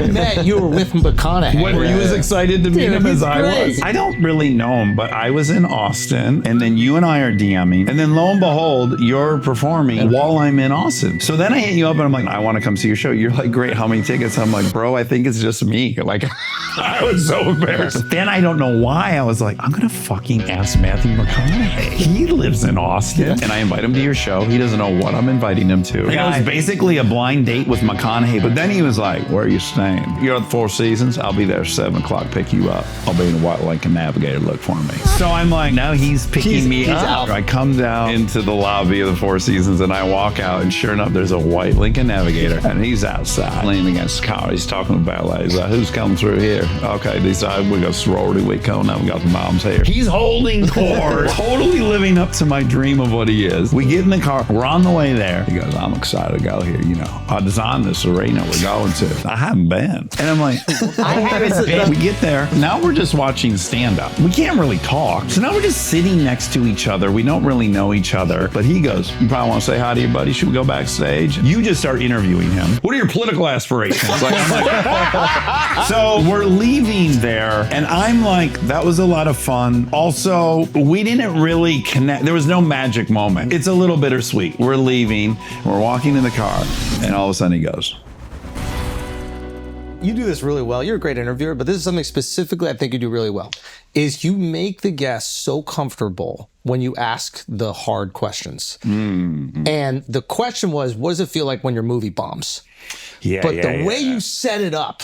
we met, you were with McConaughey. When he was excited to meet him as I was. I don't really know him, but I was in Austin, and then you and I are DMing, and then lo and behold, you're performing while I'm in Austin. So then I hit you up, and I'm like, I want to come see your show. You're like, great, how many tickets? I'm like, bro, I think it's just me. Like, I was so embarrassed. Then I don't know why, I was like, I'm gonna fucking ask Matthew McConaughey. He lives in Austin, and I invite him to your show. He doesn't know what I'm inviting him to. And it was basically a blind date with McConaughey, but then he was like, where are you staying? You're at the Four Seasons? I'll be there at 7 o'clock, pick you up. I'll be in a white Lincoln Navigator, look for me. So I'm like, now he's picking me up. I come down into the lobby of the Four Seasons, and I walk out, and sure enough, there's a white Lincoln Navigator, and he's outside leaning against the car. He's talking to the valet. He's like, who's coming through here? Okay, we got sorority week coming up. We got the moms here. He's holding court, totally living up to my dream of what he is. We get in the car. We're on the way there. He goes, I'm excited to go here. You know, I designed this arena we're going to. I haven't been. And I'm like, I haven't been. We get there. Now we're just watching stand-up. We can't really talk. So now we're just sitting next to each other. We don't really know each other. But he goes, you probably want to say hi to your buddy. Should we go backstage? You just start interviewing him. What are your political aspirations? Like, I'm like, so we're leaving there, and I'm like, that was a lot of fun. Also, we didn't really connect. There was no magic moment. It's a little bittersweet. We're leaving, we're walking in the car, and all of a sudden he goes, you do this really well. You're a great interviewer, but this is something specifically I think you do really well, is you make the guests so comfortable when you ask the hard questions. Mm-hmm. And the question was, what does it feel like when your movie bombs? Yeah, but the way you set it up,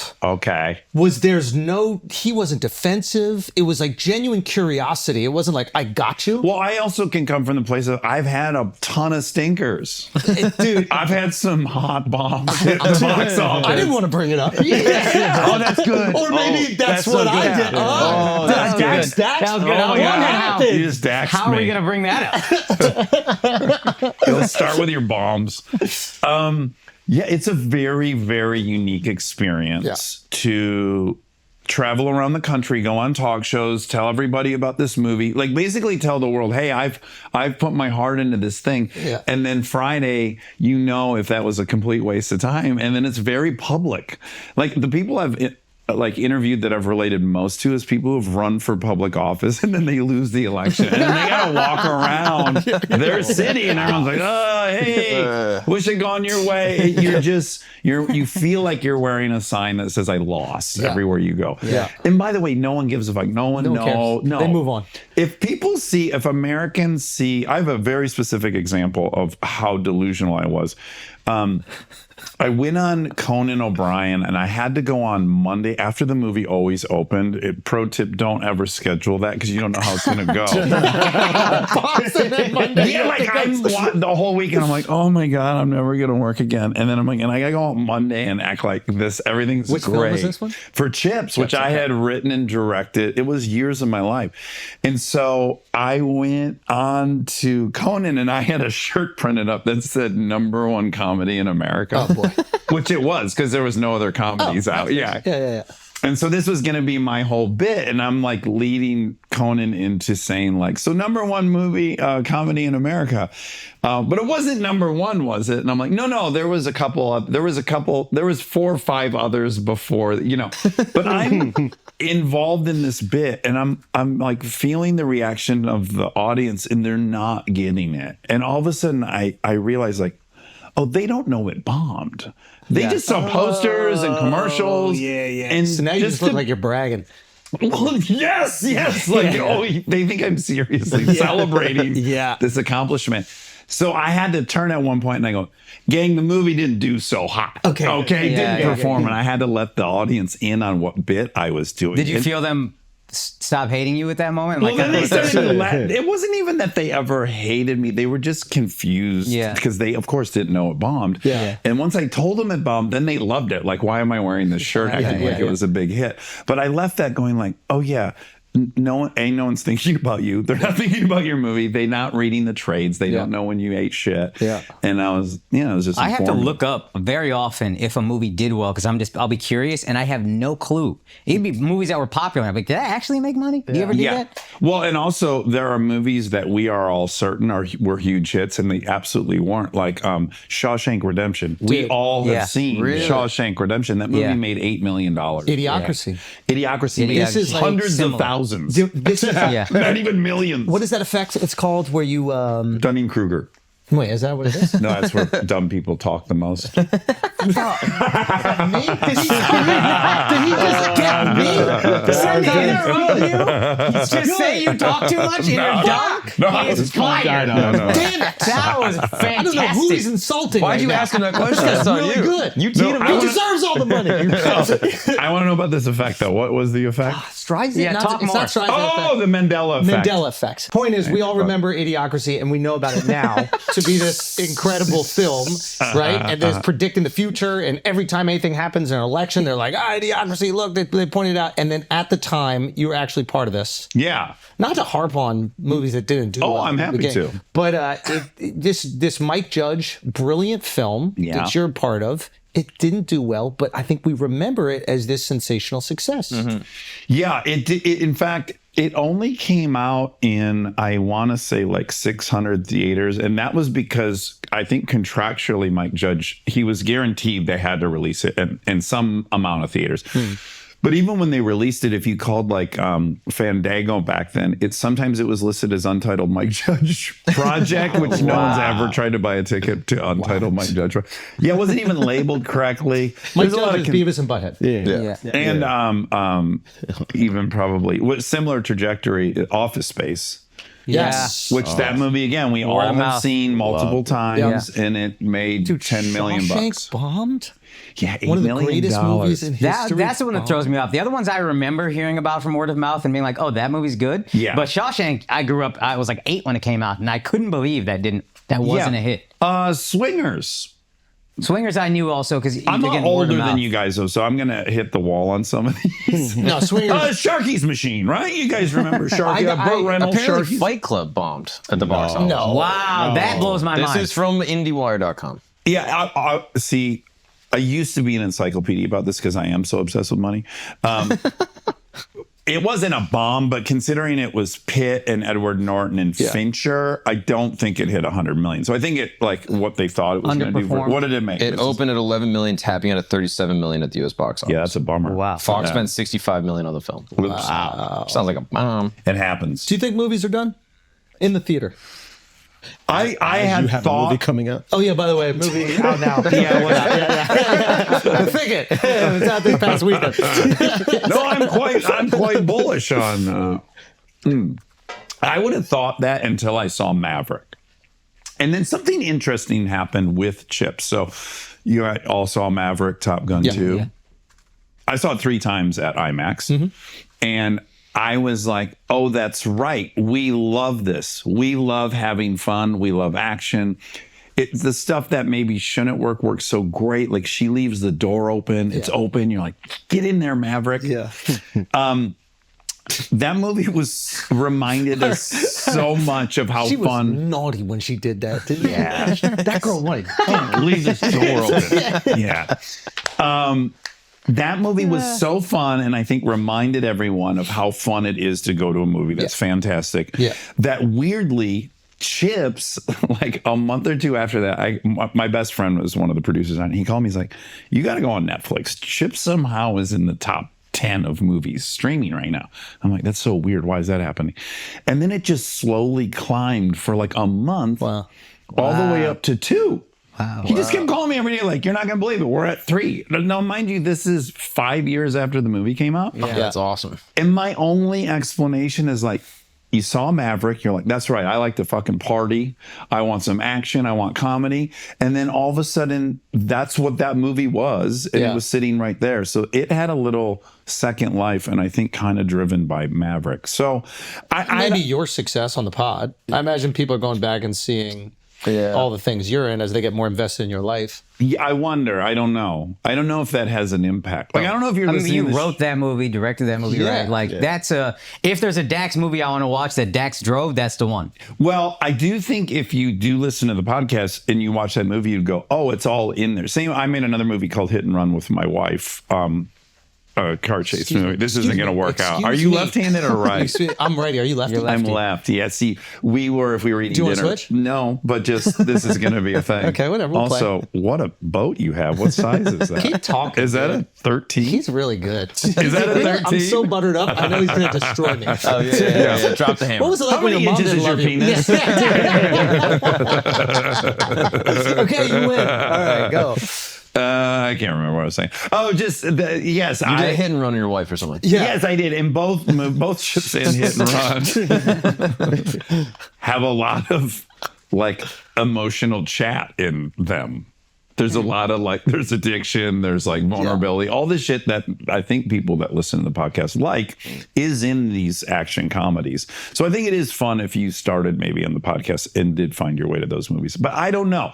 was he wasn't defensive. It was like genuine curiosity. It wasn't like, I got you. Well, I also can come from the place of, I've had a ton of stinkers. Dude, I've had some hot bombs hit the box office. I didn't want to bring it up. Oh, that's good. Or maybe that's what I did. Oh, that's Dax. That was good. What happened? You just Daxed How are we going to bring that up? Let's start with your bombs. Yeah, it's a very, very unique experience to travel around the country, go on talk shows, tell everybody about this movie, like basically tell the world, hey, I've put my heart into this thing. Yeah. And then Friday, you know, if that was a complete waste of time. And then it's very public. Like the people I've interviewed that I've related most to is people who've run for public office and then they lose the election and then they gotta walk around their city and everyone's like, oh, hey, wish it gone your way. You feel like you're wearing a sign that says I lost everywhere you go. Yeah. And by the way, no one gives a fuck. No one cares. No. They move on. If Americans see, I have a very specific example of how delusional I was. I went on Conan O'Brien and I had to go on Monday after the movie always opened. Pro tip, don't ever schedule that because you don't know how it's going to go. I'm the whole weekend. I'm like, oh my God, I'm never going to work again. And then I'm like, and I got to go on Monday and act like this. Everything's great. Which film was this one? For Chips, which I had written and directed. It was years of my life. And so I went on to Conan and I had a shirt printed up that said #1 comedy in America. Oh boy. Which it was, because there was no other comedies out. Yeah. And so this was going to be my whole bit. And I'm like leading Conan into saying like, so #1 movie, comedy in America. But it wasn't #1, was it? And I'm like, no, there was 4 or 5 others before, you know, but I'm involved in this bit and I'm like feeling the reaction of the audience and they're not getting it. And all of a sudden I realize like, oh, they don't know it bombed. They just saw posters and commercials. Yeah. And so now you just look like you're bragging. Well, yes. Like, oh, they think I'm seriously celebrating this accomplishment. So I had to turn at one point and I go, gang, the movie didn't do so hot. Okay. Didn't perform. And I had to let the audience in on what bit I was doing. Did you feel them stop hating you at that moment? Well, then they started to laugh. It wasn't even that they ever hated me. They were just confused because they, of course, didn't know it bombed. Yeah. And once I told them it bombed, then they loved it. Like, why am I wearing this shirt acting like it was a big hit? But I left that going like, oh, yeah. no one's thinking about you. They're not thinking about your movie. They're not reading the trades. They don't know when you ate shit. Yeah. And I was just I have to informative. look up very often if a movie did well because I'll be curious and I have no clue. It'd be movies that were popular. I'm like, did that actually make money? Do you ever do that? Well, and also there are movies that we are all certain were huge hits, and they absolutely weren't. Like Shawshank Redemption. We all have seen Shawshank Redemption. That movie made $8 million. Idiocracy. Idiocracy made This is like hundreds of similar. thousands. This is Not even millions. what is that effect? It's called where you Dunning-Kruger. wait, is that what it is? No, that's where dumb people talk the most. Me? Did he just get me? Just say you talk too much and you're dumb. He's fired. No. Damn it! That was fantastic. I don't know who he's insulting. Why'd right you now. ask him that question? That's That's on really you. good. You teed him He up. deserves all the money. I want to know about this effect, though. What was the effect? Streisand? Yeah, Not- talk it's more. not Streisand Oh, effect. the Mandela effect. Mandela effect. Point is, we all remember Idiocracy, and we know about it now to be this incredible film, right? And there's predicting the future, and every time anything happens in an election, they're like, Idiocracy, look, they pointed out. And then at the time, you were actually part of this. Yeah. Not to harp on movies that didn't do well. I'm happy to. But this Mike Judge, brilliant film that you're a part of, it didn't do well, but I think we remember it as this sensational success. Yeah, it in fact, it only came out in, I want to say, like 600 theaters. And that was because I think contractually, Mike Judge, he was guaranteed they had to release it in some amount of theaters. But even when they released it, if you called like Fandango back then, sometimes it was listed as Untitled Mike Judge Project, which no one's ever tried to buy a ticket to Untitled Mike Judge. Yeah, it wasn't even labeled correctly. Mike There's a lot Judge of is Beavis and Butthead. and even probably with similar trajectory, Office Space. Yes. Which that movie again we all of have mouth. seen multiple times, and it made 10 million Shawshank bucks. bombed? Yeah, $8 One of the million. greatest movies in history. That's the one that throws me off. The other ones I remember hearing about from word of mouth and being like, oh, that movie's good. Yeah. But Shawshank, I was like 8 when it came out, and I couldn't believe that wasn't a hit. Swingers. Swingers I knew also because I'm not older than you guys though, so I'm gonna hit the wall on some of these. No, Swingers. Sharky's Machine, right? You guys remember Sharky? Burt Reynolds, Apparently, Sharky. Fight Club bombed at the box office. No. Wow, that blows my This mind. is from IndieWire.com. Yeah, I see. I used to be an encyclopedia about this because I am so obsessed with money. It wasn't a bomb, but considering it was Pitt and Edward Norton and Fincher, I don't think it hit 100 million. So I think it like what they thought it was going to do. Underperformed. What did it make? It opened at 11 million, tapping out at 37 million at the US box office. Yeah, that's a bummer. Wow. Fox spent 65 million on the film. Whoops. Sounds like a bomb. It happens. Do you think movies are done? In the theater. I had thought. coming out. Oh yeah, by the way, movie out now. The Thicket. It's out this past weekend. No, I'm quite bullish on. I would have thought that until I saw Maverick, and then something interesting happened with Chips. So you all saw Maverick, Top Gun 2. Yeah. I saw it 3 times at IMAX, and I was like, oh, that's right. We love this. We love having fun. We love action. It's the stuff that maybe shouldn't works so great. Like she leaves the door open. It's open. You're like, get in there, Maverick. Yeah. That movie reminded us so much of how She was fun. naughty when she did that, didn't she? Yeah. That girl wanted. Leave this door open. Yeah. That movie was so fun, and I think reminded everyone of how fun it is to go to a movie that's fantastic. Yeah. That weirdly, Chips, like a month or 2 after that, my best friend was one of the producers on it. He called me. He's like, "You got to go on Netflix. Chips somehow is in the top 10 of movies streaming right now." I'm like, that's so weird. Why is that happening? And then it just slowly climbed for like a month, all the way up to 2. He just kept calling me every day, like, you're not going to believe it. We're at 3. Now, mind you, this is 5 years after the movie came out. Yeah, that's awesome. And my only explanation is like, you saw Maverick, you're like, that's right. I like to fucking party. I want some action. I want comedy. And then all of a sudden, that's what that movie was. And it was sitting right there. So it had a little second life, and I think kind of driven by Maverick. So Maybe your success on the pod. I imagine people are going back and seeing all the things you're in as they get more invested in your life. Yeah, I wonder. I don't know. I don't know if that has an impact. Like, I don't know if you're listening you to this. wrote that movie, directed that movie, Yeah. right? Like, that's if there's a Dax movie I want to watch that Dax drove, that's the one. Well, I do think if you do listen to the podcast and you watch that movie, you'd go, oh, it's all in there. Same, I made another movie called Hit and Run with my wife. Car chase movie. This isn't going to work out. Are you left-handed or right? I'm righty. Are you lefty? I'm left. Yeah. See, if we were eating Do you dinner. want to switch? No, but just this is going to be a thing. Okay, whatever. We'll also, what a boat you have. What size is that? Keep talking. Is that a 13? He's really good. Is that a 13? I'm so buttered up. I know he's going to destroy me. Oh, yeah. Drop the hammer. What was it like How when many your mom inches didn't is your love you? penis? Okay, you win. All right, go. I can't remember what I was saying. Oh, just yes. You did a hit and run on your wife or something. Yeah. Yes, I did. And both ships in Hit and Run have a lot of like emotional chat in them. There's a lot of like, there's addiction, there's like vulnerability, all the shit that I think people that listen to the podcast like is in these action comedies. So I think it is fun if you started maybe on the podcast and did find your way to those movies. But I don't know.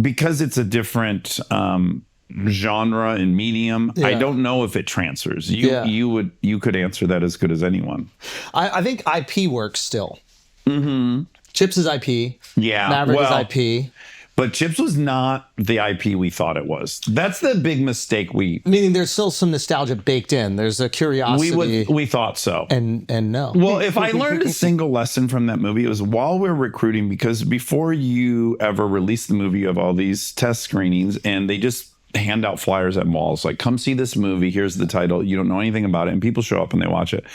Because it's a different genre and medium, I don't know if it transfers. You could answer that as good as anyone. I think IP works still. Mm-hmm. Chips is IP. Yeah. Maverick is IP. But Chips was not the IP we thought it was. That's the big mistake Meaning there's still some nostalgia baked in. There's a curiosity. we thought so. And no. Well, if I learned a single lesson from that movie, it was while we're recruiting, because before you ever release the movie, you have all these test screenings and they just hand out flyers at malls like, come see this movie. Here's the title. You don't know anything about it. And people show up and they watch it.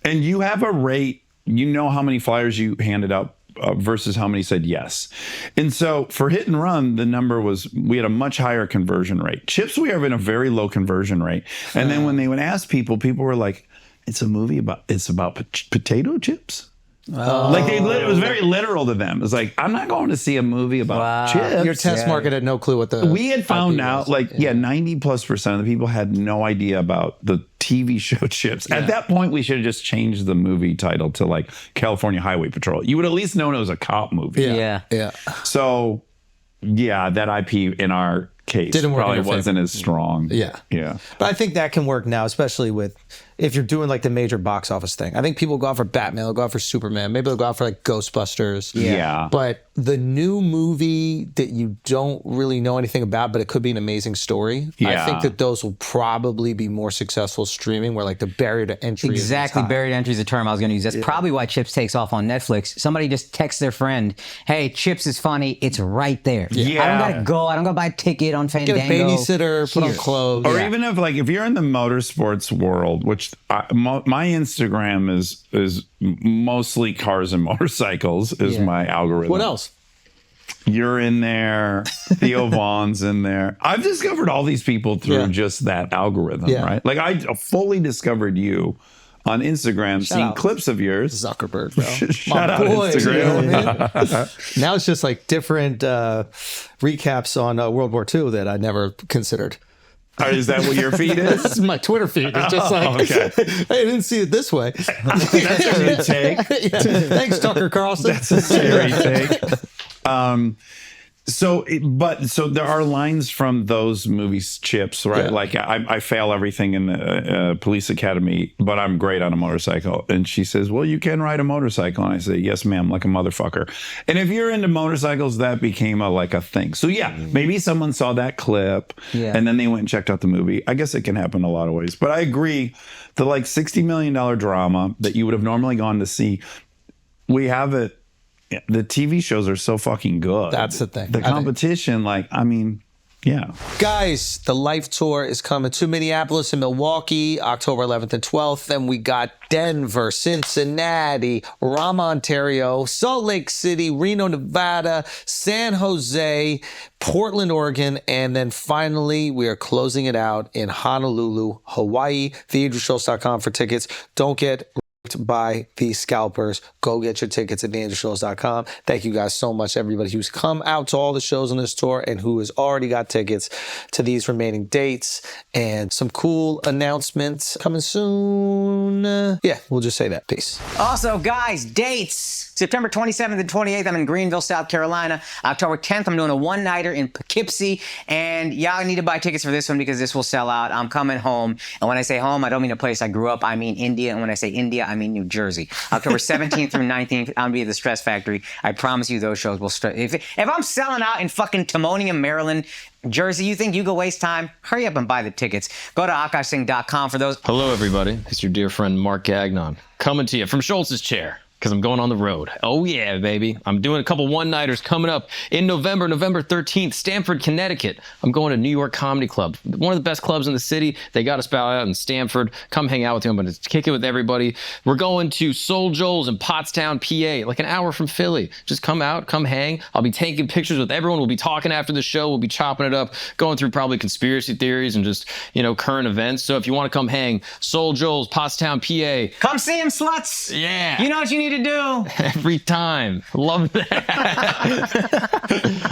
And you have a rate. You know how many flyers you handed out versus how many said yes. And so for Hit and Run, the number was, we had a much higher conversion rate. Chips, we have in a very low conversion rate. And then when they would ask people were like, it's a movie about potato chips? Like it was very literal to them. It's like, I'm not going to see a movie about chips. Your test market had no clue what the we had found IP out was. 90+% of the people had no idea about the TV show Chips. At that point, we should have just changed the movie title to like California Highway Patrol. You would at least known it was a cop movie. Yeah. So yeah, that IP in our case Didn't work in probably your favor. wasn't as strong. Yeah. Yeah. But I think that can work now, especially with if you're doing like the major box office thing. I think people go out for Batman, they'll go out for Superman, maybe they'll go out for like Ghostbusters. Yeah. But the new movie that you don't really know anything about, but it could be an amazing story. Yeah. I think that those will probably be more successful streaming, where like the barrier to entry Exactly. is high. Buried entry is the term I was going to use. That's probably why Chips takes off on Netflix. Somebody just texts their friend, hey, Chips is funny. It's right there. Yeah. I don't got to go. I don't got to buy a ticket on Get Fandango. a babysitter, put on clothes. Or even if you're in the motorsports world, which my Instagram is mostly cars and motorcycles is my algorithm. What else? You're in there. Theo Vaughn's in there. I've discovered all these people through just that algorithm, right? Like I fully discovered you on Instagram, seeing out. clips of yours. Zuckerberg, bro. Shout out boy, Instagram. you know what I mean? Now it's just like different recaps on World War II that I never considered. Is that what your feed is? This is my Twitter feed. It's just like, okay. I didn't see it this way. That's a new take. Thanks, Tucker Carlson. That's a scary take. So there are lines from those movies, Chips, right? Yeah. Like I fail everything in the police academy, but I'm great on a motorcycle. And she says, well, you can ride a motorcycle. And I say, yes, ma'am, like a motherfucker. And if you're into motorcycles, that became a thing. So yeah, maybe someone saw that clip and then they went and checked out the movie. I guess it can happen a lot of ways. But I agree, the like $60 million drama that you would have normally gone to see, we have it. The TV shows are so fucking good. That's the thing. The competition, yeah. Guys, the Life Tour is coming to Minneapolis and Milwaukee, October 11th and 12th. Then we got Denver, Cincinnati, Rama, Ontario, Salt Lake City, Reno, Nevada, San Jose, Portland, Oregon, and then finally we are closing it out in Honolulu, Hawaii. TheAdrianSchultz.com for tickets. Don't get by the scalpers. Go get your tickets at theindulgeshows.com. Thank you guys so much, everybody who's come out to all the shows on this tour and who has already got tickets to these remaining dates, and some cool announcements coming soon. Yeah, we'll just say that. Peace. Also, guys, dates. September 27th and 28th, I'm in Greenville, South Carolina. October 10th, I'm doing a one-nighter in Poughkeepsie. And y'all need to buy tickets for this one because this will sell out. I'm coming home. And when I say home, I don't mean a place I grew up. I mean India. And when I say India, I mean New Jersey. October 17th through 19th, I'm going to be at the Stress Factory. I promise you those shows will... If I'm selling out in fucking Timonium, Maryland, Jersey, you think you go waste time? Hurry up and buy the tickets. Go to akashsingh.com for those. Hello, everybody. It's your dear friend Mark Gagnon coming to you from Schultz's chair, because I'm going on the road. Oh yeah, baby. I'm doing a couple one-nighters coming up in November 13th, Stamford, Connecticut. I'm going to New York Comedy Club, one of the best clubs in the city. They got us out in Stamford. Come hang out with you. I'm going to kick it with everybody. We're going to Soul Joel's in Pottstown, PA, like an hour from Philly. Just come out, come hang. I'll be taking pictures with everyone. We'll be talking after the show. We'll be chopping it up, going through probably conspiracy theories and just, you know, current events. So if you want to come hang, Soul Joel's, Pottstown, PA. Come see him, sluts. Yeah. You know what you need to do. Every time. Love that.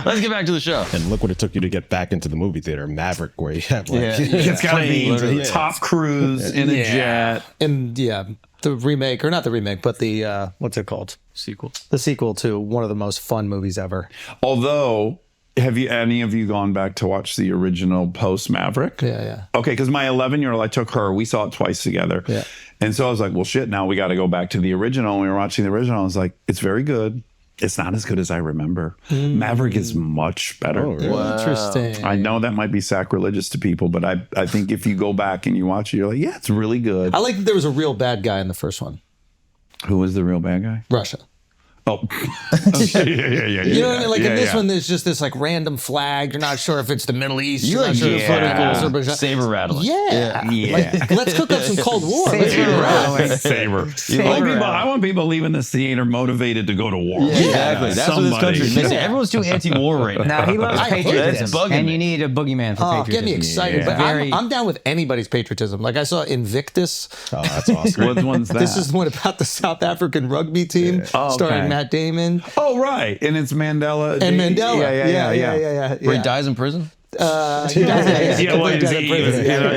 Let's get back to the show. And look what it took you to get back into the movie theater, Maverick, where you have like It's got to be planes. top cruise in a jet. And yeah, the remake, or not the remake, but the, what's it called? Sequel. The sequel to one of the most fun movies ever. Although, have you any of you gone back to watch the original post Maverick? Yeah. Okay, because my 11-year-old, I took her. We saw it twice together. Yeah. And so I was like, well, shit, now we got to go back to the original. And we were watching the original. I was like, it's very good. It's not as good as I remember. Maverick is much better. Oh, really? Wow. Interesting. I know that might be sacrilegious to people, but I think if you go back and you watch it, you're like, yeah, it's really good. I like that there was a real bad guy in the first one. Who was the real bad guy? Russia. Oh, yeah. You know what I mean? Like in this one, there's just this like random flag. You're not sure if it's the Middle East. You're not sure if it's Azerbaijan. Saber rattling. Yeah. Like, let's cook up some Cold War. Saber. I want people leaving this theater motivated to go to war. Yeah, exactly. That's what this country's missing. Everyone's too anti-war right now. Now, he loves patriotism, bugging and me. you need a boogeyman for patriotism. Get me excited. Yeah. But I'm down with anybody's patriotism. Like I saw Invictus. Oh, that's awesome. What one's that? This is the one about the South African rugby team, starring Matt Damon. Oh, right. And it's Mandela. And Mandela. Yeah. Where he dies in prison? Well, he's in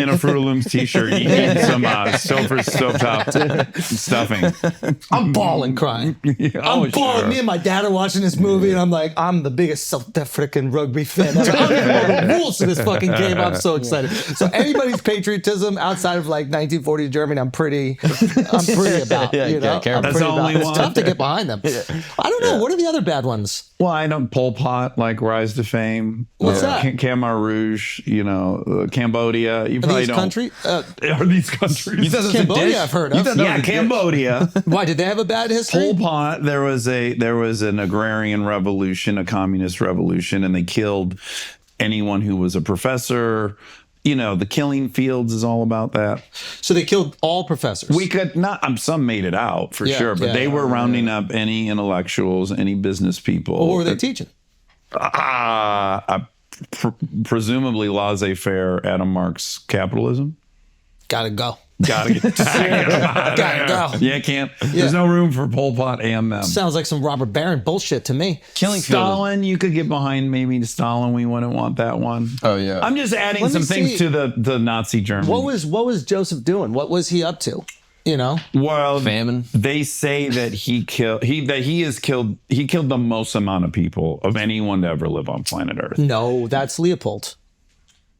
a Fruit of Looms t-shirt eating some stovetop stuffing. I'm bawling crying. I'm bawling. Sure. Me and my dad are watching this movie, and I'm like, I'm the biggest South African rugby fan ever. I don't even know the rules to this fucking game. I'm so excited. So anybody's patriotism outside of like 1940 Germany, I'm pretty about. You know, That's the only one. It's tough to get behind them. I don't know. What are the other bad ones? Well, I know Pol Pot, like Rise to Fame. What's that? Khmer Rouge, Cambodia. You probably These don't. countries? Are these countries? Cambodia, I've heard of. Yeah, Cambodia. Why did they have a bad history? Pol Pot, there was an agrarian revolution, a communist revolution, and they killed anyone who was a professor. You know, the killing fields is all about that. So they killed all professors. We could not, some made it out for sure, but they were rounding up any intellectuals, any business people. What were they teaching? Presumably laissez-faire Adam Marx capitalism. Gotta go. Gotta get Gotta go. Yeah, can't. There's no room for Pol Pot and them. Sounds like some Robert Barron bullshit to me. Killing Stalin, you could get behind maybe Stalin. We wouldn't want that one. Oh, yeah. I'm just adding some things to the Nazi Germany. What was Joseph doing? What was he up to? You know? Well, famine. They say that he killed the most amount of people of anyone to ever live on planet Earth. No, that's Leopold.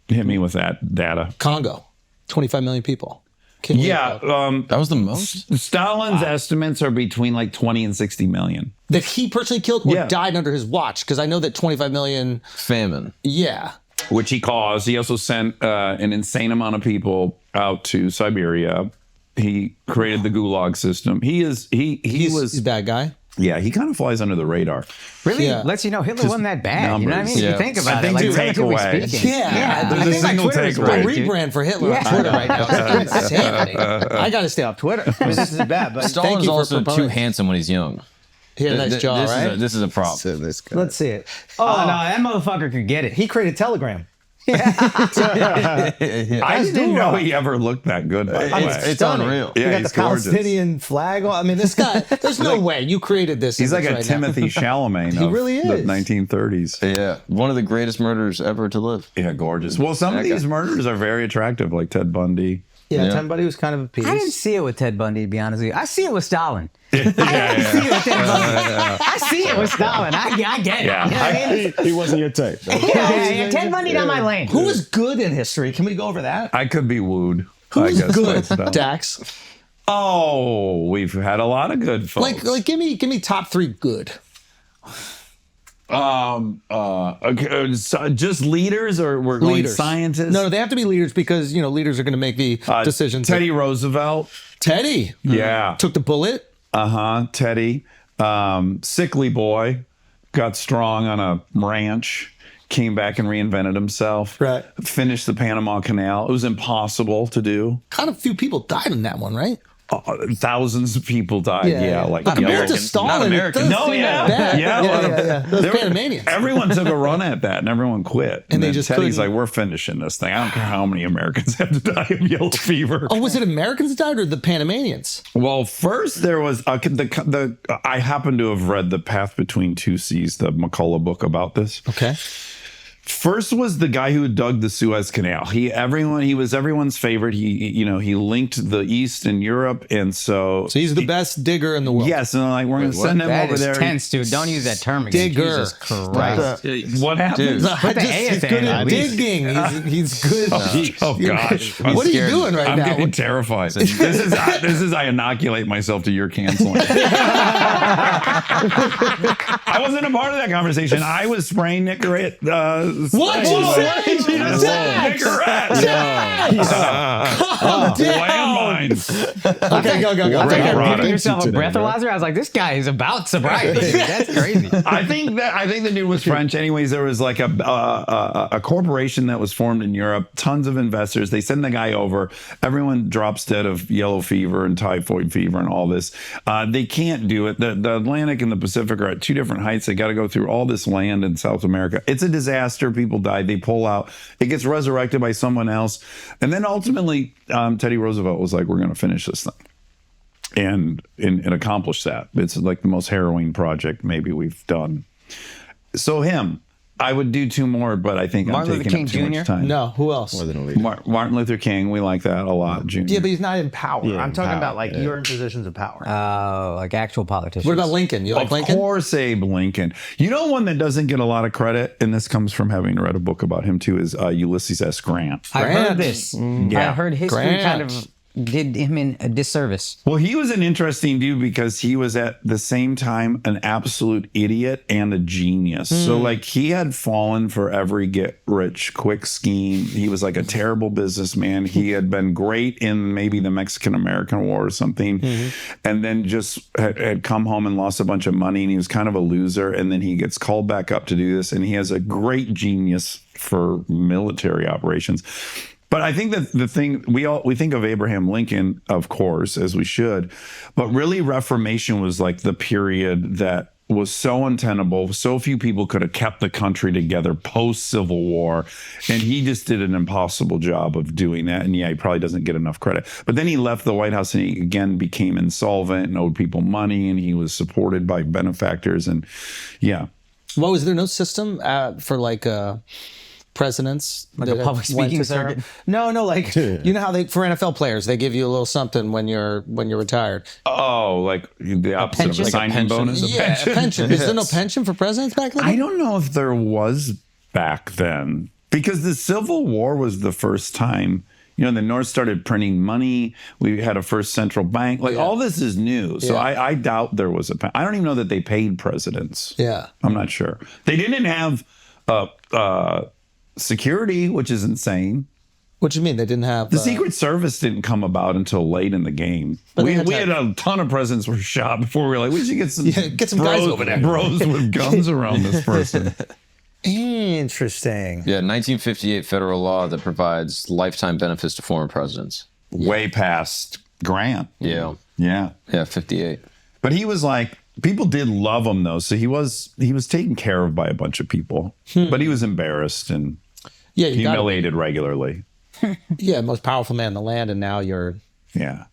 Hit me with that data. Congo, 25 million people. Yeah, that was the most. Stalin's estimates are between like 20 and 60 million. That he personally killed or died under his watch? Because I know that 25 million... Famine. Yeah. Which he caused. He also sent an insane amount of people out to Siberia. He created the Gulag system. He's a bad guy. Yeah, he kind of flies under the radar. Really? Yeah. Lets you know Hitler wasn't that bad. Numbers. You know what I mean? You think about it. Like, takeaway. Speaking. Yeah. There's a single takeaway. Rebrand for Hitler on Twitter right now. It's insanity. I got to stay off Twitter. This is bad, but Stalin's also too handsome when he's young. He had a nice jaw, right? This is a problem. Let's see it. Oh, no, that motherfucker could get it. He created Telegram. I didn't know he ever looked that good, by the way. It's unreal. You Yeah, got he's the gorgeous. Palestinian flag. I mean, this guy. There's no way you created this. He's like a right Timothy now. Chalamet He of really the is. 1930s. Yeah, one of the greatest murderers ever to live. Yeah, gorgeous. Well, some of Okay. these murders are very attractive, like Ted Bundy. Yeah, Yeah. Ted Bundy was kind of a piece. I didn't see it with Ted Bundy, to be honest with you. I see it with Stalin. Yeah, See it with Ted Bundy. I see it with Stalin. I get it. Yeah. You know what I mean? He wasn't your type. Yeah. Ted Bundy down my lane. Who was good in history? Can we go over that? I could be wooed. Who I was guess, good? but, Dax. Oh, we've had a lot of good folks. Like, give me top 3 good. Okay, so just leaders, or we're going Leaders. scientists? No, they have to be leaders because leaders are going to make the decisions. Teddy Roosevelt. Teddy Yeah. took the bullet. Teddy. Sickly boy. Got strong on a ranch. Came back and reinvented himself. Right. Finished the Panama Canal. It was impossible to do. Kind of few people died in that one, right? Thousands of people died. Yeah, like compared to Americans, Stalin, not it Americans. doesn't No, seem yeah. that bad. Yeah, yeah. Those There were- Panamanians. Everyone took a run at that, and everyone quit. And they then just Teddy's couldn't- like, "We're finishing this thing. I don't care how many Americans have to die of yellow fever." Oh, was it Americans that died or the Panamanians? Well, first there was I happen to have read The Path Between Two Seas, the McCullough book about this. Okay. First was the guy who dug the Suez Canal. He was everyone's favorite. He linked the East and Europe, and so So he's the best digger in the world. yes, and like we're going to send him That over is there. tense, dude. Don't use that term again. Digger. Jesus Christ. What happened? I the just, A he's at good the at end, at least. digging. He's good. Oh gosh! What are you scared. doing right I'm now? getting terrified. This is I inoculate myself to your canceling. I wasn't a part of that conversation. I was spraying Nicorette. What you say? Nicorette. Landmines. Okay, go. I thought you were product. giving yourself a Today, bro. breathalyzer. I was like, this guy is about sobriety. Dude. That's crazy. I think the dude was French. Anyways, there was like a corporation that was formed in Europe. Tons of investors. They send the guy over. Everyone drops dead of yellow fever and typhoid fever and all this. They can't do it. The Atlantic and the Pacific are at two different heights. They got to go through all this land in South America. It's a disaster. People die. They pull out. It gets resurrected by someone else. And then ultimately, Teddy Roosevelt was like, we're going to finish this thing. And accomplish that. It's like the most harrowing project maybe we've done. So him. I would do 2 more, but I think Martin I'm Luther taking up King too much Jr.? time. No, who else? More than a leader. Martin Luther King, we like that a lot, Junior. Yeah, but he's not in power. Yeah, I'm talking power, about like yeah. you're in positions of power. Like actual politicians. What about Lincoln? You like Of Lincoln? course, Abe Lincoln. You know, one that doesn't get a lot of credit, and this comes from having read a book about him too, is Ulysses S. Grant. I Grant. heard this. Yeah. I heard history Grant. kind of did him in a disservice. Well, he was an interesting dude because he was at the same time an absolute idiot and a genius. So like he had fallen for every get rich quick scheme. He was like a terrible businessman. He had been great in maybe the Mexican American War or something, and then just had come home and lost a bunch of money, and he was kind of a loser. And then he gets called back up to do this, and he has a great genius for military operations. But I think that the thing we think of Abraham Lincoln, of course, as we should, but really Reformation was like the period that was so untenable. So few people could have kept the country together post-Civil War. And he just did an impossible job of doing that. And yeah, he probably doesn't get enough credit. But then he left the White House and he again became insolvent and owed people money. And he was supported by benefactors. And yeah. What was there no system for like presidents, Like a that public went speaking to serve? circuit? No, like you know how they for NFL players they give you a little something when you're retired. Oh, like the opposite of pension? a Like a signing pension? bonus? A Yeah, a pension. Is there no pension for presidents back then? I don't know if there was back then, because the Civil War was the first time, the North started printing money. We had a first central bank. Like all this is new. So Yeah. I doubt there was I don't even know that they paid presidents. Yeah. I'm not sure. They didn't have security, which is insane. What do you mean they didn't have The Secret Service didn't come about until late in the game. But We they had a ton of presidents were shot before we were like, we should get some, get some guys over there. bros with guns around this person. Interesting. Yeah, 1958 federal law that provides lifetime benefits to former presidents. Way past Grant. Yeah. Yeah. Yeah, 58. But he was like, people did love him though. So he was taken care of by a bunch of people, but he was embarrassed. And Yeah, you got humiliated regularly. most powerful man in the land, and now you're. Yeah.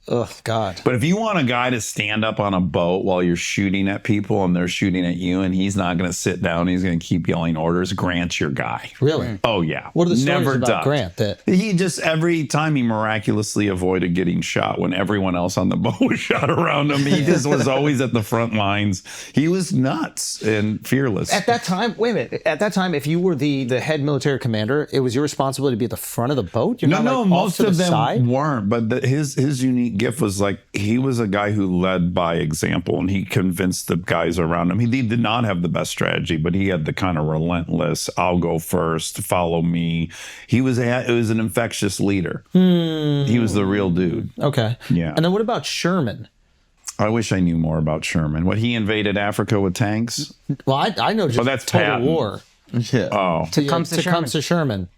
Oh God. But if you want a guy to stand up on a boat while you're shooting at people and they're shooting at you and he's not going to sit down, he's going to keep yelling orders, Grant's your guy. Really? Oh, yeah. What are the stories Never about ducked. Grant that? He just, every time he miraculously avoided getting shot when everyone else on the boat was shot around him, he just was always at the front lines. He was nuts and fearless. At that time, wait a minute. At that time, if you were the head military commander, it was your responsibility to be at the front of the boat? You're not, like, off most to the of them side? weren't. But his unique gift was like he was a guy who led by example, and he convinced the guys around him. He did not have the best strategy, but he had the kind of relentless, I'll go first, follow me. It was an infectious leader. He was the real dude. Okay. Yeah. And then what about Sherman? I wish I knew more about Sherman. What, he invaded Africa with tanks? Well, I know just that's total Patton. war. Yeah. Oh. Tecumseh Sherman.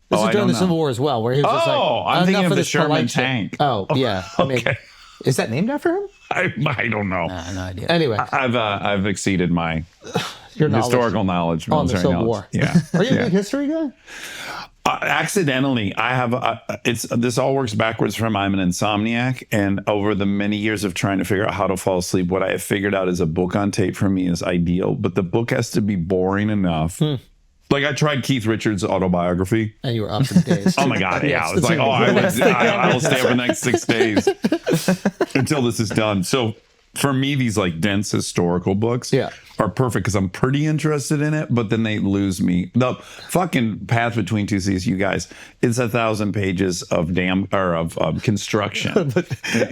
This Oh, is I during don't the Civil know. War as well, where he was just like, I'm thinking enough of the this Sherman polite shit. tank. Oh, yeah. I mean, Okay. is that named after him? I don't know. No idea. Anyway, I've exceeded my your knowledge historical knowledge. on the military Civil knowledge. War. Yeah. Are you a Yeah. big history guy? Accidentally, I have this all works backwards from I'm an insomniac, and over the many years of trying to figure out how to fall asleep, what I have figured out is a book on tape for me is ideal, but the book has to be boring enough. Like I tried Keith Richards' autobiography. And you were up for days. Oh my God, yeah. Yes, I was like, I will stay up for the next 6 days until this is done. So for me, these like dense historical books are perfect because I'm pretty interested in it, but then they lose me. The fucking Path Between Two Seas, you guys, it's 1,000 pages of construction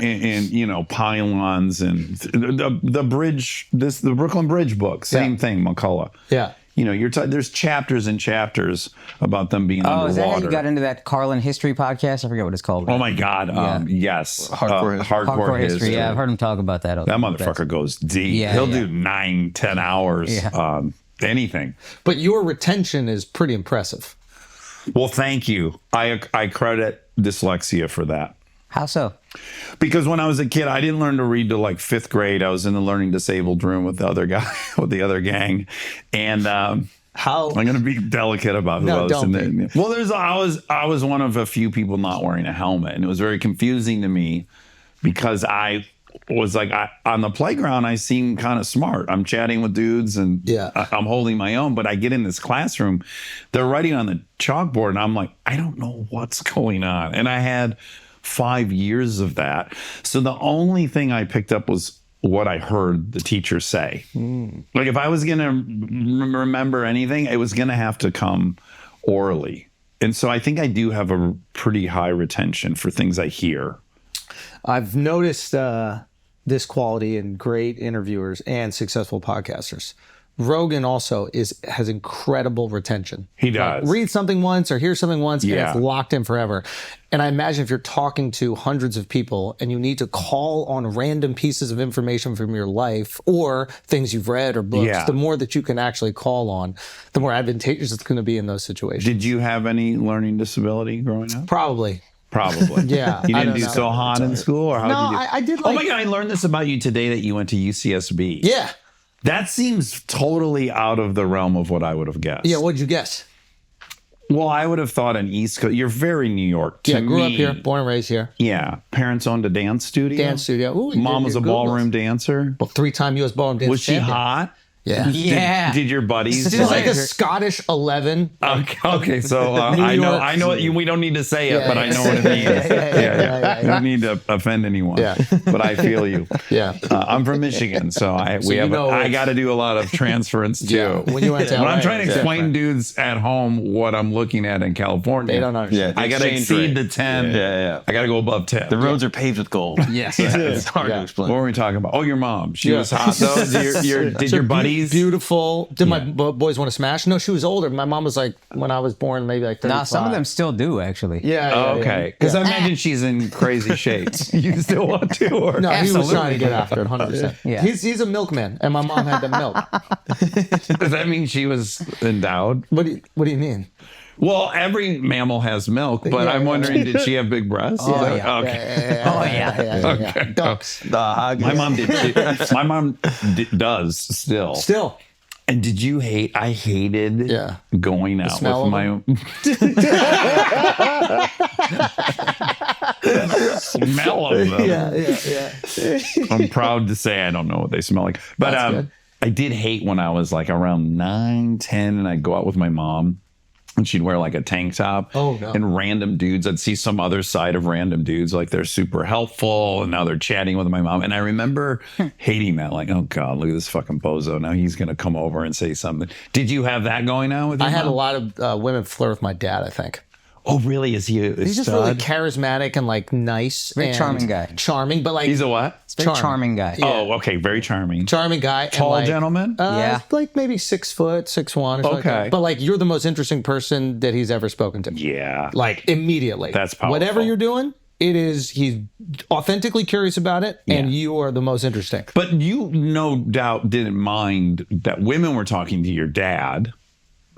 and you know, pylons and the bridge, the Brooklyn Bridge book, same thing, McCullough. Yeah. You know, there's chapters and chapters about them being underwater. Is that how you got into that Carlin history podcast? I forget what it's called. Oh my God! Yes, Hardcore history. Yeah, I've heard him talk about that. That motherfucker goes deep. Yeah, He'll do 9-10 hours. Anything. But your retention is pretty impressive. Well, thank you. I credit dyslexia for that. How so? Because when I was a kid, I didn't learn to read till like 5th grade. I was in the learning disabled room with the other guy, with the other gang, and I'm going to be delicate about who I was in there. Well, I was one of a few people not wearing a helmet, and it was very confusing to me because I was like, on the playground, I seem kind of smart. I'm chatting with dudes and I'm holding my own, but I get in this classroom, they're writing on the chalkboard, and I'm like, I don't know what's going on, and I had 5 years of that. So the only thing I picked up was what I heard the teacher say. Like if I was going to remember anything, it was going to have to come orally. And so I think I do have a pretty high retention for things I hear. I've noticed this quality in great interviewers and successful podcasters. Rogan also has incredible retention. He does. Like, read something once or hear something once, and Yeah. it's locked in forever. And I imagine if you're talking to hundreds of people and you need to call on random pieces of information from your life or things you've read or books, Yeah. the more that you can actually call on, the more advantageous it's going to be in those situations. Did you have any learning disability growing up? Probably. Probably. Yeah, You I didn't don't do know. so hot in school? Or how No, did you do? I did Oh like... my God, I learned this about you today that you went to UCSB. Yeah. That seems totally out of the realm of what I would have guessed. Yeah, what'd you guess? Well, I would have thought an East Coast. You're very New York. To Yeah, grew up me. here, born and raised here. Yeah. Parents owned a dance studio. Dance studio. Ooh, you Mom did was a your Googles. ballroom dancer. Well, 3-time U.S. ballroom dance Was she champion. hot? Yeah. Yeah. Did your buddies? She's like a Scottish 11. Okay, so New I know. York. I know. We don't need to say it, Yeah, but yeah. I know what it means. Yeah. You don't need to offend anyone. Yeah. But I feel you. Yeah. I'm from Michigan, so I got to do a lot of transference too. Yeah, when you went to when I'm LA, trying to it's explain different. dudes at home what I'm looking at in California, They don't understand. I got to exchange exceed rate. the 10. Yeah. I got to go above 10. The roads are paved with gold. Yes. It's hard Yeah. to explain. What were we talking about? Oh, your mom. She Yeah. was hot though. Did your buddies? Beautiful. Did my boys want to smash? No, she was older. My mom was like, when I was born, maybe like 35. Nah, some of them still do actually. Yeah. Oh, okay. Because I imagine she's in crazy shape. You still want to? Or? No, he was Absolutely. trying to get after it 100%. Yeah. He's a milkman, and my mom had the milk. Does that mean she was endowed? What do you mean? Well, every mammal has milk, but I'm wondering, did she have big breasts? Oh, Is that- yeah. Okay. Yeah. Ducks. My mom did. My mom does still. Still. And did you hate? I hated going out with my smell of them. Yeah. I'm proud to say I don't know what they smell like, but I did hate when I was like around 9, 10, and I'd go out with my mom. And she'd wear like a tank top. Oh, no. And random dudes, I'd see some other side of random dudes, like they're super helpful, and now they're chatting with my mom. And I remember hating that, like, oh God, look at this fucking bozo. Now he's gonna come over and say something. Did you have that going on with your I had a mom? lot of women flirt with my dad, I think. Oh, really? Is he a He's just really charismatic and like nice. Very and charming guy. Charming, but like He's a what? Very charming guy. Yeah. Oh, okay, very charming. Charming guy. Tall and like, gentleman? Yeah. Like maybe 6 foot, 6'1" or something like Okay. that. But like you're the most interesting person that he's ever spoken to. Yeah. Like immediately. That's powerful. Whatever you're doing, he's authentically curious about it, and you are the most interesting. But you no doubt didn't mind that women were talking to your dad.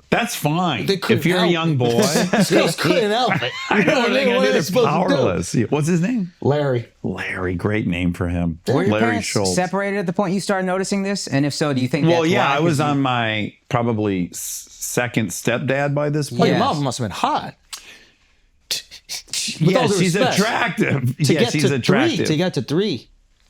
That's fine. They couldn't If you're a help young boy. Just couldn't help it. I know what What are they they're supposed to do? powerless. What's his name? Larry. Larry, great name for him. Were your Larry parents Schultz. separated at the point you started noticing this? And if so, do you think Well, that's yeah, why? I was 'Cause on my probably second stepdad by this Oh, point. your Yes. mom must have been hot. Yeah, all due she's respect. attractive. To Yeah, get she's to attractive. 3, to get to 3.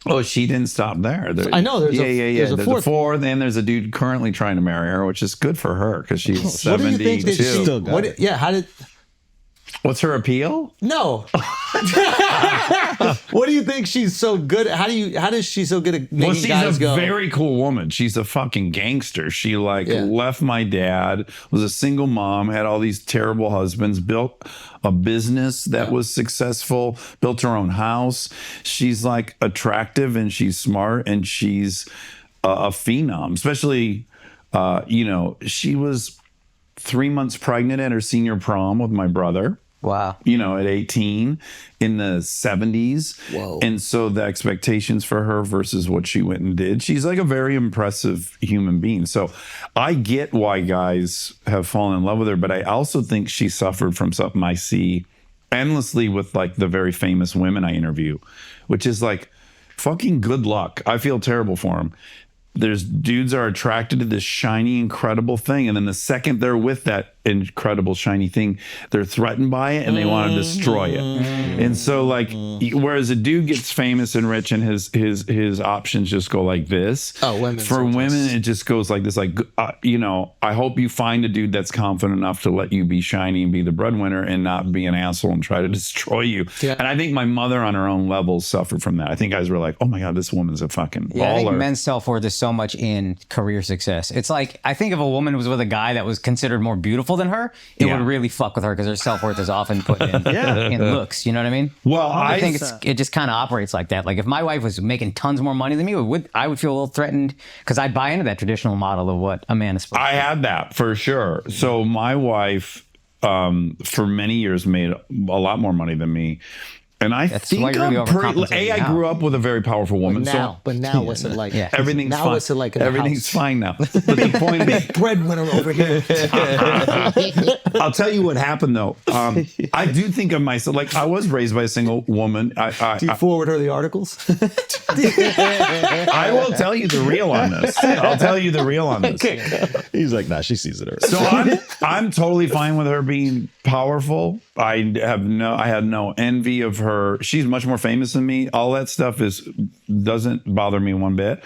Oh, she didn't stop there. I know, there's there's a a fourth, and there's a dude currently trying to marry her, which is good for her because she's What do you 72. think that she? Still got it. Yeah, how did? What's her appeal? No. What do you think she's so good at? How does she so good at making Well, she's guys a go? very cool woman. She's a fucking gangster. She left my dad, was a single mom, had all these terrible husbands, built a business that was successful, built her own house. She's like attractive and she's smart and she's a phenom, especially, she was 3 months pregnant at her senior prom with my brother. Wow. At 18 in the 70s. Whoa. And so the expectations for her versus what she went and did, she's like a very impressive human being. So I get why guys have fallen in love with her, but I also think she suffered from something I see endlessly with like the very famous women I interview, which is like fucking good luck. I feel terrible for them. There's dudes are attracted to this shiny, incredible thing. And then the second they're with that incredible, shiny thing, they're threatened by it and they want to destroy it. And so like, whereas a dude gets famous and rich and his options just go like this. Oh, women. For women, it just goes like this, like, I hope you find a dude that's confident enough to let you be shiny and be the breadwinner and not be an asshole and try to destroy you. Yeah. And I think my mother on her own level suffered from that. I think guys were like, oh my God, this woman's a fucking Yeah, I think baller. men's self-worth is so much in career success. It's like, I think if a woman was with a guy that was considered more beautiful than her, it would really fuck with her because her self-worth is often put in, in looks. You know what I mean? Well, I think it just kind of operates like that. Like if my wife was making tons more money than me, I would feel a little threatened because I'd buy into that traditional model of what a man is supposed to I had that for sure. So my wife, for many years, made a lot more money than me. And I That's why think you're really I'm pretty. overcompensating I now. grew up with a very powerful woman. But now what's it like? Yeah. Everything's now fine. what's it like in the Everything's house? fine now. But the point is, Breadwinner over here. I'll tell you what happened though. I do think of myself like I was raised by a single woman. Do you forward her the articles? I will tell you the real on this. I'll tell you the real on this. He's like, nah, she sees it already. So I'm totally fine with her being powerful. I had no envy of her. She's much more famous than me. All that stuff doesn't bother me one bit.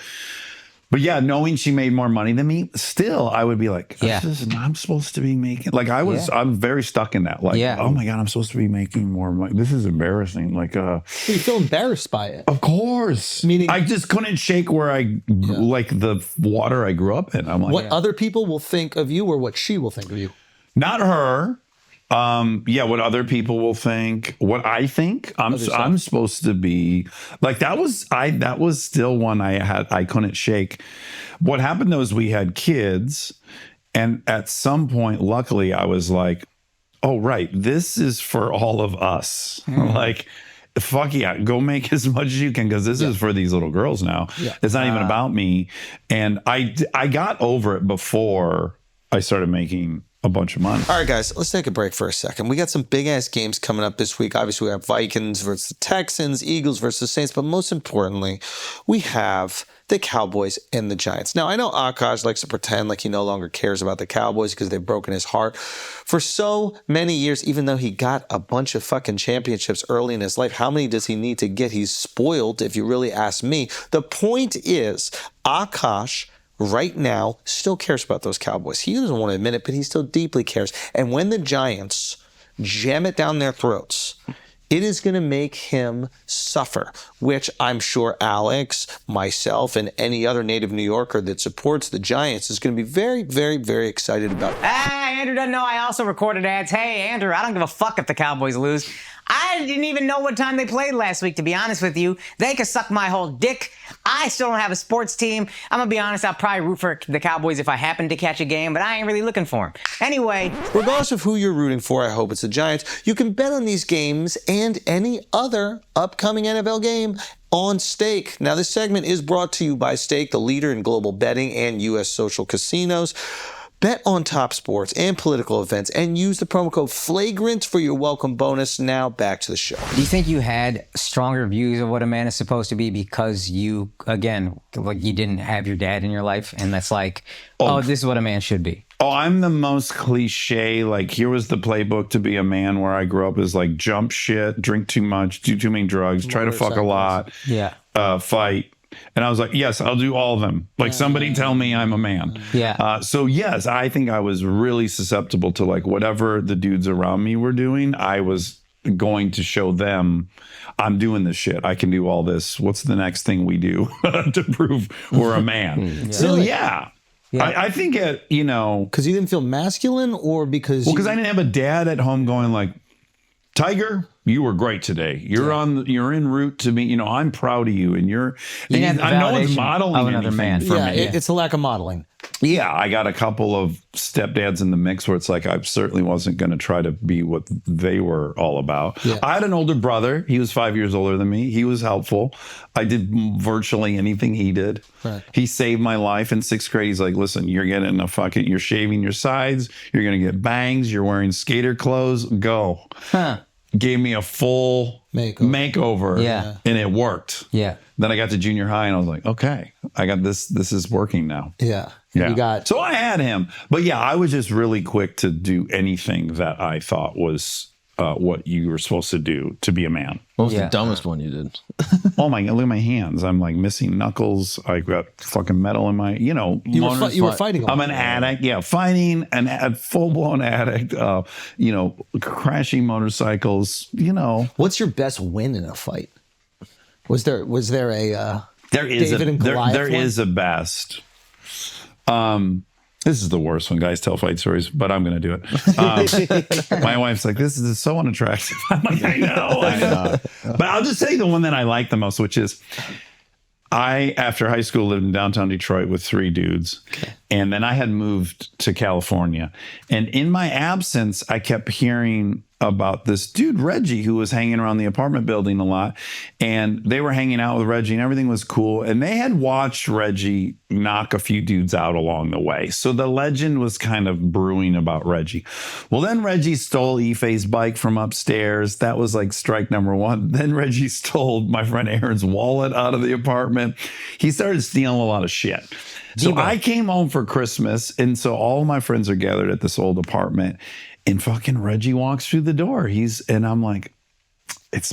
But yeah, knowing she made more money than me, still I would be like, I'm supposed to be making I'm very stuck in that. Like, oh my God, I'm supposed to be making more money. This is embarrassing. Like You feel embarrassed by it. of course. Meaning- I just couldn't shake where like the water I grew up in. I'm like, What other people will think of you or what she will think of you. not her. What other people will think, what I think. I'm supposed to be like that was still one I couldn't shake. What happened though is we had kids, and at some point, luckily, I was like, oh right, this is for all of us. Like, fuck yeah, go make as much as you can because this is for these little girls now. It's not even about me. And I got over it before I started making a bunch of money. All right, guys, let's take a break for a second. We got some big-ass games coming up this week. Obviously, we have Vikings versus the Texans, Eagles versus Saints, but most importantly, we have the Cowboys and the Giants. Now, I know Akash likes to pretend like he no longer cares about the Cowboys because they've broken his heart. For so many years, even though he got a bunch of fucking championships early in his life, how many does he need to get? He's spoiled, if you really ask me. The point is, Akash right now still cares about those Cowboys. He doesn't want to admit it, but he still deeply cares. And when the Giants jam it down their throats, it is going to make him suffer, which I'm sure Alex, myself, and any other native New Yorker that supports the Giants is going to be very, very, very excited about. Hey, Andrew doesn't know I also recorded ads. Hey, Andrew, I don't give a fuck if the Cowboys lose. I didn't even know what time they played last week, to be honest with you. They could suck my whole dick. I still don't have a sports team. I'm going to be honest, I'll probably root for the Cowboys if I happen to catch a game, but I ain't really looking for them. Anyway. Regardless of who you're rooting for, I hope it's the Giants. You can bet on these games and any other upcoming NFL game on Stake. Now, this segment is brought to you by Stake, the leader in global betting and U.S. social casinos. Bet on top sports and political events and use the promo code FLAGRANT for your welcome bonus. Now back to the show. Do you think you had stronger views of what a man is supposed to be because you, again, like you didn't have your dad in your life and that's like, oh, this is what a man should be? Oh, I'm the most cliche, like, here was the playbook to be a man where I grew up is like jump shit, drink too much, do too many drugs, try to fuck a lot, fight. And I was like, yes, I'll do all of them. Like, somebody tell me I'm a man. Yeah. So, yes, I think I was really susceptible to, like, whatever the dudes around me were doing, I was going to show them I'm doing this shit. I can do all this. What's the next thing we do to prove we're a man? So, yeah. I think it, you know. Because you didn't feel masculine or because. Well, because I didn't have a dad at home going, like, Tiger, you were great today. You're you're en route to me. You know, I'm proud of you, and you're. And I know it's modeling of another man for me. It's a lack of modeling. Yeah, I got a couple of stepdads in the mix where it's like I certainly wasn't going to try to be what they were all about. Yeah. I had an older brother. He was 5 years older than me. He was helpful. I did virtually anything he did. Right. He saved my life in sixth grade. He's like, listen, you're getting you're shaving your sides. You're going to get bangs. You're wearing skater clothes. Go. Gave me a full makeover. Yeah. And it worked. Yeah. Then I got to junior high and I was like, okay, I got this. This is working now. Yeah. Yeah. So I had him. But yeah, I was just really quick to do anything that I thought was what you were supposed to do to be a man. What was the dumbest one you did? Oh my God, look at my hands. I'm like missing knuckles. I got fucking metal in my, you know. You were fighting. I'm an addict. Yeah, fighting, a full-blown addict. You know, crashing motorcycles, you know. What's your best win in a fight? Was there a there is David and Goliath there is a best. This is the worst one, guys tell fight stories, but I'm going to do it. My wife's like, this is so unattractive. I'm like, I know. But I'll just say the one that I like the most, which is I, after high school, lived in downtown Detroit with 3 dudes. Okay. And then I had moved to California. And in my absence, I kept hearing about this dude, Reggie, who was hanging around the apartment building a lot. And they were hanging out with Reggie and everything was cool. And they had watched Reggie knock a few dudes out along the way. So the legend was kind of brewing about Reggie. Well, then Reggie stole Ife's bike from upstairs. That was like strike number 1. Then Reggie stole my friend Aaron's wallet out of the apartment. He started stealing a lot of shit. So I came home for Christmas. And so all my friends are gathered at this old apartment. And fucking Reggie walks through the door. And I'm like,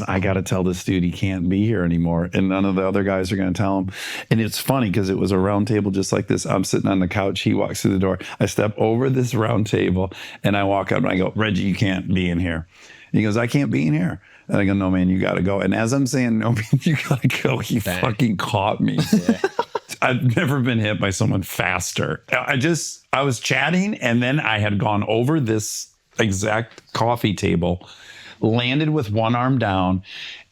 I got to tell this dude he can't be here anymore. And none of the other guys are going to tell him. And it's funny because it was a round table just like this. I'm sitting on the couch. He walks through the door. I step over this round table and I walk up and I go, Reggie, you can't be in here. And he goes, I can't be in here. And I go, no, man, you got to go. And as I'm saying, no, man, you got to go, he fucking caught me. Yeah. I've never been hit by someone faster. I was chatting and then I had gone over this exact coffee table, landed with one arm down,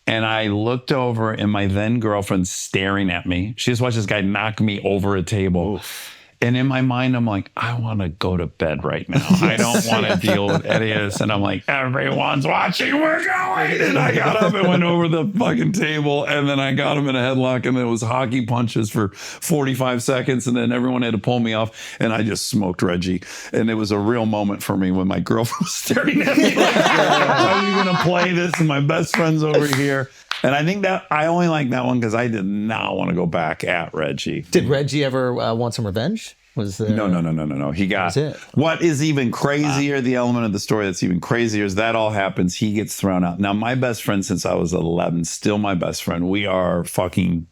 and I looked over and my then girlfriend staring at me. She just watched this guy knock me over a table. Oof. And in my mind, I'm like, I want to go to bed right now. I don't want to deal with any of this. And I'm like, everyone's watching. We're going. And I got up and went over the fucking table. And then I got him in a headlock. And there was hockey punches for 45 seconds. And then everyone had to pull me off. And I just smoked Reggie. And it was a real moment for me when my girlfriend was staring at me like, how are you going to play this? And my best friend's over here. And I think that I only like that one because I did not want to go back at Reggie. Did Reggie ever want some revenge? Was there... No. He got what is even crazier. The element of the story that's even crazier is that all happens. He gets thrown out. Now, my best friend since I was 11, still my best friend. We are fucking.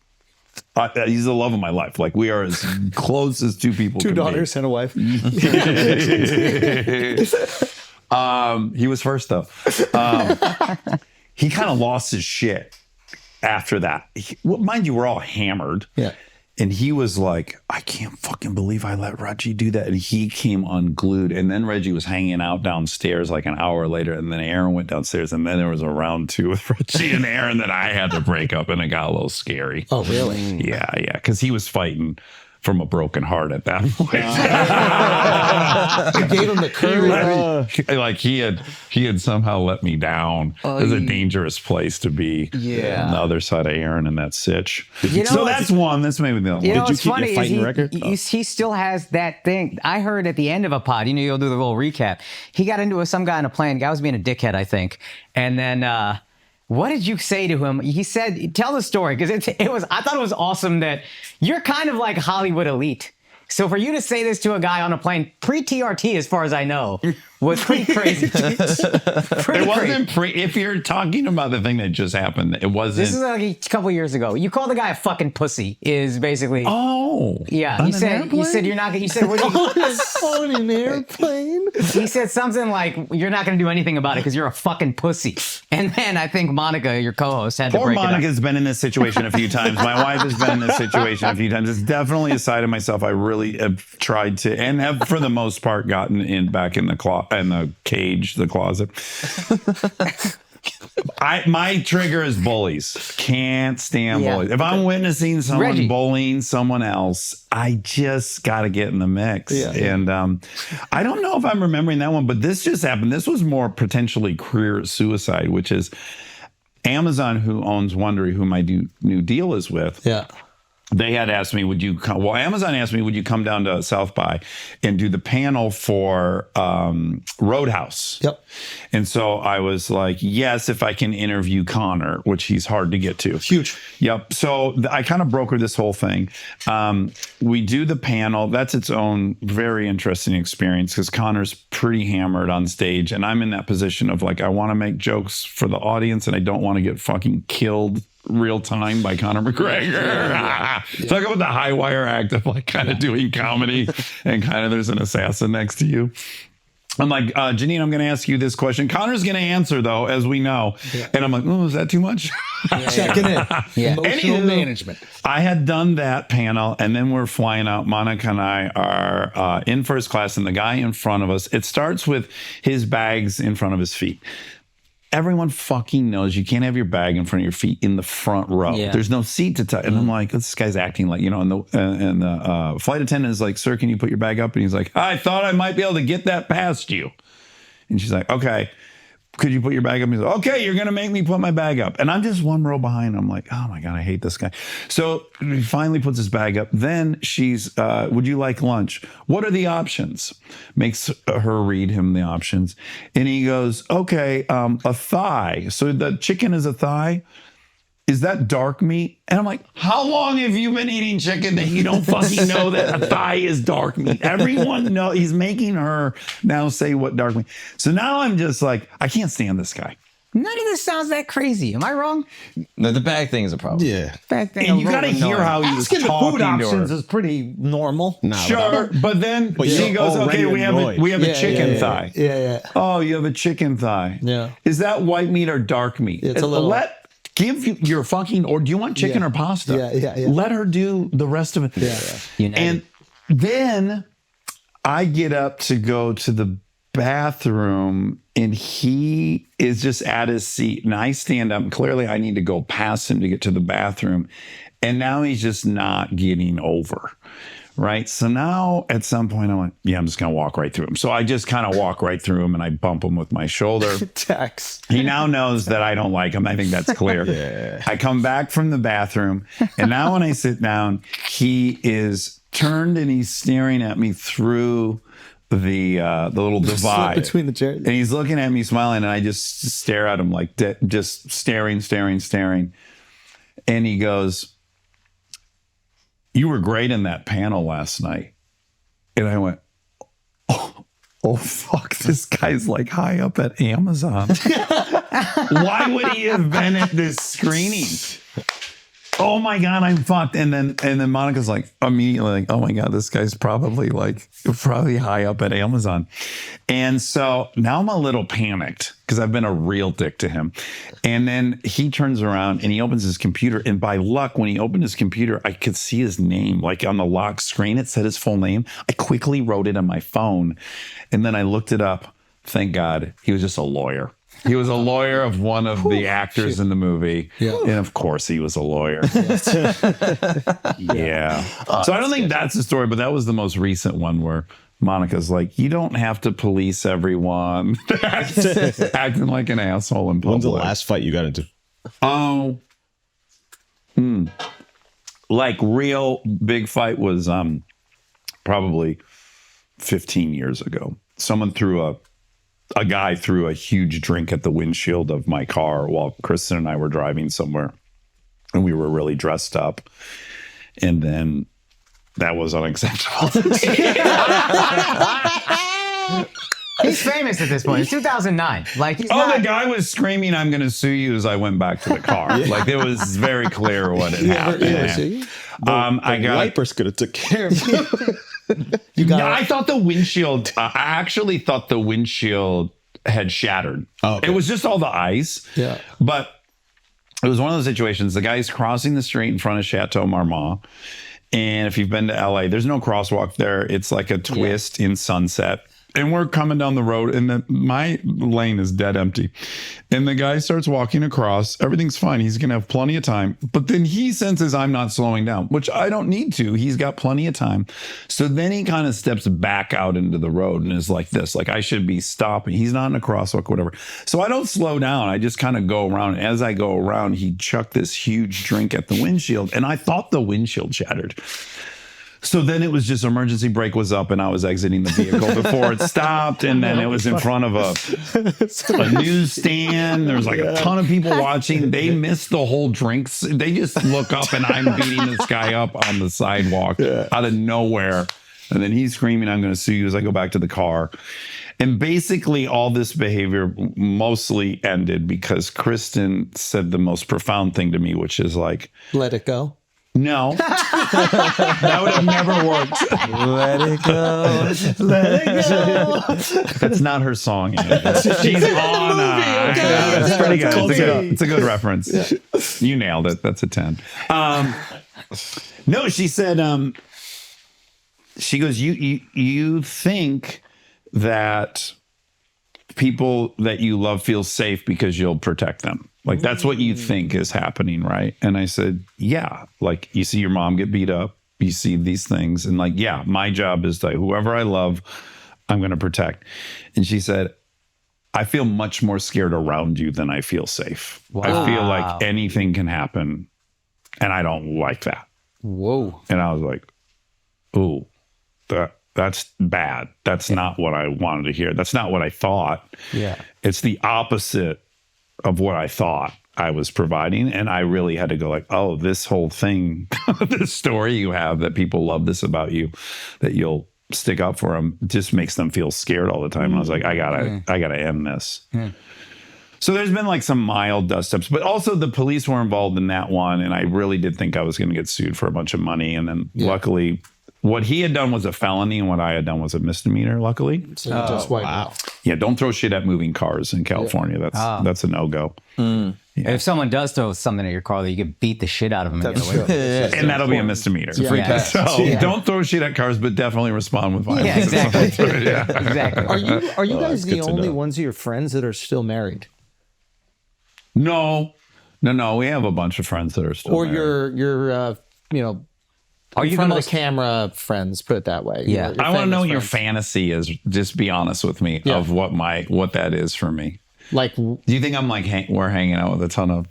He's the love of my life. Like we are as close as two people. Two daughters and a wife. He was first though. He kind of lost his shit after that. Mind you, we're all hammered. Yeah. And he was like, I can't fucking believe I let Reggie do that. And he came unglued. And then Reggie was hanging out downstairs like an hour later. And then Aaron went downstairs. And then there was a round 2 with Reggie and Aaron that I had to break up. And it got a little scary. Oh, really? Yeah. Because he was fighting from a broken heart at that point. It gave him the courage. Like he had somehow let me down. It was a dangerous place to be. Yeah. On the other side of Aaron and that sitch. You know, so that's one. That's maybe the other You one. know, Did you what's keep funny your fighting is record? he still has that thing. I heard at the end of a pod, you'll do the little recap. He got into it with some guy on a plane. Guy was being a dickhead, I think. And then what did you say to him? He said, tell the story, because I thought it was awesome that you're kind of like Hollywood elite. So for you to say this to a guy on a plane, pre-TRT, as far as I know, was pretty crazy. It wasn't if you're talking about the thing that just happened, it wasn't. This is like a couple years ago. You call the guy a fucking pussy is basically. Oh. Yeah. On You an said airplane? you're not. You said what? On an airplane? He said something like, "You're not going to do anything about it because you're a fucking pussy." And then I think Monica, your co-host, had to Poor break it up. Monica's been in this situation a few times. My wife has been in this situation a few times. It's definitely a side of myself I really have tried to, and have for the most part gotten back in the cage, the closet. My trigger is bullies. Can't stand bullies. If I'm witnessing someone Reggie. bullying someone else, I just got to get in the mix. Yeah. And I don't know if I'm remembering that one, but this just happened. This was more potentially career suicide, which is Amazon, who owns Wondery, who my new deal is with. Yeah. They had asked me, would you come? Well, Amazon asked me, would you come down to South by and do the panel for Roadhouse? Yep. And so I was like, yes, if I can interview Connor, which he's hard to get to. Huge. Yep. So I kind of brokered this whole thing. We do the panel. That's its own very interesting experience because Connor's pretty hammered on stage. And I'm in that position of like, I want to make jokes for the audience and I don't want to get fucking killed real time by Conor McGregor. So I go with the high wire act of like kind of doing comedy and kind of there's an assassin next to you. I'm like, Janine, I'm going to ask you this question. Connor's going to answer, though, as we know. Yeah. And I'm like, oh, is that too much? Checking in. Yeah. Emotional management. I had done that panel, and then we're flying out. Monica and I are in first class, and the guy in front of us, it starts with his bags in front of his feet. Everyone fucking knows you can't have your bag in front of your feet in the front row. Yeah. There's no seat to touch. And I'm like, this guy's acting like, and the flight attendant is like, sir, can you put your bag up? And he's like, I thought I might be able to get that past you. And she's like, okay, could you put your bag up? And he's like, okay, you're going to make me put my bag up. And I'm just one row behind. I'm like, oh my God, I hate this guy. So he finally puts his bag up. Then she's, would you like lunch? What are the options? Makes her read him the options. And he goes, okay, a thigh. So the chicken is a thigh. Is that dark meat? And I'm like, how long have you been eating chicken that you don't fucking know that a thigh is dark meat? Everyone knows. He's making her now say what dark meat. So now I'm just like, I can't stand this guy. None of this sounds that crazy. Am I wrong? No, the bag thing is a problem. Yeah. Bag thing. And you got to hear how he was Asking the talking food to options her. is pretty normal. Nah, Sure, but then she you're goes, okay, we have already a chicken thigh. Yeah. Oh, you have a chicken thigh. Yeah. Is that white meat or dark meat? It's a little... Give you your fucking, or do you want chicken or pasta? Yeah. Let her do the rest of it. Yeah. And then I get up to go to the bathroom and he is just at his seat and I stand up and clearly I need to go past him to get to the bathroom. And now he's just not getting over. Right. So now at some point I'm like, yeah, I'm just going to walk right through him. So I just kind of walk right through him and I bump him with my shoulder. Dax. He now knows that I don't like him. I think that's clear. Yeah. I come back from the bathroom and now when I sit down, he is turned and he's staring at me through the little divide between the chairs. And he's looking at me smiling and I just stare at him like just staring. And he goes, "You were great in that panel last night." And I went, oh fuck, this guy's like high up at Amazon. Why would he have been at this screening? Oh my God, I'm fucked. And then Monica's like immediately like, oh my God, this guy's probably high up at Amazon. And so now I'm a little panicked because I've been a real dick to him. And then he turns around and he opens his computer. And by luck, when he opened his computer, I could see his name. Like on the lock screen, it said his full name. I quickly wrote it on my phone. And then I looked it up. Thank God, he was just a lawyer. He was a lawyer of one of the actors in the movie. Yeah. And of course he was a lawyer. Yeah. So I don't think that's the story, but that was the most recent one where Monica's like, you don't have to police everyone. Acting like an asshole in public. When's the last fight you got into? Oh. Like real big fight was probably 15 years ago. Someone a guy threw a huge drink at the windshield of my car while Kristen and I were driving somewhere. And we were really dressed up. And then that was unacceptable. He's famous at this point. It's 2009. Like he's the guy was screaming, "I'm going to sue you," as I went back to the car. Like it was very clear what had happened. I got wipers could have took care of you. I thought the windshield. I actually thought the windshield had shattered. Oh, okay. It was just all the ice. Yeah, but it was one of those situations. The guy's crossing the street in front of Chateau Marmont, and if you've been to LA, there's no crosswalk there. It's like a twist in Sunset. And we're coming down the road and my lane is dead empty. And the guy starts walking across. Everything's fine. He's going to have plenty of time. But then he senses I'm not slowing down, which I don't need to. He's got plenty of time. So then he kind of steps back out into the road and is like this, like I should be stopping. He's not in a crosswalk, whatever. So I don't slow down. I just kind of go around. As I go around, he chucked this huge drink at the windshield. And I thought the windshield shattered. So then it was just emergency brake was up and I was exiting the vehicle before it stopped. And then it was in front of a newsstand. There was like a ton of people watching. They missed the whole drinks. They just look up and I'm beating this guy up on the sidewalk out of nowhere. And then he's screaming, "I'm going to sue you," as I go back to the car. And basically all this behavior mostly ended because Kristen said the most profound thing to me, which is like, "Let it go." No, that would have never worked. Let it go. Let it go. That's not her song. She's on. It's pretty good. It's a good reference. Yeah. You nailed it. That's a 10. No, she said. She goes. You think that people that you love feel safe because you'll protect them. Like, that's what you think is happening, right? And I said, yeah. Like, you see your mom get beat up. You see these things. And like, yeah, my job is to, whoever I love, I'm going to protect. And she said, I feel much more scared around you than I feel safe. Wow. I feel like anything can happen. And I don't like that. Whoa. And I was like, ooh, that's bad. That's not what I wanted to hear. That's not what I thought. Yeah. It's the opposite of what I thought I was providing. And I really had to go like, oh, this whole thing, this story you have that people love this about you, that you'll stick up for them, just makes them feel scared all the time. And I was like, I gotta end this. So there's been like some mild dust ups, but also the police were involved in that one. And I really did think I was going to get sued for a bunch of money. And then luckily what he had done was a felony and what I had done was a misdemeanor, luckily. So just wow. Yeah, don't throw shit at moving cars in California. That's a no-go. Yeah. If someone does throw something at your car, you can beat the shit out of them and get away with it. And that'll be a misdemeanor. It's a free pass. So don't throw shit at cars, but definitely respond with violence. Yeah, exactly. Exactly. Are you guys the only ones of your friends that are still married? No. We have a bunch of friends that are still married. Or your Are in you front the of most the camera friends? Put it that way. Yeah. Your I want to know what your famous fantasy is. Just be honest with me of what that is for me. friends. Like, Do you think I'm like we're hanging out with a ton of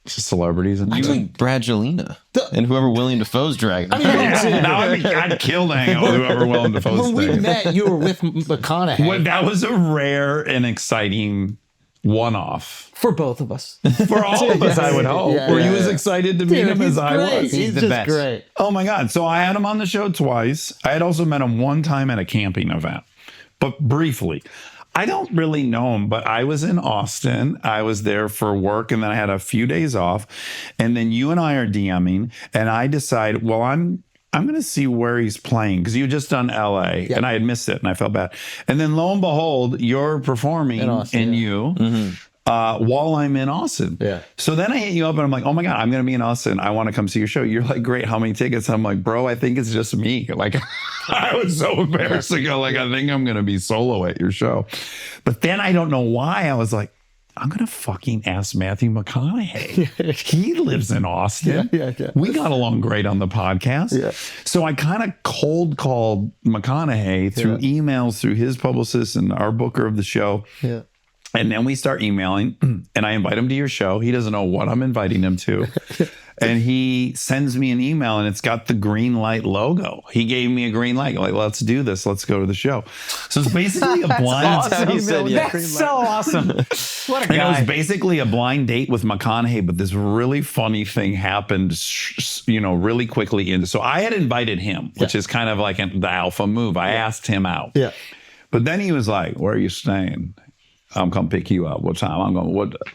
celebrities and You and Brangelina and whoever William Dafoe's dragging. now I'd kill to hang out with whoever Willem Dafoe's when we thing. met, you were with McConaughey. Well, that was a rare and exciting one-off For both of us. for all of us. I would hope. Yeah, Were yeah, you as yeah. excited to meet him as I was? He's the just best. great. Oh my God. So I had him on the show twice. I had also met him one time at a camping event, but briefly. I don't really know him, but I was in Austin. I was there for work and then I had a few days off. And then you and I are DMing and I decide, well, I'm going to see where he's playing because you had just done LA and I had missed it and I felt bad. And then lo and behold, you're performing in Austin, you. While I'm in Austin. Yeah. So then I hit you up and I'm like, oh my God, I'm going to be in Austin. I want to come see your show. You're like, great. How many tickets? I'm like, bro, I think it's just me. Like, I was so embarrassed to go, like, I think I'm going to be solo at your show. But then I don't know why I was like, I'm going to fucking ask Matthew McConaughey. He lives in Austin. Yeah. We got along great on the podcast. Yeah. So I kind of cold called McConaughey through emails, through his publicist and our booker of the show. Yeah. And then we start emailing and I invite him to your show. He doesn't know what I'm inviting him to. And he sends me an email and it's got the green light logo. He gave me a green light. Like, let's do this. Let's go to the show. So it's basically a blind. Awesome. He said, yeah. That's so awesome. What a And it was guy. basically a blind date with McConaughey, but this really funny thing happened, really quickly. So I had invited him, which is kind of like the alpha move. I asked him out. Yeah. But then he was like, where are you staying? I'm going to pick you up. What time?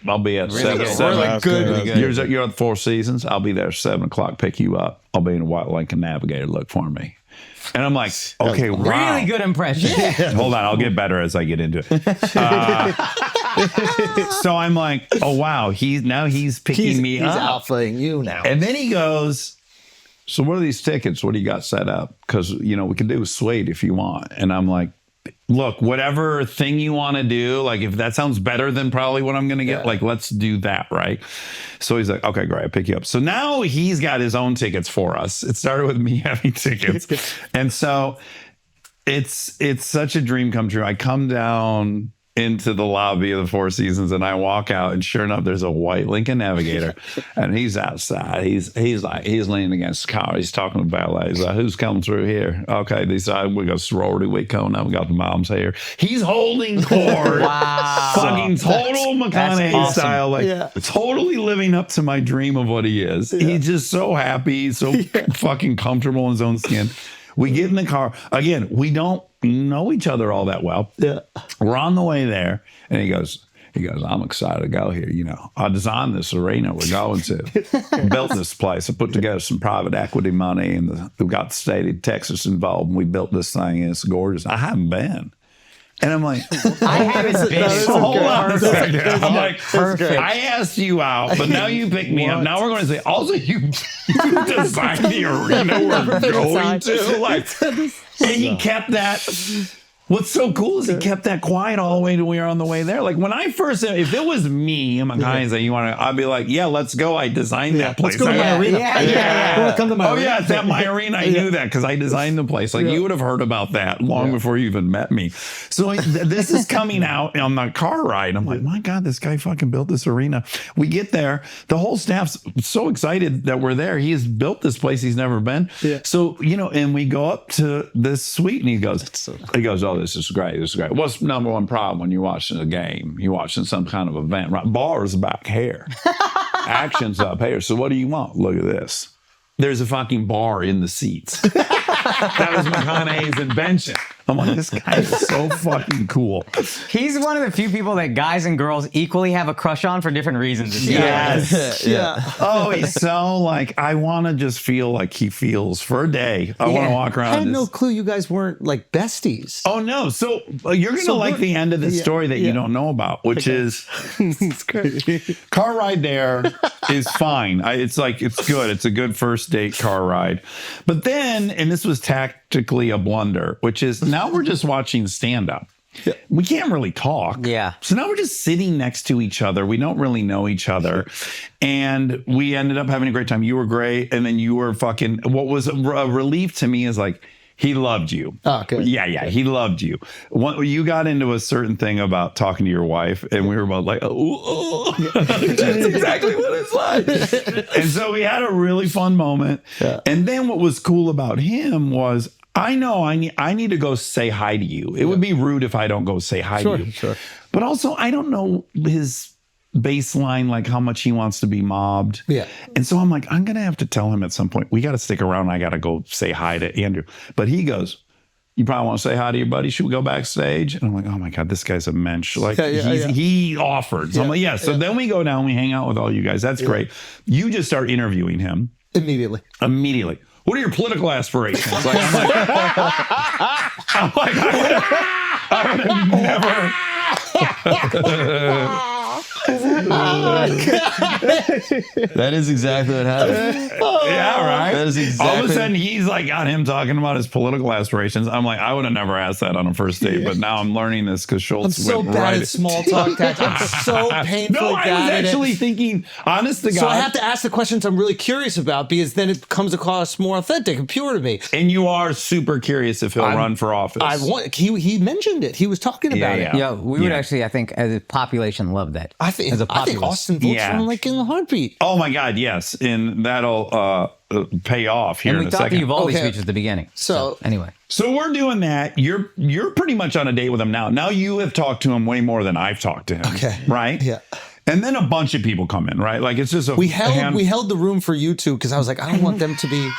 I'll be at Really 7. good. 7. Really good. Really good. You're at Four Seasons. I'll be there at 7 o'clock, pick you up. I'll be in a white Lincoln Navigator. Look for me. And I'm like, okay, wow. Really good impression. Hold on. I'll get better as I get into it. So I'm like, oh, wow. He's picking me He's up. alphaing you now. And then he goes, so what are these tickets? What do you got set up? Because, we can do a suite if you want. And I'm like, look, whatever thing you want to do, like if that sounds better than probably what I'm going to get, like let's do that, right? So he's like, okay, great, I'll pick you up. So now he's got his own tickets for us. It started with me having tickets. And so it's such a dream come true. I come down into the lobby of the Four Seasons and I walk out and sure enough there's a white Lincoln Navigator and he's outside. He's leaning against the car. He's talking to ballet. He's like, who's coming through here? Okay, they decide we got sorority week coming up. We got the moms here. He's holding court. Wow. Fucking total McConaughey awesome. style. Like totally living up to my dream of what he is. He's just so happy, so fucking comfortable in his own skin. We get in the car. Again, we don't know each other all that well. Yeah. We're on the way there, and he goes, I'm excited to go here. I designed this arena we're going to. Built this place. I put together some private equity money, and we've got the state of Texas involved, and we built this thing, and it's gorgeous. I haven't been. And I'm like, I haven't been. hold on a second. I'm like, Perfect. I asked you out, but now you picked me up. Now we're going to say, also, you designed the arena we're going to. Like, and he kept that. What's so cool is he kept that quiet all the way till we were on the way there. Like when I first, if it was me and McConaughey saying, I'd be like, yeah, let's go. I designed that place. Let's go to my arena. Yeah. You want to come to my Oh arena? yeah, it's at my arena. I knew that because I designed the place. Like you would have heard about that long before you even met me. So this is coming out on the car ride. I'm like, my God, this guy fucking built this arena. We get there. The whole staff's so excited that we're there. He has built this place he's never been. Yeah. So, and we go up to this suite and he goes, oh, this is great. This is great. What's the number one problem when you're watching a game? You're watching some kind of event, right? Bars back here. Action's up here. So what do you want? Look at this. There's a fucking bar in the seats. That was McConaughey's invention. I'm like, this guy is so fucking cool. He's one of the few people that guys and girls equally have a crush on for different reasons. Yes. Yeah. Oh, he's so like, I want to just feel like he feels for a day. I want to walk around. I had this. no clue you guys weren't like besties. Oh, no. So you're going to like the end of the story that you don't know about, which is It's great. car ride there is fine. It's good. It's a good first date car ride. But then, and this was tactically a blunder, which is now we're just watching stand up. we can't really talk. Yeah. So now we're just sitting next to each other. We don't really know each other. And we ended up having a great time. You were great. And then you were fucking, what was a relief to me is like, he loved you. Oh, good. Yeah. He loved you. You got into a certain thing about talking to your wife, and we were both like, oh, that's exactly what it's like. And so we had a really fun moment. Yeah. And then what was cool about him was, I know I need to go say hi to you. It would be rude if I don't go say hi to you. Sure. But also, I don't know his baseline, like how much he wants to be mobbed. Yeah. And so I'm like, I'm going to have to tell him at some point, we got to stick around. I got to go say hi to Andrew. But he goes, you probably want to say hi to your buddy. Should we go backstage? And I'm like, oh my God, this guy's a mensch. Like he offered. So I'm like, yeah. So then we go down, we hang out with all you guys. That's great. You just start interviewing him. Immediately. What are your political aspirations? Like, I would have never. That is exactly what happened. Yeah, right. That is exactly. All of a sudden, he's like got him talking about his political aspirations. I'm like, I would have never asked that on a first date, but now I'm learning this because Schultz I'm so went bad right. at small talk tactics. I'm so painfully No, I bad was at actually it. thinking, honest to God. So I have to ask the questions I'm really curious about because then it comes across more authentic and pure to me. And you are super curious if he'll run for office. He mentioned it. He was talking about it. Yeah, we would actually, I think, as a population, love that. I think populace. Austin votes for him like in the heartbeat. Oh my God, yes, and that'll pay off here And in we a thought second. the Uvalde Okay. speech at the beginning. So anyway. So we're doing that. You're pretty much on a date with him now. Now you have talked to him way more than I've talked to him. Okay. Right? Yeah. And then a bunch of people come in, right? Like it's just We held the room for you two because I was like, I don't want them to be.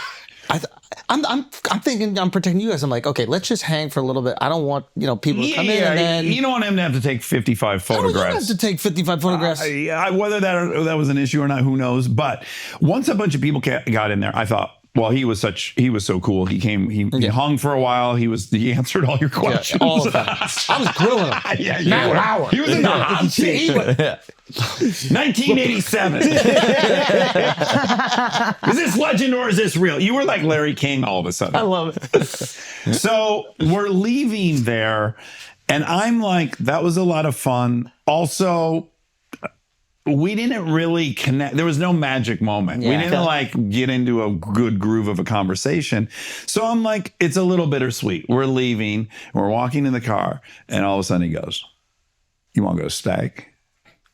I'm thinking I'm protecting you guys. I'm like, okay, let's just hang for a little bit. I don't want people to come in and then you don't want him to have to take 55 I don't photographs. have to take 55 photographs. Whether that was an issue or not, who knows? But once a bunch of people got in there, I thought, well, he was so cool. He came, he hung for a while. He answered all your questions. Yeah, all of them. I was grilling him. Yeah, he was in the hot seat. 1987. Is this legend or is this real? You were like Larry King all of a sudden. I love it. So we're leaving there, and I'm like, that was a lot of fun. Also, we didn't really connect. There was no magic moment. We didn't like get into a good groove of a conversation. So I'm like, it's a little bittersweet. We're leaving. We're walking in the car. And all of a sudden he goes, you want to go to Stag?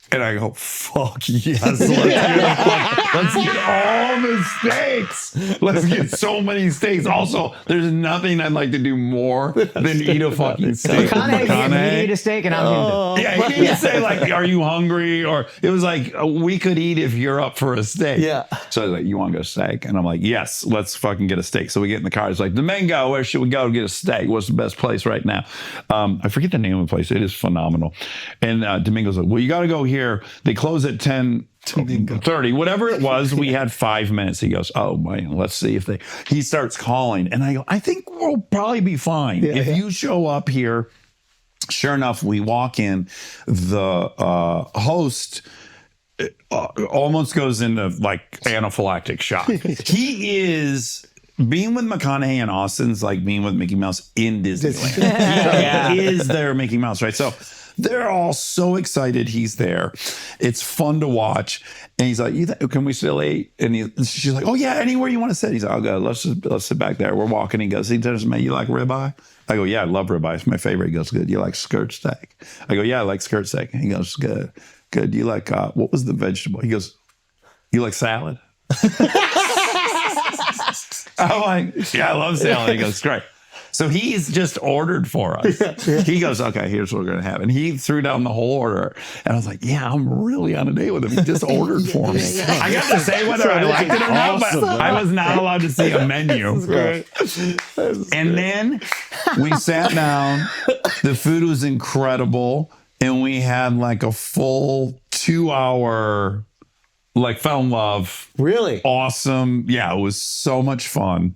And I go, fuck yes. Let's get all the steaks. Let's get so many steaks. Also, there's nothing I'd like to do more than eat a fucking steak. McConaughey. He ate a steak and I'm Yeah, he didn't say like, are you hungry? Or it was like, we could eat if you're up for a steak. Yeah. So I was like, you want to go steak? And I'm like, yes, let's fucking get a steak. So we get in the car. It's like, Domingo, where should we go to get a steak? What's the best place right now? I forget the name of the place. It is phenomenal. And Domingo's like, well, you got to go here. They close at 10:30, whatever it was. We had 5 minutes. He goes, oh man, let's see if he starts calling. And I go, I think we'll probably be fine. If you show up here. Sure enough, we walk in, the host almost goes into like anaphylactic shock. He is being with McConaughey and Austin's like being with Mickey Mouse in Disneyland. He is their Mickey Mouse, right? So they're all so excited he's there. It's fun to watch. And he's like, can we still eat? And she's like, oh yeah, anywhere you want to sit. He's like, oh God, let's sit back there. We're walking. He goes, man, you like ribeye? I go, yeah, I love ribeye. It's my favorite. He goes, good. You like skirt steak? I go, yeah, I like skirt steak. He goes, good. Good. You like, what was the vegetable? He goes, you like salad? I'm like, yeah, I love salad. He goes, great. So he's just ordered for us. He goes, okay, here's what we're going to have. And he threw down the whole order. And I was like, yeah, I'm really on a date with him. He just ordered for me. I got to say whether I liked it or not, but I was not allowed to see a menu. And then we sat down. The food was incredible. And we had like a full 2-hour, like fell in love. Really? Awesome. Yeah, it was so much fun.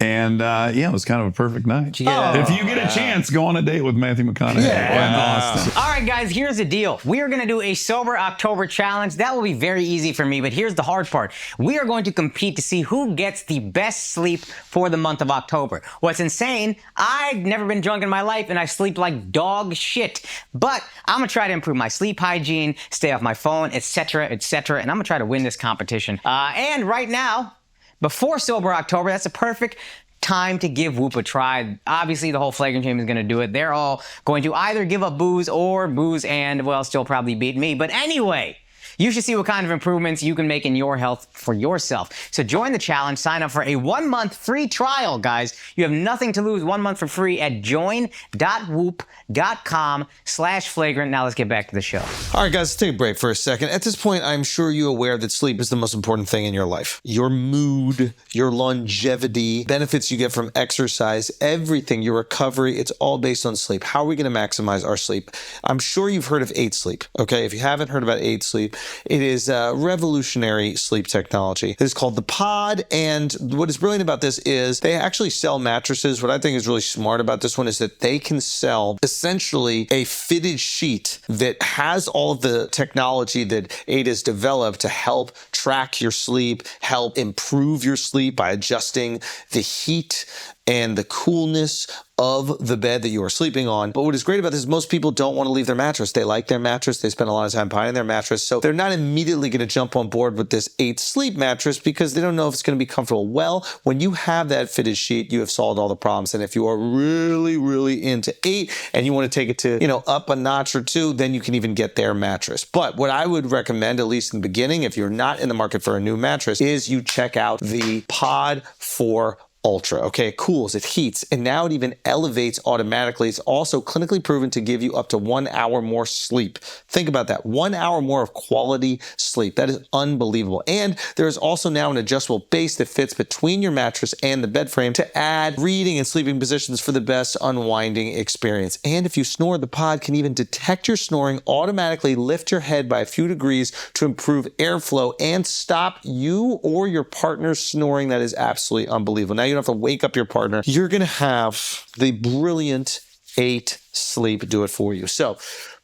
And yeah, it was kind of a perfect night. If you get a chance, go on a date with Matthew McConaughey in Austin. All right, guys, here's the deal. We are going to do a Sober October challenge. That will be very easy for me, but here's the hard part. We are going to compete to see who gets the best sleep for the month of October. What's insane, I've never been drunk in my life, and I sleep like dog shit. But I'm going to try to improve my sleep hygiene, stay off my phone, etc., etc., and I'm going to try to win this competition. And right now, before Sober October, that's a perfect time to give Whoop a try. Obviously, the whole Flagrant team is going to do it. They're all going to either give up booze or booze and, well, still probably beat me. But anyway, you should see what kind of improvements you can make in your health for yourself. So join the challenge. Sign up for a 1-month free trial, guys. You have nothing to lose. 1 month for free at join.whoop.com/flagrant. Now let's get back to the show. All right, guys, let's take a break for a second. At this point, I'm sure you're aware that sleep is the most important thing in your life. Your mood, your longevity, benefits you get from exercise, everything, your recovery, it's all based on sleep. How are we going to maximize our sleep? I'm sure you've heard of aight sleep, okay? If you haven't heard about aight sleep, it is revolutionary sleep technology. It is called the Pod, and what is brilliant about this is they actually sell mattresses. What I think is really smart about this one is that they can sell essentially a fitted sheet that has all of the technology that aight has developed to help track your sleep, help improve your sleep by adjusting the heat and the coolness of the bed that you are sleeping on. But what is great about this is most people don't want to leave their mattress. They like their mattress. They spend a lot of time buying their mattress. So they're not immediately going to jump on board with this aight sleep mattress because they don't know if it's going to be comfortable. Well, when you have that fitted sheet, you have solved all the problems. And if you are really, really into aight and you want to take it to, up a notch or two, then you can even get their mattress. But what I would recommend, at least in the beginning, if you're not in the market for a new mattress, is you check out the Pod 4 Ultra. Okay, it cools, it heats, and now it even elevates automatically. It's also clinically proven to give you up to 1 hour more sleep. Think about that, 1 hour more of quality sleep. That is unbelievable. And there is also now an adjustable base that fits between your mattress and the bed frame to add reading and sleeping positions for the best unwinding experience. And if you snore, the Pod can even detect your snoring, automatically lift your head by a few degrees to improve airflow and stop you or your partner's snoring. That is absolutely unbelievable. Now you don't have to wake up your partner. You're going to have the brilliant aight sleep do it for you. So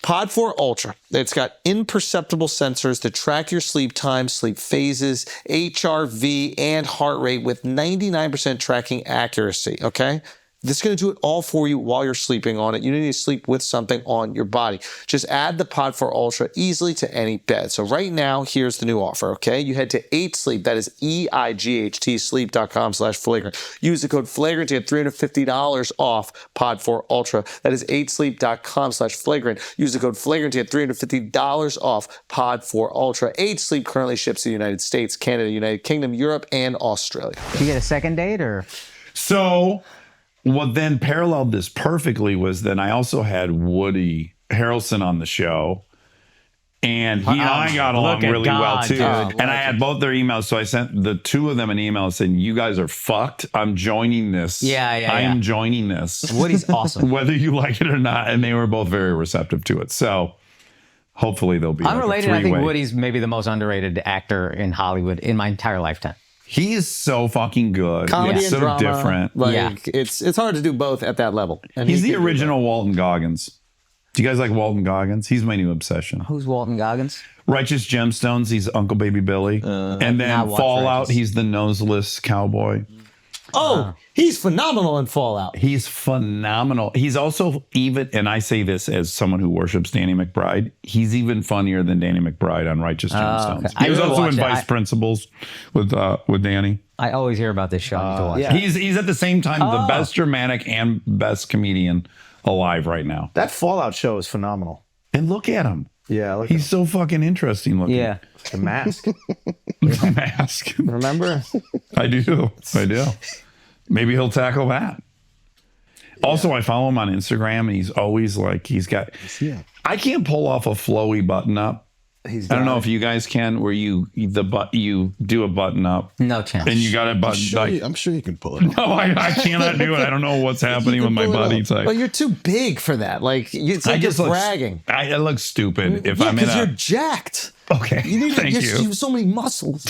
Pod 4 Ultra, it's got imperceptible sensors to track your sleep time, sleep phases, HRV, and heart rate with 99% tracking accuracy, okay? This is going to do it all for you while you're sleeping on it. You don't need to sleep with something on your body. Just add the Pod 4 Ultra easily to any bed. So right now, here's the new offer, okay? You head to aight sleep, that is EIGHT sleep.com/flagrant. Use the code flagrant to get $350 off Pod 4 Ultra. That is aight-sleep.com/flagrant. Use the code flagrant to get $350 off Pod 4 Ultra. aight sleep currently ships to the United States, Canada, United Kingdom, Europe, and Australia. You get a second date, or? So what then paralleled this perfectly was then I also had Woody Harrelson on the show. And he and I got along really well too. And I had both their emails. So I sent the two of them an email saying, you guys are fucked. I'm joining this. I am joining this. Woody's awesome. Whether you like it or not. And they were both very receptive to it. So hopefully they'll be unrelated. I think Woody's maybe the most underrated actor in Hollywood in my entire lifetime. He is so fucking good. Comedy and so drama, different. It's hard to do both at that level. And he's the original Walton Goggins. Do you guys like Walton Goggins? He's my new obsession. Who's Walton Goggins? Righteous Gemstones, he's Uncle Baby Billy. And then Fallout, he's the noseless cowboy. He's phenomenal in Fallout. He's phenomenal. He's also even, and I say this as someone who worships Danny McBride, he's even funnier than Danny McBride on Righteous Gemstones. Okay. He was also in Vice Principals with Danny. I always hear about this show. To watch. Yeah. He's at the same time the best dramatic and best comedian alive right now. That Fallout show is phenomenal. And look at him. Yeah, he's so fucking interesting looking. Yeah. The Mask. The Mask. Remember? I do. Maybe he'll tackle that. Also, I follow him on Instagram, and he's always like, I can't pull off a flowy button up. I don't know if you guys can, where you do a button up. No chance. And you got a button. I'm sure you can pull it up. No, I cannot do it. I don't know what's happening with my body type. Well, you're too big for that. Like, it's like you're bragging. I look stupid if I'm in because you're jacked. Okay. You need to Thank just you. use so many muscles.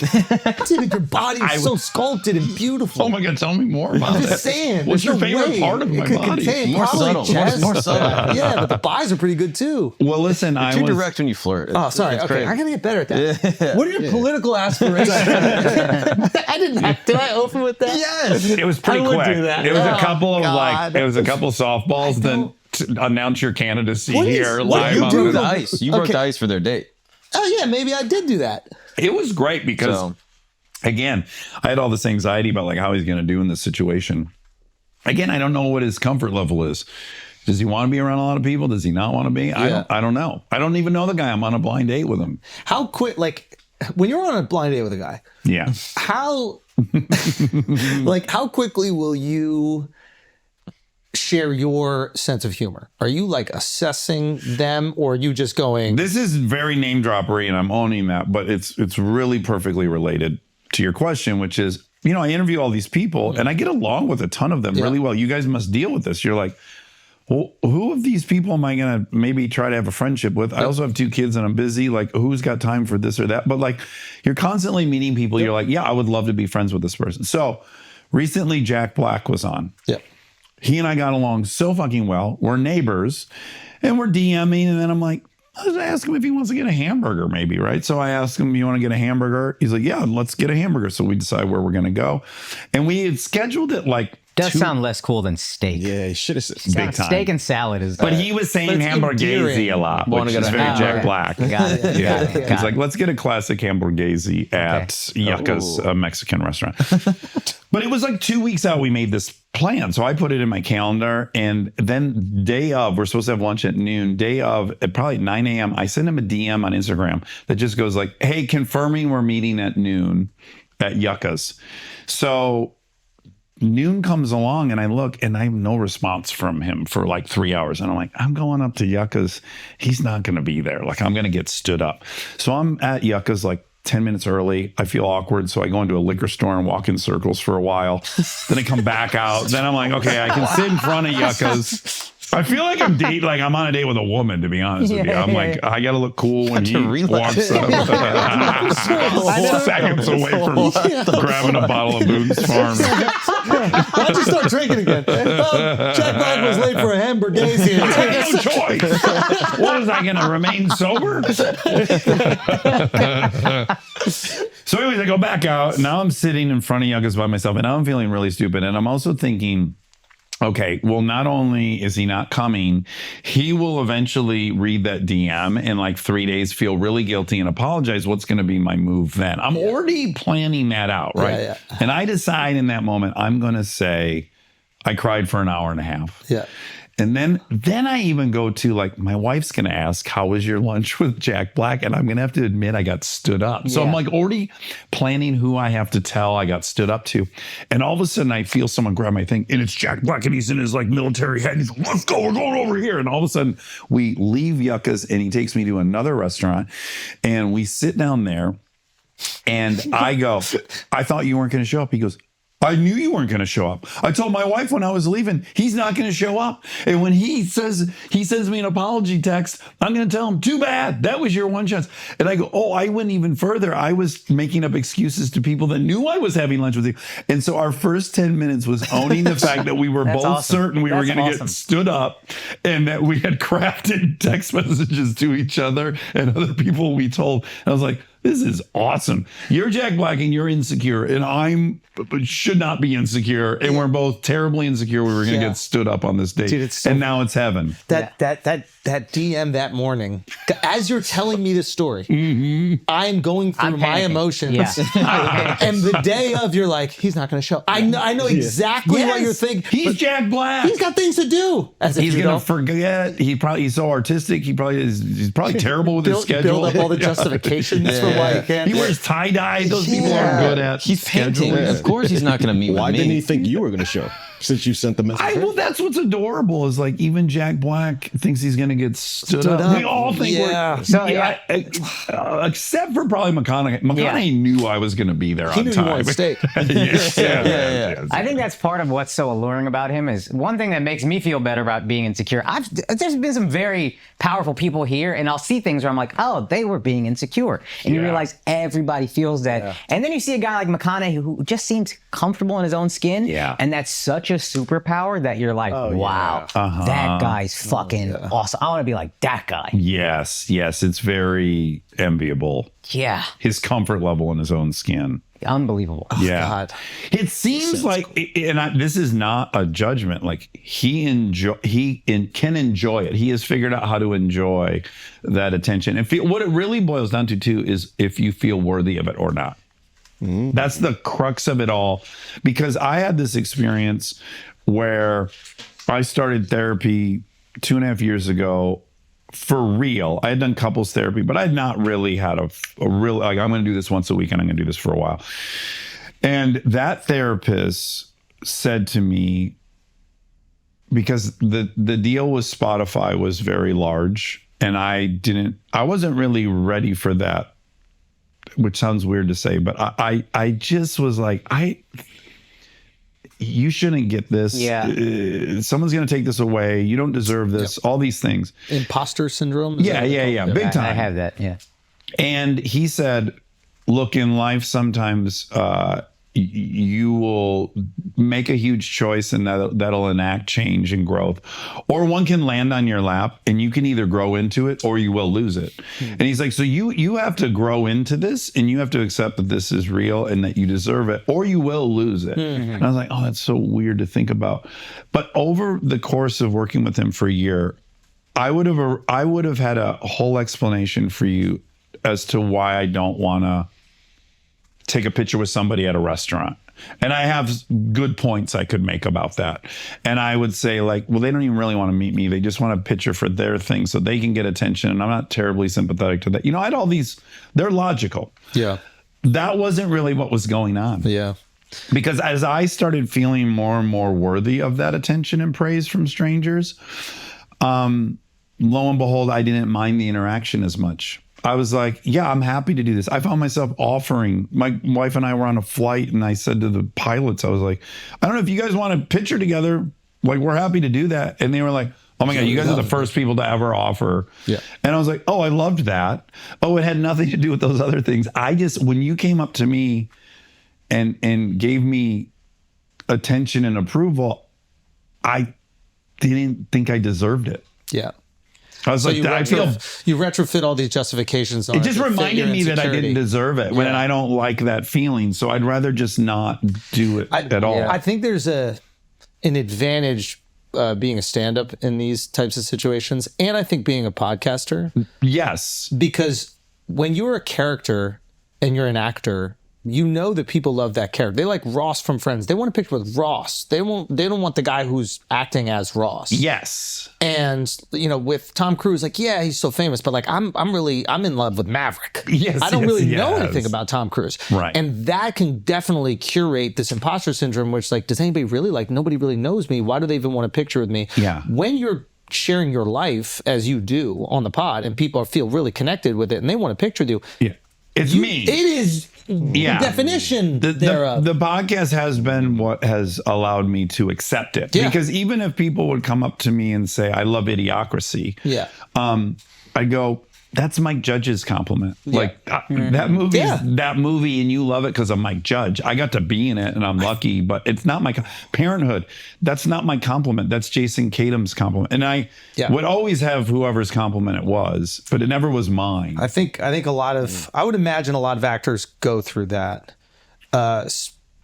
Dude, your body is so sculpted and beautiful. Oh my God, tell me more about I'm that. just saying. What's your there's no favorite way part of it my could body? contain More probably subtle. chest. More subtle. Yeah, but the thighs are pretty good too. Well, listen, I Too was direct when you flirt. Oh, sorry. It's Okay, great. I gotta get better at that. What are your political aspirations? I didn't. Did I open with that? Yes. It was pretty I would quick. do that. It was a Oh, couple of God. it was a couple softballs. Then announce your candidacy What is- here what live you on do the The ice. You broke Okay. the ice for their date. Oh yeah, maybe I did do that. It was great because, So- again, I had all this anxiety about like how he's going to do in this situation. Again, I don't know what his comfort level is. Does he want to be around a lot of people? Does he not want to be? Yeah. I don't know. I don't even know the guy. I'm on a blind date with him. How quick? Like when you're on a blind date with a guy, Yeah. how how quickly will you share your sense of humor? Are you like assessing them, or are you just going? This is very name droppery, and I'm owning that, but it's really perfectly related to your question, which is, I interview all these people, and I get along with a ton of them really well. You guys must deal with this. You're like, well, who of these people am I going to maybe try to have a friendship with? I also have 2 kids and I'm busy. Like, who's got time for this or that? But like, you're constantly meeting people. You're like, yeah, I would love to be friends with this person. So recently, Jack Black was on. Yeah. He and I got along so fucking well. We're neighbors and we're DMing. And then I'm like, let's ask him if he wants to get a hamburger, maybe, right? So I asked him, you want to get a hamburger? He's like, yeah, let's get a hamburger. So we decide where we're going to go. And we had scheduled it like Does sound less cool than steak. Yeah, you should have said. big time. Steak and salad is. But he was saying But it's hamburguese endearing. a lot, Wanna which get is a very hamburger. Jack Okay. Black. Got it. Yeah. Got it. He's like, let's get a classic hamburguese at Yucca's Mexican restaurant. But it was like 2 weeks out we made this plan. So I put it in my calendar. And then day of, we're supposed to have lunch at noon. Day of, at probably 9 a.m., I send him a DM on Instagram that just goes like, hey, confirming we're meeting at noon at Yucca's. So noon comes along and I look and I have no response from him for like 3 hours. And I'm like, I'm going up to Yucca's. He's not going to be there. Like, I'm going to get stood up. So I'm at Yucca's like 10 minutes early. I feel awkward. So I go into a liquor store and walk in circles for a while. Then I come back out. Then I'm like, okay, I can sit in front of Yucca's. I feel like I'm on a date with a woman, to be honest with you. I'm like, I got to look cool when he walks up. Seconds away from grabbing a bottle of Boone's Farm. Why'd you start drinking again? Oh, Jack Black was late for a hamburguese. I had no choice. What was I going to remain sober? So anyways, I go back out. Now I'm sitting in front of Yucca's by myself, and now I'm feeling really stupid. And I'm also thinking, okay, well, not only is he not coming, he will eventually read that DM in like 3 days, feel really guilty and apologize. What's going to be my move then? I'm already planning that out, right? Yeah. And I decide in that moment, I'm going to say, I cried for an hour and a half. Yeah. And then I even go to like, my wife's going to ask, how was your lunch with Jack Black? And I'm going to have to admit I got stood up. So I'm like already planning who I have to tell I got stood up to. And all of a sudden I feel someone grab my thing and it's Jack Black and he's in his like military hat. And he's like, let's go, we're going over here. And all of a sudden we leave Yucca's and he takes me to another restaurant and we sit down there and I go, I thought you weren't going to show up. He goes, I knew you weren't going to show up. I told my wife when I was leaving, he's not going to show up. And when he sends me an apology text, I'm going to tell him, too bad. That was your one chance. And I go, oh, I went even further. I was making up excuses to people that knew I was having lunch with you. And so our first 10 minutes was owning the fact that we were both awesome. certain we were That's going to awesome. get stood up and that we had crafted text messages to each other and other people we told. And I was like, this is awesome. You're Jack Black and you're insecure, and I'm should not be insecure, and we're both terribly insecure. We were going to get stood up on this date, Dude, it's so- and now it's heaven. That DM that morning, as you're telling me this story, I'm going through I'm my panicking. emotions. Yeah. And the day of, you're like, he's not going to show. I know exactly what you're thinking. He's Jack Black. He's got things to do. As if He's you gonna don't forget. He's so artistic. He's probably terrible with his schedule. build up all the justifications for why he can't. He wears tie dye. Those people are good at He's painting. scheduling. Of course he's not going to meet Why with me. didn't he think you were going to show? Since you sent the message. Well, that's what's adorable is like even Jack Black thinks he's going to get stood up. We all think we're... So, except for probably McConaughey. McConaughey knew I was going to be there He on knew time. you wanted steak. Yeah. I think that's part of what's so alluring about him is one thing that makes me feel better about being insecure. There's been some very powerful people here, and I'll see things where I'm like, oh, they were being insecure. And you realize everybody feels that. Yeah. And then you see a guy like McConaughey who just seems comfortable in his own skin. Yeah. And that's such a superpower that you're like, wow, that guy's fucking awesome. I want to be like that guy. Yes, it's very enviable. Yeah. His comfort level in his own skin. Unbelievable. Yeah. God. It seems like, this is not a judgment, like he can enjoy it. He has figured out how to enjoy that attention. And what it really boils down to, too, is if you feel worthy of it or not. Mm-hmm. That's the crux of it all. Because I had this experience where I started therapy 2.5 years ago. For real, I had done couples therapy, but I had not really had a real, like, I'm going to do this once a week and I'm going to do this for a while. And that therapist said to me, because the deal with Spotify was very large and I wasn't really ready for that, which sounds weird to say, but I just was like, you shouldn't get this. Yeah. Someone's going to take this away. You don't deserve this. Yep. All these things. Impostor syndrome? Yeah. Big time. I have that, yeah. And he said, look, in life, sometimes you will make a huge choice and that'll enact change and growth. Or one can land on your lap and you can either grow into it or you will lose it. Mm-hmm. And he's like, so you have to grow into this and you have to accept that this is real and that you deserve it or you will lose it. Mm-hmm. And I was like, oh, that's so weird to think about. But over the course of working with him for a year, I would have had a whole explanation for you as to why I don't want to take a picture with somebody at a restaurant. And I have good points I could make about that. And I would say like, well, they don't even really want to meet me. They just want a picture for their thing so they can get attention. And I'm not terribly sympathetic to that. I had all these, they're logical. Yeah. That wasn't really what was going on. Yeah. Because as I started feeling more and more worthy of that attention and praise from strangers, lo and behold, I didn't mind the interaction as much. I was like, yeah, I'm happy to do this. I found myself offering, my wife and I were on a flight and I said to the pilots, I was like, I don't know if you guys want a picture together. Like, we're happy to do that. And they were like, oh my God, you guys are the first people to ever offer. Yeah. And I was like, oh, I loved that. Oh, it had nothing to do with those other things. When you came up to me and gave me attention and approval, I didn't think I deserved it. Yeah. I was like, you retrofit all these justifications on it. It just reminded me that I didn't deserve it when I don't like that feeling. So I'd rather just not do it at all. I think there's an advantage being a stand-up in these types of situations. And I think being a podcaster. Yes. Because when you're a character and you're an actor, you know that people love that character. They like Ross from Friends. They want a picture with Ross. They don't want the guy who's acting as Ross. Yes. And with Tom Cruise, like, yeah, he's so famous, but like I'm in love with Maverick. Yes. I don't really know anything about Tom Cruise. Right. And that can definitely curate this imposter syndrome, which like, does anybody really nobody really knows me? Why do they even want a picture with me? Yeah. When you're sharing your life as you do on the pod and people feel really connected with it and they want a picture with you. Yeah. It's me. It is the definition thereof. The podcast has been what has allowed me to accept it. Yeah. Because even if people would come up to me and say, I love Idiocracy, I go, that's Mike Judge's compliment. Yeah. Like that movie is that movie and you love it because of Mike Judge. I got to be in it and I'm lucky, but it's not my Parenthood. That's not my compliment. That's Jason Kadam's compliment. And I would always have whoever's compliment it was, but it never was mine. I think a lot of, I would imagine a lot of actors go through that.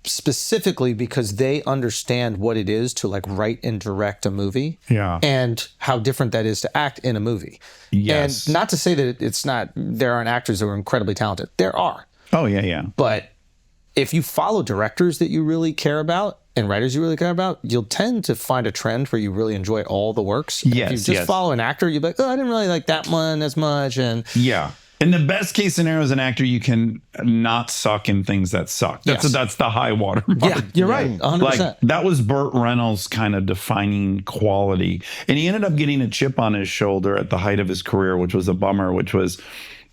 Specifically because they understand what it is to like write and direct a movie and how different that is to act in a movie. Yes. And not to say that there aren't actors who are incredibly talented. There are. Oh, yeah. But if you follow directors that you really care about and writers you really care about, you'll tend to find a trend where you really enjoy all the works. Yes, if you just follow an actor, you'll be like, oh, I didn't really like that one as much. And yeah. In the best case scenario as an actor, you can not suck in things that suck. That's the high water mark. Yeah, you're right. 100%. Like that was Burt Reynolds' kind of defining quality. And he ended up getting a chip on his shoulder at the height of his career, which was a bummer,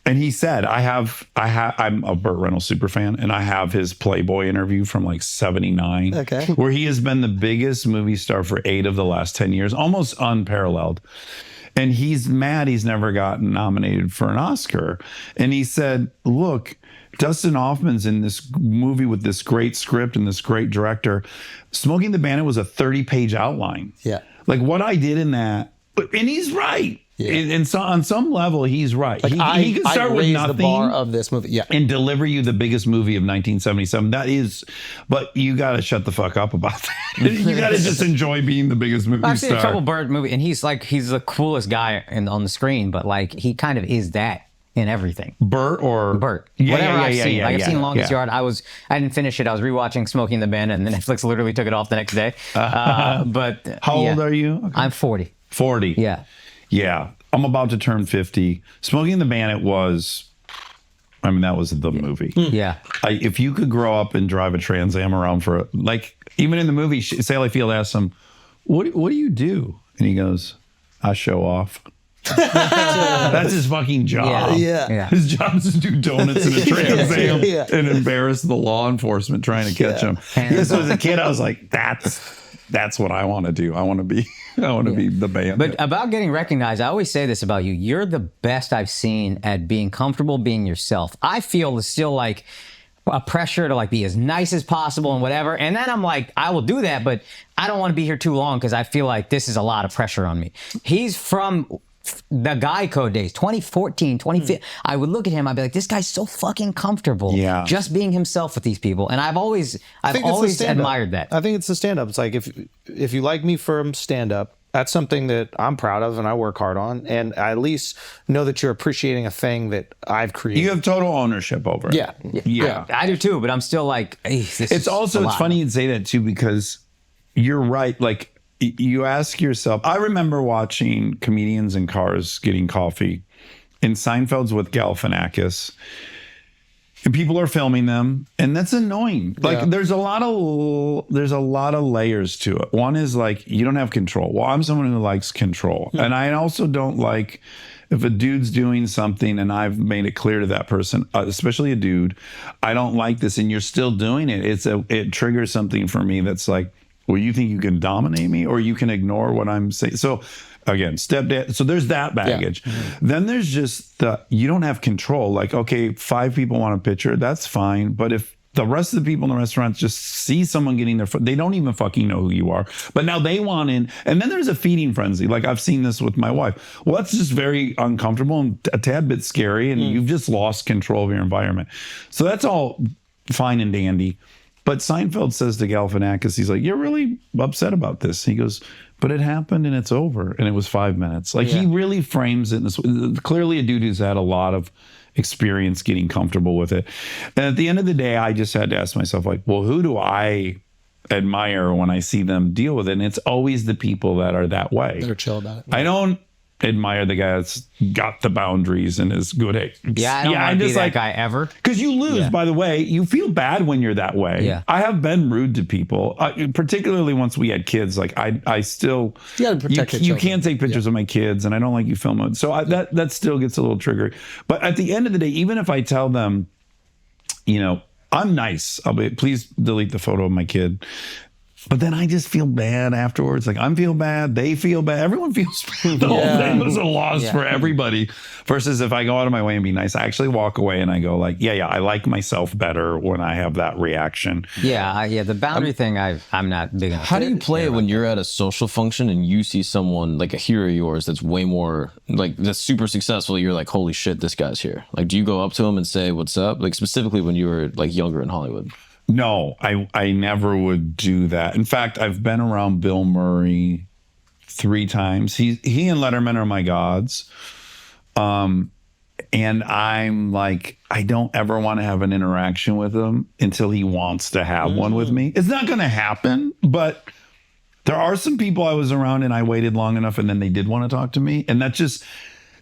and he said, I'm a Burt Reynolds super fan, and I have his Playboy interview from like 79, where he has been the biggest movie star for 8 of the last 10 years, almost unparalleled. And he's mad he's never gotten nominated for an Oscar. And he said, look, Dustin Hoffman's in this movie with this great script and this great director. Smoking the Bandit was a 30-page outline. Yeah. Like what I did in that, and he's right. Yeah. And so on some level, he's right. Like he could start with nothing the bar of this movie, and deliver you the biggest movie of 1977. That is, but you got to shut the fuck up about that. You got to just enjoy being the biggest movie I've star. seen a couple Burt movies, and he's the coolest guy on the screen, but like he kind of is that in everything. Burt or Burt. Yeah, Whatever yeah, I've yeah, seen. yeah, like I've yeah, seen Longest yeah. Yard. I didn't finish it. I was rewatching Smoking the Bandit, and then Netflix literally took it off the next day. But how old are you? Okay. I'm 40. 40. Yeah. Yeah. I'm about to turn 50. Smoking the Bandit was, that was the movie. Yeah. If you could grow up and drive a Trans Am around for, like, even in the movie, Sally Field asks him, what do you do? And he goes, I show off. That's his fucking job. Yeah. His job is to do donuts in a Trans Am and embarrass the law enforcement trying to catch him. So as a kid, I was like, that's what I want to do. I want to be the band. But about getting recognized, I always say this about you. You're the best I've seen at being comfortable being yourself. I feel it's still like a pressure to like be as nice as possible and whatever. And then I'm like, I will do that, but I don't want to be here too long because I feel like this is a lot of pressure on me. He's from the Guy Code days, 2014, 2015. I would look at him, I'd be like, this guy's so fucking comfortable just being himself with these people. And I've always admired that. I think it's the stand-up. It's like if you like me from stand-up, that's something that I'm proud of and I work hard on. And I at least know that you're appreciating a thing that I've created. You have total ownership over it. Yeah. I do too, but I'm still like, it's funny you'd say that too, because you're right. Like, you ask yourself, I remember watching comedians in cars getting coffee, and Seinfeld's with Galifianakis, and people are filming them, and that's annoying. Like there's a lot of layers to it. One is like, you don't have control. Well, I'm someone who likes control. And I also don't like if a dude's doing something and I've made it clear to that person, especially a dude, I don't like this, and you're still doing it. It triggers something for me that's like, well, you think you can dominate me, or you can ignore what I'm saying. So again, stepdad. So there's that baggage. Then there's just you don't have control. Like, okay, 5 people want a picture. That's fine. But if the rest of the people in the restaurant just see someone getting their foot, they don't even fucking know who you are. But now they want in. And then there's a feeding frenzy. Like I've seen this with my wife. Well, that's just very uncomfortable and a tad bit scary. And you've just lost control of your environment. So that's all fine and dandy. But Seinfeld says to Galifianakis, he's like, you're really upset about this. He goes, but it happened and it's over. And it was 5 minutes. Like he really frames it in this way. Clearly a dude who's had a lot of experience getting comfortable with it. And at the end of the day, I just had to ask myself, like, well, who do I admire when I see them deal with it? And it's always the people that are that way. They're chill about it. I don't admire the guy that's got the boundaries and is good at. I don't want to be that guy ever. Because you lose, by the way. You feel bad when you're that way. Yeah. I have been rude to people, particularly once we had kids. Like I still, you gotta protect your you children. can't take pictures of my kids, and I don't like you film it. So that still gets a little triggered. But at the end of the day, even if I tell them, I'm nice, I'll be, please delete the photo of my kid. But then I just feel bad afterwards. Like I feel bad, they feel bad, everyone feels bad. The whole thing was a loss for everybody. Versus if I go out of my way and be nice, I actually walk away and I go like, I like myself better when I have that reaction. The boundary thing, I'm not big enough. How do you play it when you're at a social function and you see someone like a hero of yours that's way more like that's super successful? You're like, holy shit, this guy's here. Like, do you go up to him and say, what's up? Like specifically when you were like younger in Hollywood? No, I never would do that. In fact, I've been around Bill Murray 3 times. He and Letterman are my gods. And I'm like, I don't ever want to have an interaction with him until he wants to have one with me. It's not going to happen, but there are some people I was around and I waited long enough and then they did want to talk to me. And that's just,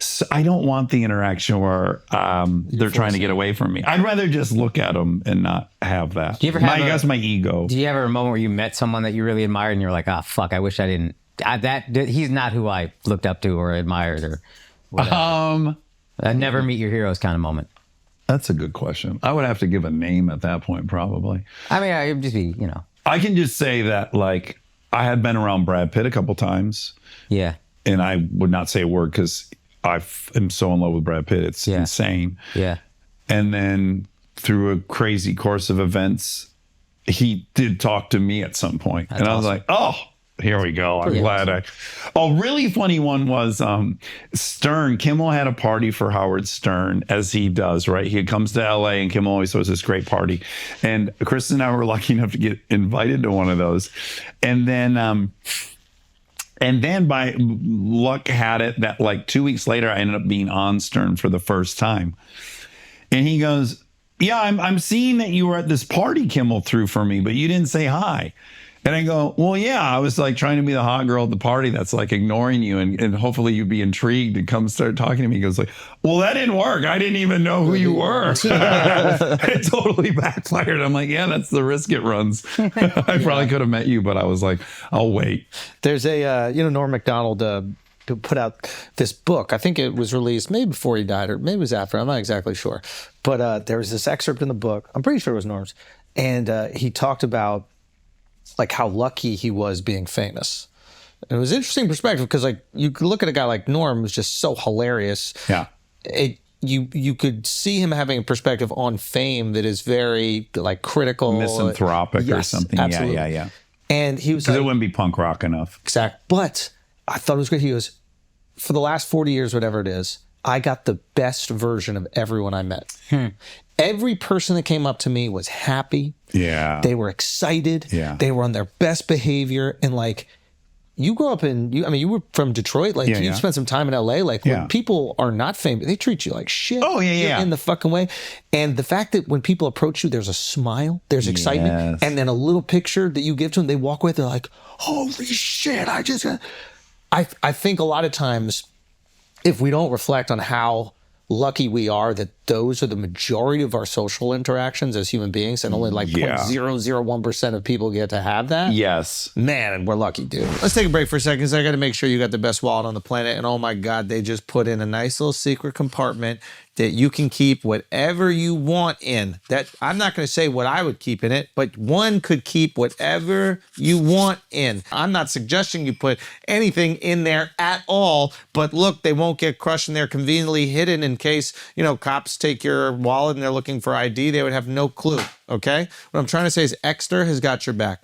So I don't want the interaction where they're trying to get away from me. I'd rather just look at them and not have that. Do you ever have that's my ego. Do you ever have a moment where you met someone that you really admired and you're like, oh, fuck, I wish I didn't. He's not who I looked up to or admired or whatever. A never meet your heroes kind of moment. That's a good question. I would have to give a name at that point, probably. I mean, it would just be, I can just say that, like, I had been around Brad Pitt a couple times. Yeah. And I would not say a word because I am so in love with Brad Pitt. It's insane. Yeah. And then through a crazy course of events, he did talk to me at some point. That's and I was awesome. like, oh, here we go. I'm glad a really funny one was Stern. Kimmel had a party for Howard Stern, as he does, right? He comes to LA and Kimmel always throws this great party. And Chris and I were lucky enough to get invited to one of those. And then by luck had it that like 2 weeks later, I ended up being on Stern for the first time. And he goes, yeah, I'm seeing that you were at this party Kimmel threw for me, but you didn't say hi. And I go, well, yeah, I was like trying to be the hot girl at the party that's like ignoring you and hopefully you'd be intrigued and come start talking to me. He goes like, well, that didn't work. I didn't even know who you were. It totally backfired. I'm like, yeah, that's the risk it runs. I probably could have met you, but I was like, I'll wait. There's a, Norm Macdonald put out this book. I think it was released maybe before he died or maybe it was after. I'm not exactly sure. But there was this excerpt in the book. I'm pretty sure it was Norm's. And he talked about like how lucky he was being famous. And it was an interesting perspective because like you could look at a guy like Norm who's just so hilarious. Yeah. You could see him having a perspective on fame that is very like critical. Misanthropic or something. Absolutely. Yeah. And he was Because like, it wouldn't be punk rock enough. Exact. But I thought it was great. He goes, for the last 40 years, whatever it is, I got the best version of everyone I met. Every person that came up to me was happy. Yeah. They were excited. Yeah. They were on their best behavior. And like, you grew up you were from Detroit. Like, you spent some time in LA. Like, when people are not famous, they treat you like shit. Oh, yeah. In the fucking way. And the fact that when people approach you, there's a smile, there's excitement, and then a little picture that you give to them, they walk away, they're like, holy shit, I think a lot of times, if we don't reflect on how lucky we are that those are the majority of our social interactions as human beings, and only like 0.001% of people get to have that. Yes. Man, we're lucky, dude. Let's take a break for a second because I got to make sure you got the best wallet on the planet. And oh my God, they just put in a nice little secret compartment that you can keep whatever you want in. That I'm not going to say what I would keep in it, but one could keep whatever you want in. I'm not suggesting you put anything in there at all, but look, they won't get crushed and they're conveniently hidden in case, cops take your wallet and they're looking for ID. They would have no clue, okay? What I'm trying to say is Exter has got your back.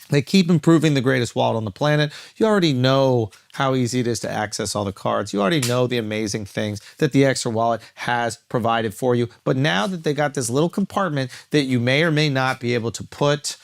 They keep improving the greatest wallet on the planet. You already know how easy it is to access all the cards. You already know the amazing things that the Exter wallet has provided for you. But now that they got this little compartment that you may or may not be able to put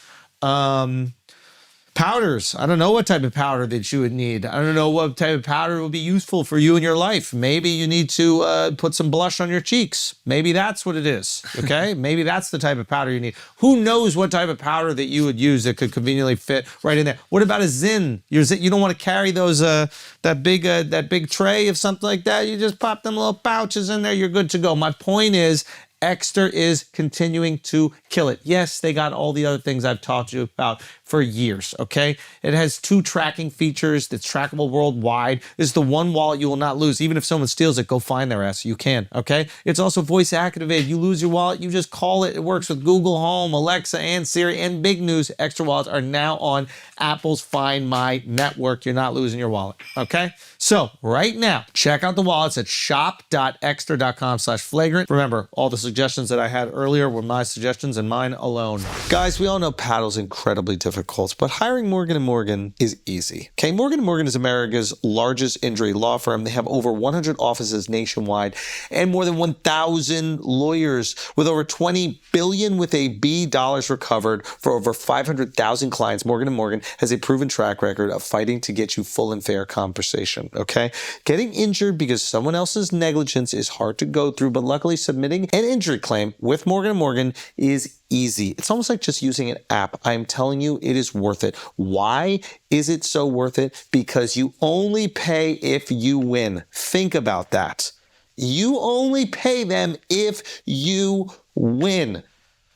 powders. I don't know what type of powder that you would need. I don't know what type of powder would be useful for you in your life. Maybe you need to put some blush on your cheeks. Maybe that's what it is, okay? Maybe that's the type of powder you need. Who knows what type of powder that you would use that could conveniently fit right in there? What about a Zyn? You don't want to carry those that big tray of something like that. You just pop them little pouches in there. You're good to go. My point is, Exter is continuing to kill it. Yes, they got all the other things I've talked to you about for years, okay? It has 2 tracking features that's trackable worldwide. This is the one wallet you will not lose. Even if someone steals it, go find their ass. You can, okay? It's also voice activated. You lose your wallet, you just call it. It works with Google Home, Alexa, and Siri. And big news, Exter wallets are now on Apple's Find My network. You're not losing your wallet, okay? So right now, check out the wallets at shop.exter.com/flagrant. Remember, all the suggestions that I had earlier were my suggestions and mine alone. Guys, we all know paddle's incredibly difficult, but hiring Morgan & Morgan is easy. Okay, Morgan & Morgan is America's largest injury law firm. They have over 100 offices nationwide and more than 1,000 lawyers with over $20 billion with a B dollars recovered for over 500,000 clients. Morgan & Morgan has a proven track record of fighting to get you full and fair compensation, okay? Getting injured because someone else's negligence is hard to go through, but luckily submitting an injury injury claim with Morgan & Morgan is easy. It's almost like just using an app. I'm telling you, it is worth it. Why is it so worth it? Because you only pay if you win. Think about that. You only pay them if you win.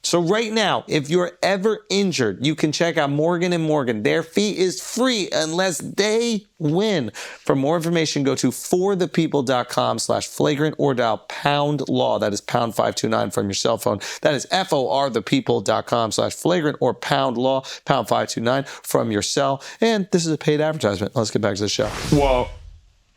So right now, if you're ever injured, you can check out Morgan & Morgan. Their fee is free unless they win. For more information, go to forthepeople.com/flagrant or dial #law. That is pound 529 from your cell phone. That is forthepeople.com/flagrant or #law, pound 529 from your cell. And this is a paid advertisement. Let's get back to the show. Well,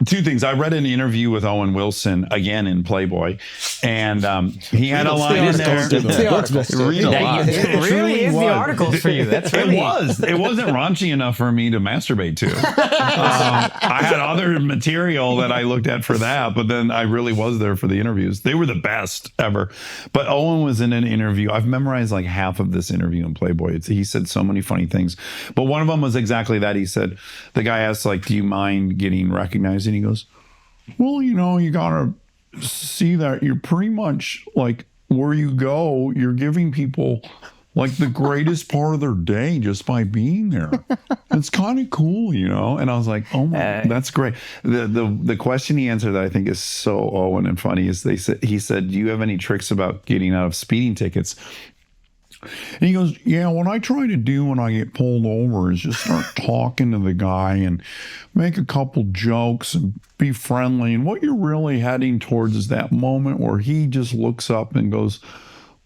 two things. I read an interview with Owen Wilson, again in Playboy, and he had a line in there. It's the articles. Read a lot. It really is the articles for you. That's really... It was. It wasn't raunchy enough for me to masturbate to. I had other material that I looked at for that, but then I really was there for the interviews. They were the best ever. But Owen was in an interview. I've memorized like half of this interview in Playboy. He said so many funny things. But one of them was exactly that. He said, the guy asked, like, do you mind getting recognized? And he goes, well, you know, you gotta see that you're pretty much like where you go, you're giving people like the greatest part of their day just by being there. It's kind of cool, you know? And I was like, oh my, that's great. The question he answered that I think is so Owen and funny is he said, do you have any tricks about getting out of speeding tickets? And he goes, yeah, what I try to do when I get pulled over is just start talking to the guy and make a couple jokes and be friendly. And what you're really heading towards is that moment where he just looks up and goes,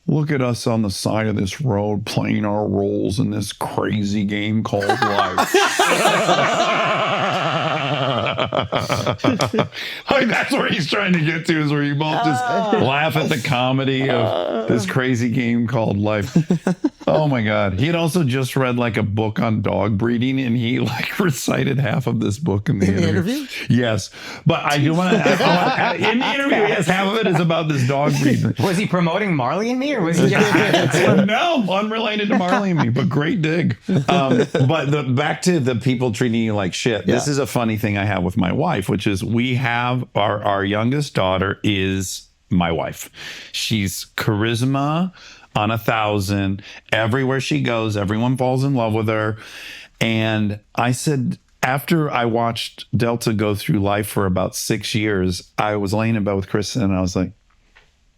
look at us on the side of this road playing our roles in this crazy game called life. Like that's where he's trying to get to, is where you both just laugh at the comedy of this crazy game called life. Oh my God. He had also just read like a book on dog breeding, and he like recited half of this book in the interview. Yes. But I do want to, in the interview, yes, half of it is about this dog breeding. Was he promoting Marley and Me, or was he just... No, unrelated to Marley and Me, but great dig. But back to the people treating you like shit. This is a funny thing I have with my wife, which is we have our youngest daughter is my wife. She's charisma on 1,000. Everywhere she goes, everyone falls in love with her. And I said, after I watched Delta go through life for about 6 years, I was laying in bed with Kristen and I was like,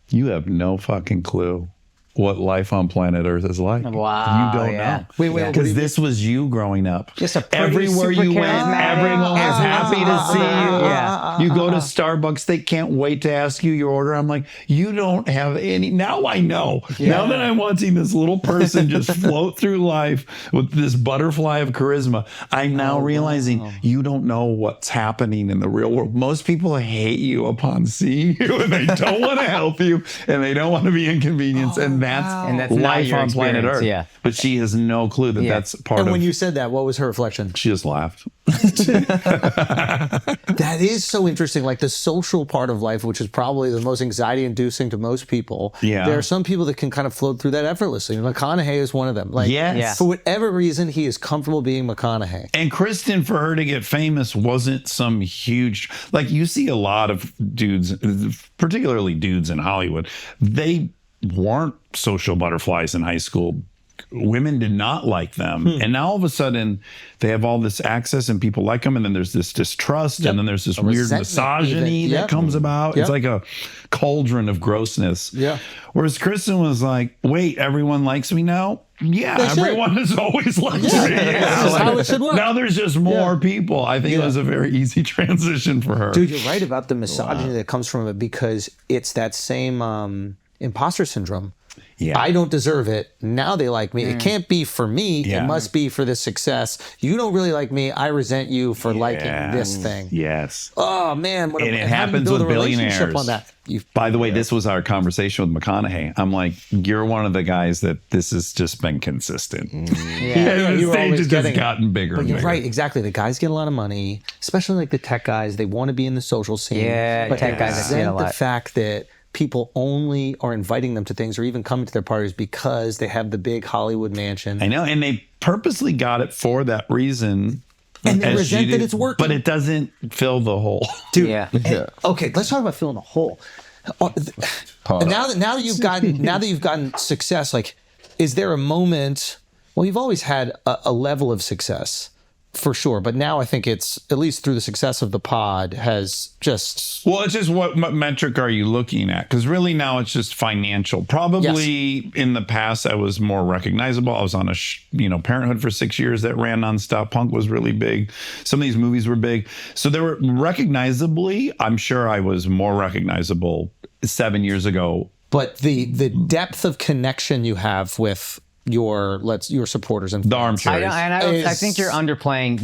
you have no fucking clue what life on planet Earth is like. Wow. You don't know. Wait, because this was you growing up. Just a pretty, everywhere you went, everyone was happy to see you. Yeah. You go to Starbucks, they can't wait to ask you your order. I'm like, you don't have any. Now I know. Now that I'm watching this little person just float through life with this butterfly of charisma, I'm now realizing you don't know what's happening in the real world. Most people hate you upon seeing you, and they don't want to help you, and they don't want to be inconvenienced. And that's life on planet Earth. Yeah. But she has no clue that that's part of. And when you said that, what was her reflection? She just laughed. That is so interesting. Like the social part of life, which is probably the most anxiety-inducing to most people. Yeah. There are some people that can kind of float through that effortlessly. McConaughey is one of them. Like, Yes. for whatever reason, he is comfortable being McConaughey. And Kristen, for her to get famous, wasn't some huge. Like you see a lot of dudes, particularly dudes in Hollywood. They weren't social butterflies in high school. Women did not like them. And now all of a sudden they have all this access and people like them. And then there's this distrust. And then there's this weird misogyny that comes about. It's like a cauldron of grossness. Yeah. Whereas Kristen was like, wait, everyone likes me now? Yeah, everyone has always liked me. That's how it should work. Now there's just more people. I think it was a very easy transition for her. Dude, you're right about the misogyny that comes from it, because it's that same imposter syndrome. Yeah. I don't deserve it. Now they like me. It can't be for me. Yeah. It must be for the success. You don't really like me. I resent you for liking this thing. Yes. Oh man, And it happens with billionaires. On that? By the way, this was our conversation with McConaughey. I'm like, you're one of the guys that this has just been consistent. The you were stage always has getting just gotten bigger. But and you're bigger. right, exactly. The guys get a lot of money, especially like the tech guys. They want to be in the social scene. Yeah, but tech guys I see it a resent the lot. fact that people only are inviting them to things or even coming to their parties because they have the big Hollywood mansion. I know, and they purposely got it for that reason. And they as resent you that do, it's working. But it doesn't fill the hole. Dude, Yeah. okay, let's talk about filling a hole. And now that you've gotten success, like, is there a moment? Well, you've always had a level of success, for sure, but now I think it's, at least through the success of the pod, has just... Well, it's just what metric are you looking at? Because really now it's just financial. Probably in the past I was more recognizable. I was on a Parenthood for 6 years that ran nonstop. Punk was really big. Some of these movies were big, so they were recognizably. I'm sure I was more recognizable 7 years ago. But the depth of connection you have with your supporters and the armchairs. I think you're underplaying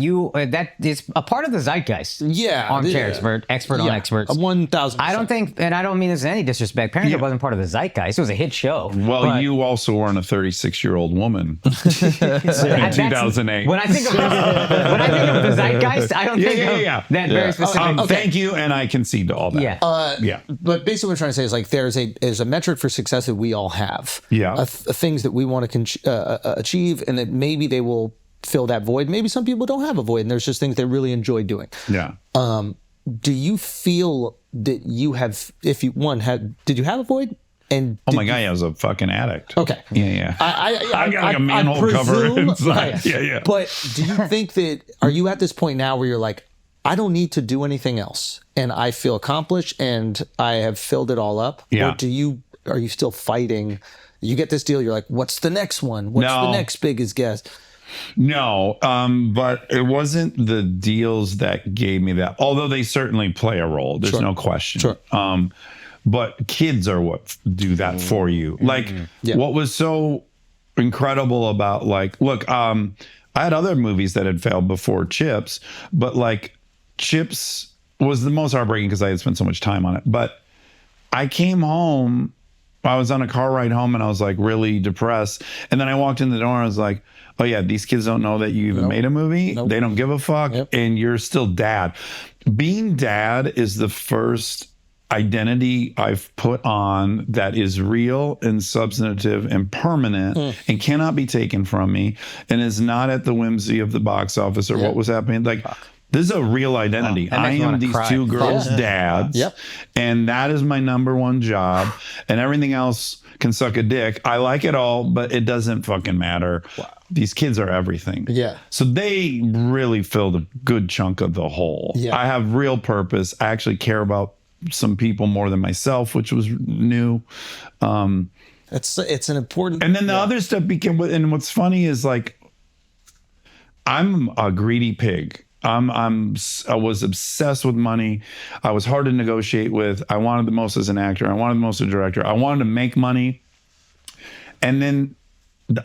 that is a part of the zeitgeist. Yeah, armchair expert on experts. 1,000%. I don't think, and I don't mean this in any disrespect, Parenthood wasn't part of the zeitgeist. It was a hit show. Well, you also weren't a 36-year-old woman in 2008. When I think of the zeitgeist, I don't think of that very specific. Thank you, and I concede to all that. But basically, what I'm trying to say is, like, there's a metric for success that we all have. Yeah, things that we want to achieve, and that maybe they will fill that void. Maybe some people don't have a void, and there's just things they really enjoy doing. Yeah. Do you feel that you have, did you have a void? And oh my God, I was a fucking addict. Okay. Yeah. I got like a manhole cover inside. Yeah. But do you think that, are you at this point now where you're like, I don't need to do anything else, and I feel accomplished, and I have filled it all up? Yeah. Or are you still fighting? You get this deal, you're like, what's the next one? What's the next biggest guess? No, but it wasn't the deals that gave me that, although they certainly play a role. There's no question. Sure. But kids are what do that for you. Like, what was so incredible about, like, look, I had other movies that had failed before Chips, but like Chips was the most heartbreaking because I had spent so much time on it. But I came home, I was on a car ride home, and I was like really depressed. And then I walked in the door and I was like, oh yeah, these kids don't know that you even made a movie. They don't give a fuck. And you're still dad. Being dad is the first identity I've put on that is real and substantive and permanent and cannot be taken from me, and is not at the whimsy of the box office or what was happening. Like, this is a real identity. I am these two girls' dads, and that is my number one job, and everything else can suck a dick. I like it all, but it doesn't fucking matter. These kids are everything. Yeah. So they really filled a good chunk of the hole. I have real purpose. I actually care about some people more than myself, which was new. It's an important. And then the other stuff became, and what's funny is, like, I'm a greedy pig. I was obsessed with money. I was hard to negotiate with. I wanted the most as an actor. I wanted the most as a director. I wanted to make money. And then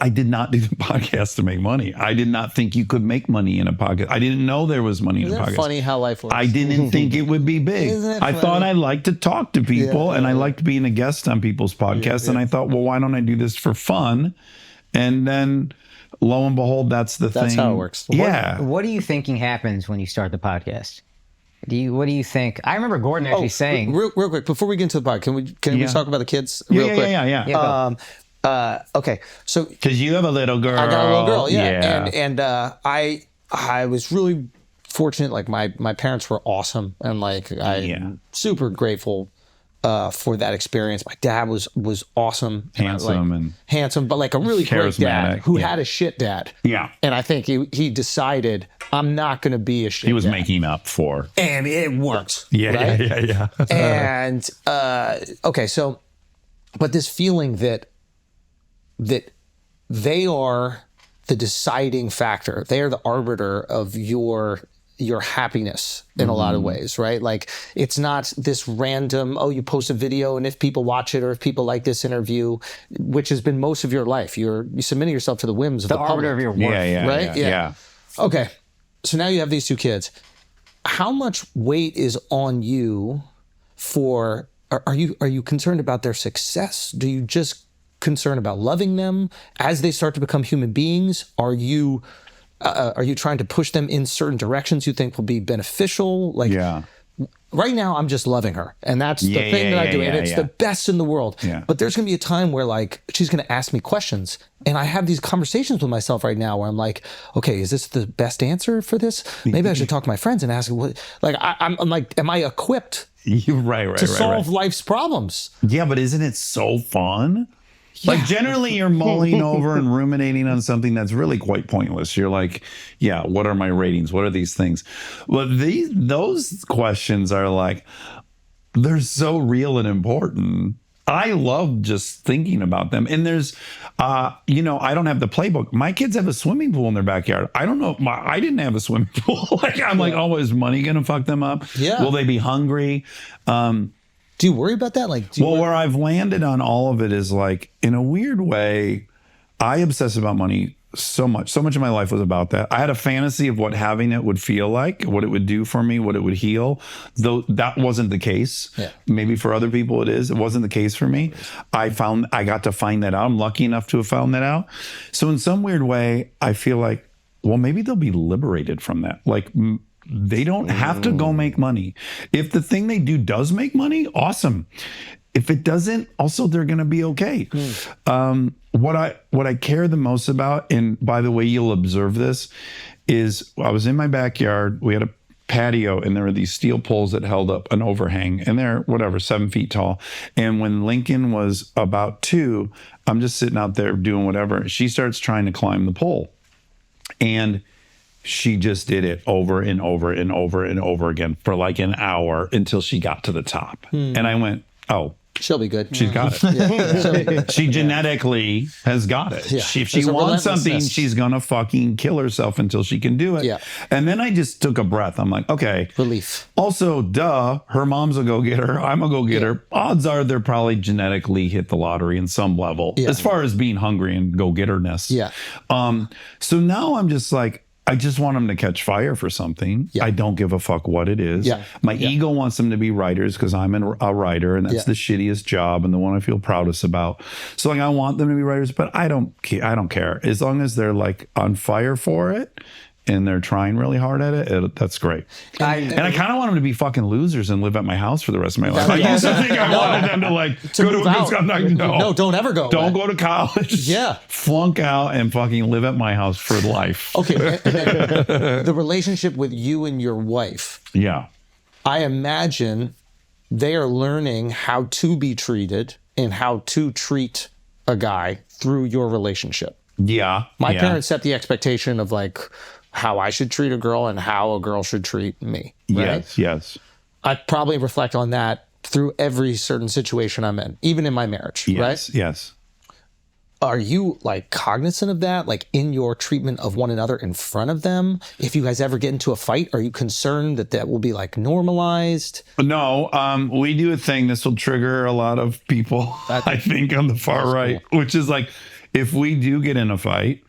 I did not do the podcast to make money. I did not think you could make money in a podcast. I didn't know there was money in a podcast. Isn't it funny how life works? I didn't think it would be big. I thought I liked to talk to people, and I liked being a guest on people's podcasts. And I thought, well, why don't I do this for fun? And then, lo and behold, that's the thing. That's how it works. Yeah. What are you thinking happens when you start the podcast? What do you think? I remember Gordon actually saying. Real quick, before we get into the pod, can we talk about the kids real quick? Yeah. Okay, so because you have a little girl. I got a little girl, and I was really fortunate. Like, my parents were awesome, and like I'm super grateful for that experience. My dad was awesome, handsome, but like a really great dad who had a shit dad. Yeah, and I think he decided, I'm not going to be a shit. He was dad. making up for, and it worked. Yeah. And okay, so, but this feeling that they are the deciding factor. They are the arbiter of your happiness in a lot of ways, right? Like, it's not this random, you post a video, and if people watch it or if people like this interview, which has been most of your life, you're submitting yourself to the whims of the arbiter public. of your worth, right? Yeah. Okay. So now you have these two kids. How much weight is on you for, are you concerned about their success? Do you just concerned about loving them as they start to become human beings? Are you trying to push them in certain directions you think will be beneficial? Like, right now, I'm just loving her, and that's the thing that I do, and it's the best in the world. But there's gonna be a time where, like, she's gonna ask me questions, and I have these conversations with myself right now where I'm like, okay, is this the best answer for this? Maybe I should talk to my friends and ask what. Like, I'm like, am I equipped You're right. to solve life's problems. Yeah, but isn't it so fun? Like generally you're mulling over and ruminating on something that's really quite pointless. You're like, yeah, what are my ratings? What are these things? Well, those questions are like, they're so real and important. I love just thinking about them. And there's, I don't have the playbook. My kids have a swimming pool in their backyard. I don't know. I didn't have a swimming pool. I'm like, oh, is money going to fuck them up? Yeah. Will they be hungry? Do you worry about that? Like, Where I've landed on all of it is like, in a weird way, I obsess about money so much. So much of my life was about that. I had a fantasy of what having it would feel like, what it would do for me, what it would heal. Though that wasn't the case. Yeah. Maybe for other people it is. It wasn't the case for me. I got to find that out. I'm lucky enough to have found that out. So in some weird way, I feel like, well, maybe they'll be liberated from that. Like, they don't have to go make money. If the thing they do does make money, awesome. If it doesn't, also they're going to be okay. What I care the most about, and by the way, you'll observe this, is I was in my backyard. We had a patio, and there were these steel poles that held up an overhang, and they're 7 feet tall. And when Lincoln was about 2, I'm just sitting out there doing whatever. She starts trying to climb the pole, and she just did it over and over and over and over again for like an hour until she got to the top. And I went, oh, she'll be good. She's got it. She genetically has got it. Yeah. If she wants something, she's going to fucking kill herself until she can do it. Yeah. And then I just took a breath. I'm like, okay. Relief. Also, her mom's a go-getter. I'm a go-getter. Odds are they're probably genetically hit the lottery in some level as far as being hungry and go-getterness. Yeah. So now I'm just like, I just want them to catch fire for something. Yeah. I don't give a fuck what it is. Yeah. My ego wants them to be writers because I'm a writer, and that's the shittiest job and the one I feel proudest about. So like, I want them to be writers, but I don't care. As long as they're like on fire for it and they're trying really hard at it, that's great. And I kind of want them to be fucking losers and live at my house for the rest of my life. I used to think I wanted them to like go to a good school. No, don't ever go. Don't go to college. Yeah. Flunk out and fucking live at my house for life. Okay. The relationship with you and your wife. Yeah. I imagine they are learning how to be treated and how to treat a guy through your relationship. Yeah. My parents set the expectation of like how I should treat a girl and how a girl should treat me. Right? Yes. I probably reflect on that through every certain situation I'm in, even in my marriage, right? Yes. Are you like cognizant of that, like in your treatment of one another in front of them? If you guys ever get into a fight, are you concerned that that will be like normalized? No, we do a thing. This will trigger a lot of people, I think, on the far right, which is like, if we do get in a fight,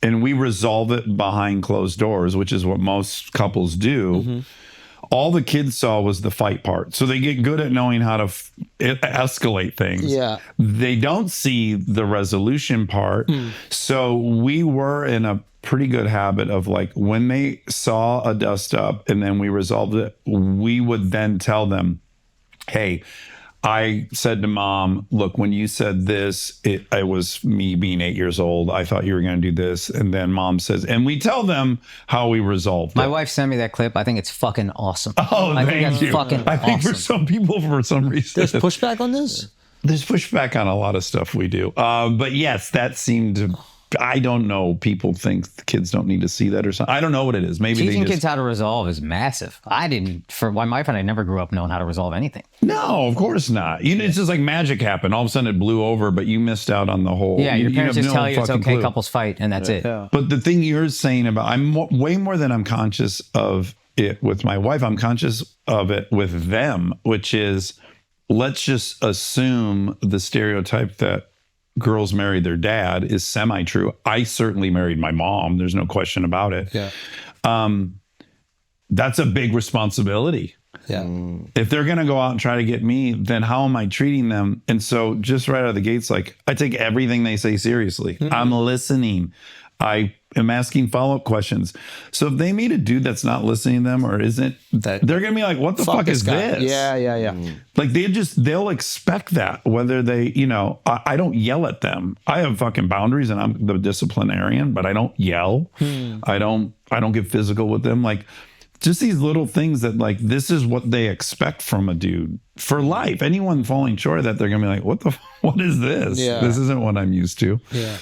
and we resolve it behind closed doors, which is what most couples do, all the kids saw was the fight part. So they get good at knowing how to escalate things. Yeah. They don't see the resolution part. So we were in a pretty good habit of like, when they saw a dust up and then we resolved it, we would then tell them, hey, I said to mom, look, when you said this, it was me being 8 years old. I thought you were going to do this. And then mom says, and we tell them how we resolved it. My wife sent me that clip. I think it's fucking awesome. Oh, I think thank that's you. fucking I think awesome. for some people, for some reason. There's pushback on this? There's pushback on a lot of stuff we do. But yes, that seemed to... I don't know. People think the kids don't need to see that or something. I don't know what it is. Maybe teaching kids how to resolve is massive. For my wife and I never grew up knowing how to resolve anything. No, of course not. It's just like magic happened. All of a sudden it blew over, but you missed out on the whole. Yeah, your parents just tell you it's okay, couples fight, and that's it. Yeah. But the thing you're saying about, I'm way more than I'm conscious of it with my wife. I'm conscious of it with them, which is, let's just assume the stereotype that girls marry their dad is semi-true. I certainly married my mom. There's no question about it. Yeah. That's a big responsibility. Yeah. If they're going to go out and try to get me, then how am I treating them? And so just right out of the gates, like, I take everything they say seriously. I'm listening. I am asking follow-up questions. So if they meet a dude that's not listening to them or isn't, they're going to be like, what the fuck is this? Yeah. Like they'll expect that, whether they, I don't yell at them. I have fucking boundaries and I'm the disciplinarian, but I don't yell. I don't get physical with them. Like, just these little things that like, this is what they expect from a dude for life. Anyone falling short of that, they're gonna be like, what is this? Yeah. This isn't what I'm used to. Yeah.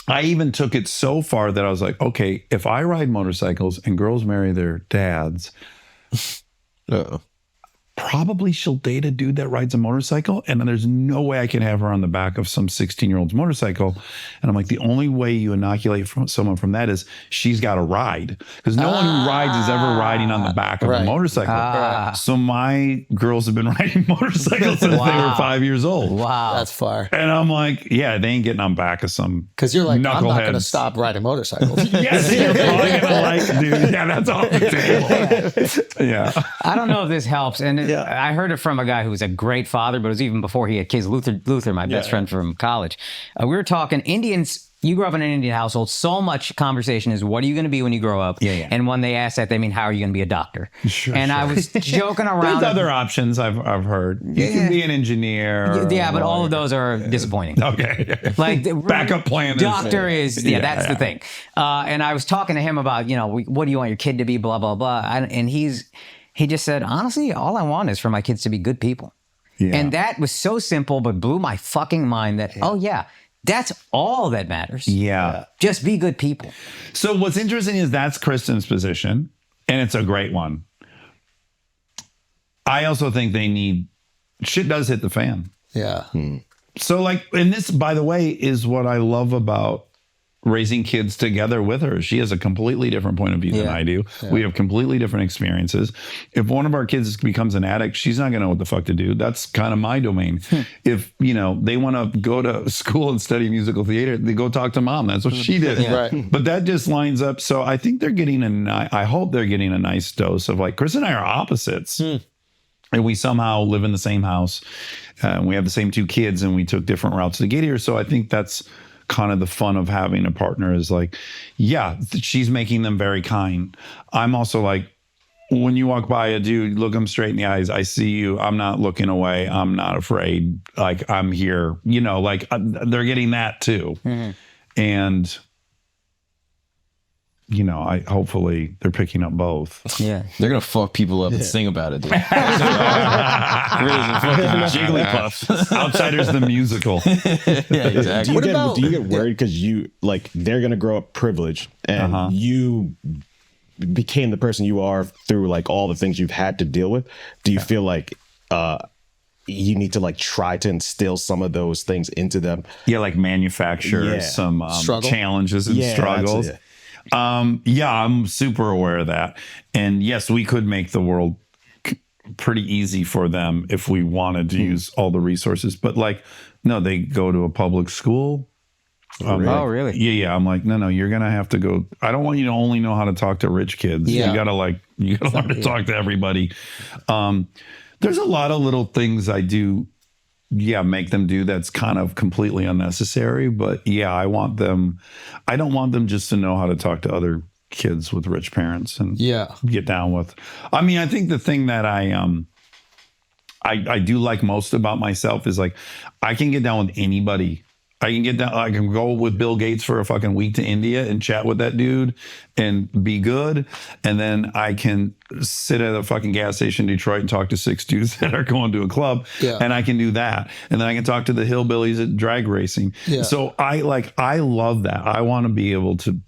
I even took it so far that I was like, okay, if I ride motorcycles and girls marry their dads, probably she'll date a dude that rides a motorcycle, and then there's no way I can have her on the back of some 16-year-old's motorcycle. And I'm like, the only way you inoculate someone from that is she's got to ride, because no one who rides is ever riding on the back of a motorcycle. So my girls have been riding motorcycles since they were 5 years old. Wow. That's fire. And I'm like, yeah, they ain't getting on back of some Because you're like, I'm not going to knuckleheads. stop riding motorcycles. Yes, you're probably gonna like, dude. Yeah, that's off the table. Yeah. I don't know if this helps. And I heard it from a guy who was a great father, but it was even before he had kids. Luther, my best friend from college. We were talking Indians. You grew up in an Indian household. So much conversation is, what are you going to be when you grow up? Yeah. And when they ask that, they mean, how are you going to be a doctor? Sure, I was joking around. There's other options I've heard. You can be an engineer. Yeah, but all of those are disappointing. Okay. Like backup plan. Doctor is that's the thing. And I was talking to him about, what do you want your kid to be? Blah blah blah. And he just said, honestly, all I want is for my kids to be good people. Yeah. And that was so simple, but blew my fucking mind that, that's all that matters. Yeah. Just be good people. So what's interesting is that's Kristen's position, and it's a great one. I also think shit does hit the fan. Yeah. So like, and this, by the way, is what I love about raising kids together with her. She has a completely different point of view than I do. Yeah. We have completely different experiences. If one of our kids becomes an addict, she's not going to know what the fuck to do. That's kind of my domain. If, they want to go to school and study musical theater, they go talk to mom. That's what she did. Right. But that just lines up. So I think they're getting I hope they're getting a nice dose of like, Chris and I are opposites. And we somehow live in the same house. And we have the same two kids, and we took different routes to get here. So I think that's kind of the fun of having a partner, is like, she's making them very kind. I'm also like, when you walk by a dude, look him straight in the eyes. I see you. I'm not looking away. I'm not afraid. Like, I'm here. They're getting that too. And hopefully they're picking up both. Yeah. They're going to fuck people up and sing about it, dude. Jigglypuff. Outsiders the musical. Yeah, exactly. Do you get worried because they're going to grow up privileged, and you became the person you are through like all the things you've had to deal with? Do you feel like you need to like try to instill some of those things into them? Yeah, like manufacture some challenges and struggles. I'm super aware of that. And yes, we could make the world pretty easy for them if we wanted to use all the resources. But like, no, they go to a public school. Really? Yeah. I'm like, no, you're going to have to go. I don't want you to only know how to talk to rich kids. You got to learn to talk to everybody. There's a lot of little things I do. Make them do that's kind of completely unnecessary. But I don't want them just to know how to talk to other kids with rich parents and get down with. I mean, I think the thing that I do like most about myself is like, I can get down with anybody. I can go with Bill Gates for a fucking week to India and chat with that dude and be good. And then I can sit at a fucking gas station in Detroit and talk to 6 dudes that are going to a club. Yeah. And I can do that. And then I can talk to the hillbillies at drag racing. Yeah. So I love that. I want to be able to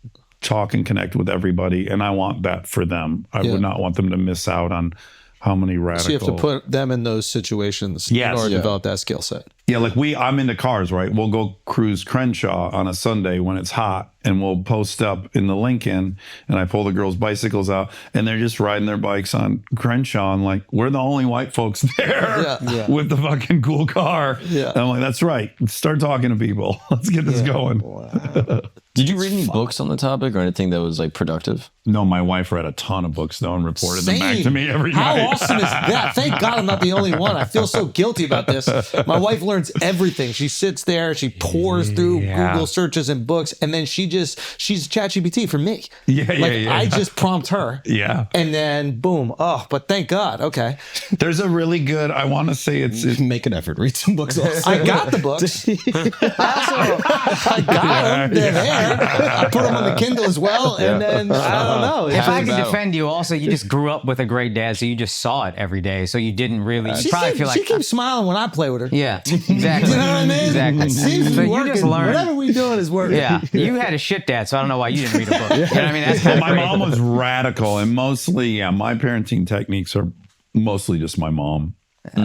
talk and connect with everybody. And I want that for them. I would not want them to miss out on how many radical. So you have to put them in those situations in order to develop that skill set. Yeah, like I'm into cars, right? We'll go cruise Crenshaw on a Sunday when it's hot, and we'll post up in the Lincoln, and I pull the girls' bicycles out, and they're just riding their bikes on Crenshaw, and like, we're the only white folks there with the fucking cool car. Yeah. And I'm like, that's right. Start talking to people. Let's get this going. Wow. Did you read any books on the topic or anything that was like productive? No, my wife read a ton of books though and reported them back to me every night. How awesome is that? Thank God I'm not the only one. I feel so guilty about this. My wife learned learns everything. She sits there, she pours through Google searches and books, and then she's ChatGPT for me. I just prompt her. Yeah. And then boom. Oh, but thank God. Okay. There's a really good, I want to say it's Make an effort. Read some books also. I got the books. I got them. They're there. I put them on the Kindle as well. And then, I don't know. If I could battle. defend you, also, you just grew up with a great dad, so you just saw it every day. So you didn't really, you probably feel like. She keeps smiling when I play with her. Yeah, exactly. You know what I mean? Exactly. It seems to So be you working. just learned. Whatever we doing is working. Yeah, you had a shit dad, so I don't know why you didn't read a book. You know what I mean? That's kind of my mom was radical, and mostly, my parenting techniques are mostly just my mom.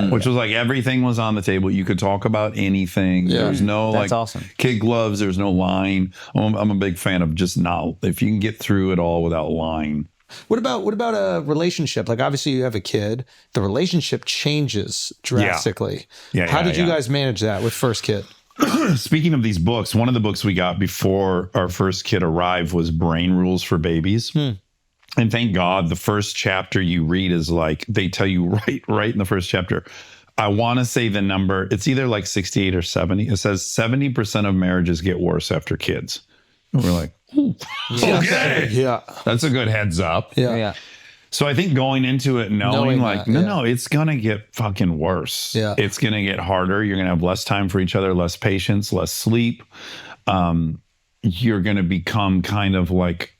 Which was like everything was on the table. You could talk about anything. Yeah. There's no That's like awesome. kid gloves. There's no line. I'm a big fan of just not, if you can get through it all without lying. What about a relationship? Like obviously you have a kid. The relationship changes drastically. How did you guys manage that with first kid? Speaking of these books, one of the books we got before our first kid arrived was Brain Rules for Babies. And thank God the first chapter you read is like, they tell you right in the first chapter. I want to say the number, it's either like 68 or 70. It says 70% of marriages get worse after kids. And we're like, okay. Yeah. That's a good heads up. Yeah. So I think going into it knowing like, that, no, it's going to get fucking worse. Yeah. It's going to get harder. You're going to have less time for each other, less patience, less sleep. You're going to become kind of like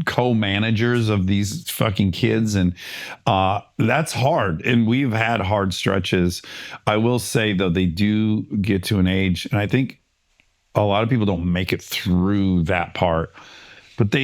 co-managers of these fucking kids, and that's hard, and we've had hard stretches. I will say though, they do get to an age, and I think a lot of people don't make it through that part, but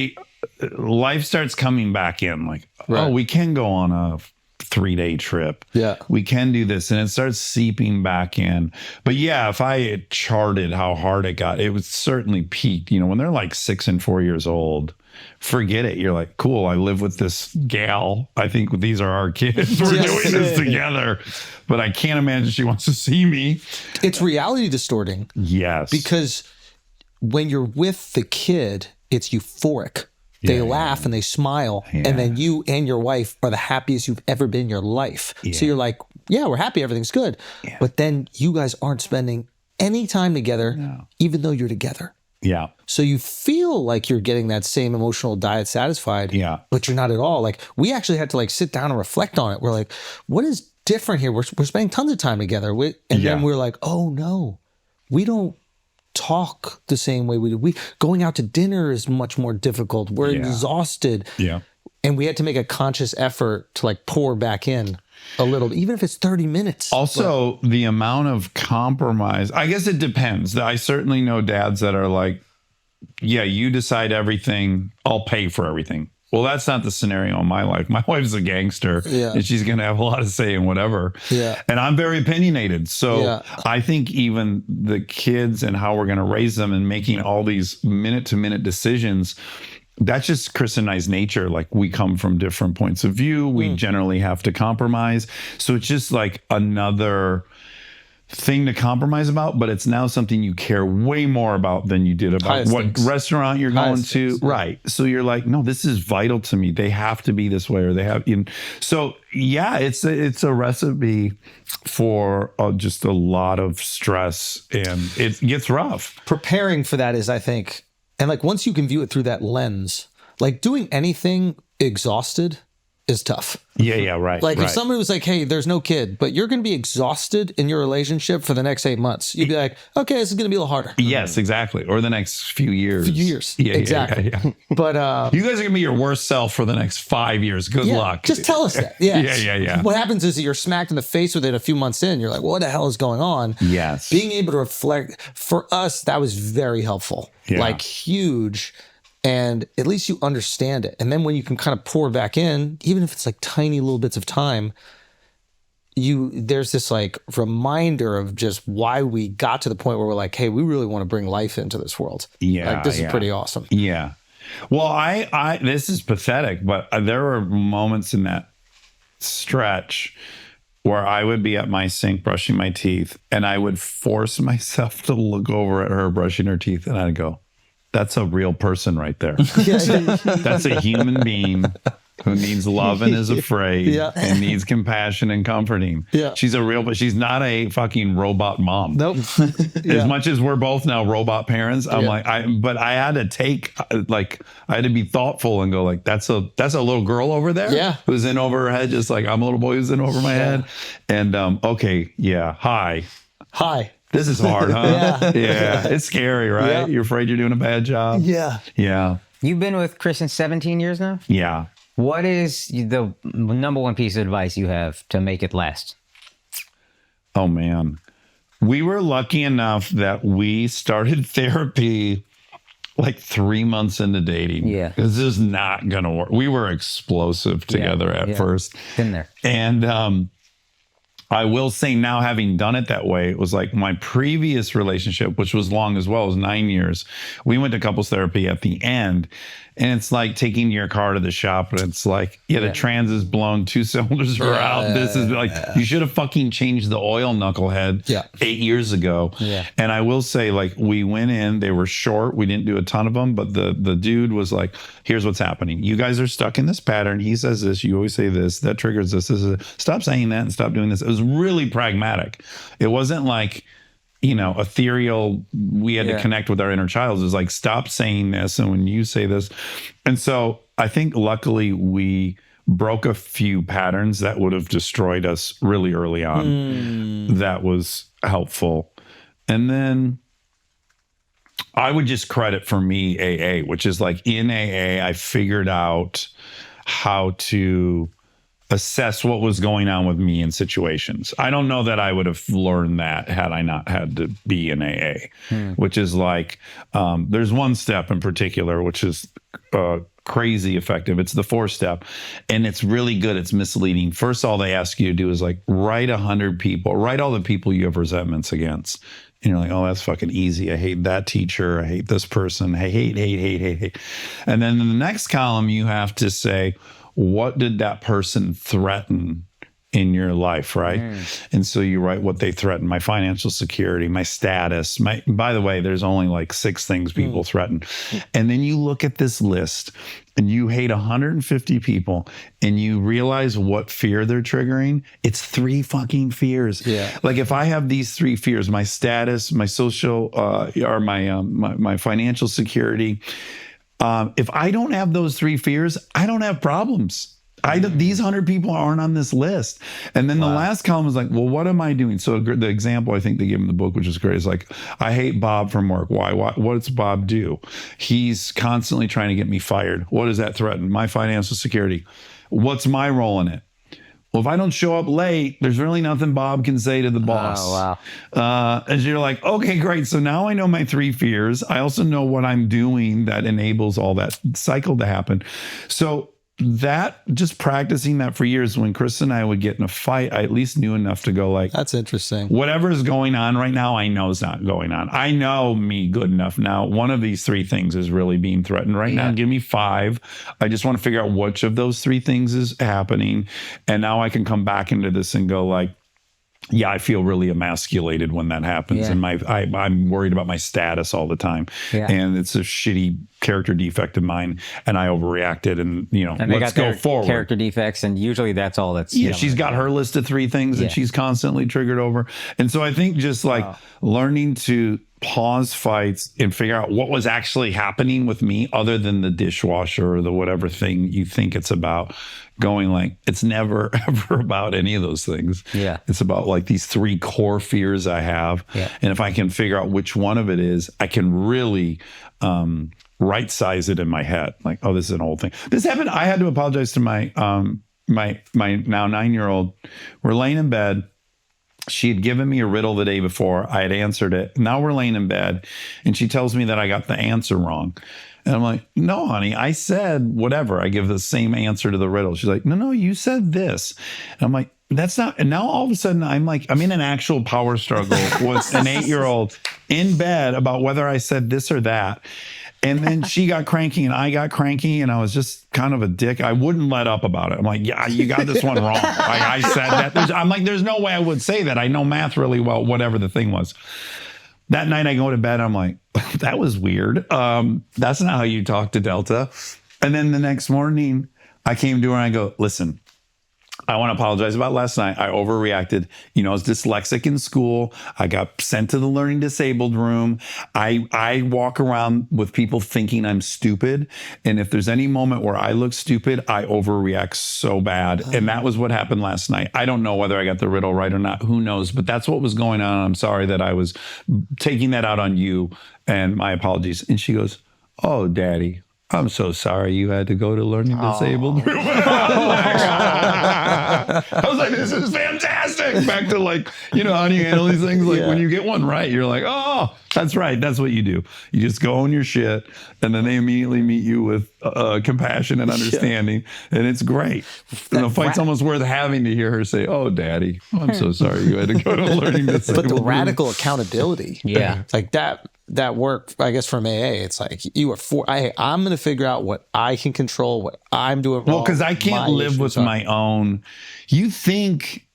life starts coming back in like, oh, we can go on a 3-day trip. Yeah. We can do this. And it starts seeping back in. But yeah, if I had charted how hard it got, it was certainly peaked. When they're like 6 and 4 years old, forget it. You're like, cool, I live with this gal. I think these are our kids. We're doing this together. But I can't imagine she wants to see me. It's reality distorting. Yes. Because when you're with the kid, it's euphoric. They laugh and they smile. Yeah. And then you and your wife are the happiest you've ever been in your life. Yeah. So you're like, yeah, we're happy. Everything's good. Yeah. But then you guys aren't spending any time together, even though you're together. Yeah. So you feel like you're getting that same emotional diet satisfied, but you're not at all. Like we actually had to like sit down and reflect on it. We're like, what is different here? We're spending tons of time together. Then we're like, oh no, we don't talk the same way we do. Going out to dinner is much more difficult. We're exhausted. Yeah. And we had to make a conscious effort to like pour back in a little, even if it's 30 minutes. Also, the amount of compromise, I guess it depends. I certainly know dads that are like, yeah, you decide everything, I'll pay for everything. Well, that's not the scenario in my life. My wife's a gangster, and she's going to have a lot to say in whatever. Yeah. And I'm very opinionated. So I think even the kids and how we're going to raise them and making all these minute-to-minute decisions, that's just Chris and I's nature. Like we come from different points of view. We generally have to compromise. So it's just like another thing to compromise about, but it's now something you care way more about than you did about what restaurant you're going to. Right. So you're like, no, this is vital to me. They have to be this way, or they have. So yeah, it's a recipe for just a lot of stress, and it gets rough. Preparing for that is, I think, and like once you can view it through that lens, like doing anything exhausted is tough. Yeah, right. Like if somebody was like, hey, there's no kid, but you're going to be exhausted in your relationship for the next 8 months, you'd be like, okay, this is going to be a little harder. Yes, exactly. Or the next few years. Yeah, exactly. Yeah. But you guys are going to be your worst self for the next 5 years. Good luck. Just tell us that. Yeah. Yeah. What happens is that you're smacked in the face with it a few months in. You're like, what the hell is going on? Yes. Being able to reflect, for us, that was very helpful. Yeah. Like huge. And at least you understand it. And then when you can kind of pour back in, even if it's like tiny little bits of time, there's this like reminder of just why we got to the point where we're like, hey, we really want to bring life into this world. Yeah. Like this is pretty awesome. Yeah. Well, I this is pathetic, but there were moments in that stretch where I would be at my sink brushing my teeth, and I would force myself to look over at her brushing her teeth, and I'd go, that's a real person right there. That's a human being who needs love and is afraid Yeah. and needs compassion and comforting. Yeah. She's a real, but she's not a fucking robot mom. Nope. As much as we're both now robot parents, I'm Yeah. like, but I had to take, like, I had to be thoughtful and go like, that's a little girl over there. Yeah. Who's in over her head, just like I'm a little boy who's in over my head. And okay, yeah, hi. This is hard, huh? Yeah. It's scary, right? Yeah. You're afraid you're doing a bad job. Yeah. Yeah. You've been with Kristen 17 years now? Yeah. What is the number one piece of advice you have to make it last? Oh, man. We were lucky enough that we started therapy like 3 months into dating. Yeah. This is not going to work. We were explosive together at first. Been there. And I will say now, having done it that way, it was like my previous relationship, which was long as well, was 9 years. We went to couples therapy at the end. And it's like taking your car to the shop and it's like, the trans is blown, 2 cylinders are out. This is like, you should have fucking changed the oil, knucklehead, 8 years ago. Yeah. And I will say, like, we went in, they were short. We didn't do a ton of them, but the dude was like, here's what's happening. You guys are stuck in this pattern. He says this, you always say this, that triggers this. Stop saying that and stop doing this. It was really pragmatic. It wasn't like, ethereal, we had to connect with our inner child. It was like, stop saying this. And when you say this. And so I think luckily we broke a few patterns that would have destroyed us really early on. That was helpful. And then I would just credit for me AA, which is like in AA, I figured out how to assess what was going on with me in situations. I don't know that I would have learned that had I not had to be in AA, which is like, there's one step in particular, which is crazy effective. It's the 4-step, and it's really good. It's misleading. First, all they ask you to do is like, write 100 people, write all the people you have resentments against. And you're like, oh, that's fucking easy. I hate that teacher. I hate this person. I hate. And then in the next column, you have to say, what did that person threaten in your life, right? And so you write what they threaten: my financial security, my status. By the way, there's only like 6 things people threaten. And then you look at this list and you hate 150 people and you realize what fear they're triggering. It's 3 fucking fears. Yeah. Like if I have these 3 fears, my status, my social, or my financial security, if I don't have those 3 fears, I don't have problems. These 100 people aren't on this list. And then the last column is like, well, what am I doing? So the example I think they give in the book, which is great, is like, I hate Bob from work. Why? What does Bob do? He's constantly trying to get me fired. What does that threaten? My financial security. What's my role in it? Well, if I don't show up late, there's really nothing Bob can say to the boss. Oh, wow. And you're like, okay, great. So now I know my 3 fears. I also know what I'm doing that enables all that cycle to happen. So that, just practicing that for years, when Chris and I would get in a fight, I at least knew enough to go like, That's interesting. whatever is going on right now, I know is not going on. I know me good enough now. One of these 3 things is really being threatened right now. Give me 5. I just want to figure out which of those 3 things is happening. And now I can come back into this and go like, yeah, I feel really emasculated when that happens. Yeah. And I'm worried about my status all the time. Yeah. And it's a shitty character defect of mine. And I overreacted and, And they let's got go their forward. character defects, and usually that's all that's. Yeah, she's got her list of 3 things that she's constantly triggered over. And so I think just like learning to pause fights and figure out what was actually happening with me other than the dishwasher or the whatever thing you think it's about, going like, it's never ever about any of those things. Yeah. It's about like these 3 core fears I have. Yeah. And if I can figure out which one of it is, I can really right size it in my head. Like, oh, this is an old thing. This happened. I had to apologize to my my now 9-year-old. We're laying in bed. She had given me a riddle the day before. I had answered it. Now we're laying in bed, and she tells me that I got the answer wrong. And I'm like, no, honey, I said whatever. I give the same answer to the riddle. She's like, no, you said this. And I'm like, that's not. And now all of a sudden, I'm in an actual power struggle with an 8-year-old in bed about whether I said this or that. And then she got cranky and I got cranky, and I was just kind of a dick. I wouldn't let up about it. I'm like, yeah, you got this one wrong. I said that. I'm like, there's no way I would say that. I know math really well, whatever the thing was. That night I go to bed, I'm like, that was weird. That's not how you talk to Delta. And then the next morning, I came to her and I go, listen, I want to apologize about last night. I overreacted. You know, I was dyslexic in school. I got sent to the learning disabled room. I walk around with people thinking I'm stupid. And if there's any moment where I look stupid, I overreact so bad. And that was what happened last night. I don't know whether I got the riddle right or not. Who knows? But that's what was going on. I'm sorry that I was taking that out on you, and my apologies. And she goes, oh, Daddy, I'm so sorry you had to go to learning disabled room. I was like, this is fantastic. Back to like, you know, how do you handle these things? Like when you get one right, you're like, oh, that's right. That's what you do. You just go on your shit, and then they immediately meet you with compassion and understanding. And it's great. And the fight's almost worth having to hear her say, oh, Daddy, I'm so sorry you had to go to learning disabled But the room. radical accountability. Yeah. Like that work, I guess, from AA, it's like I'm going to figure out what I can control, what I'm doing wrong. Well, because I can't live with my own. You think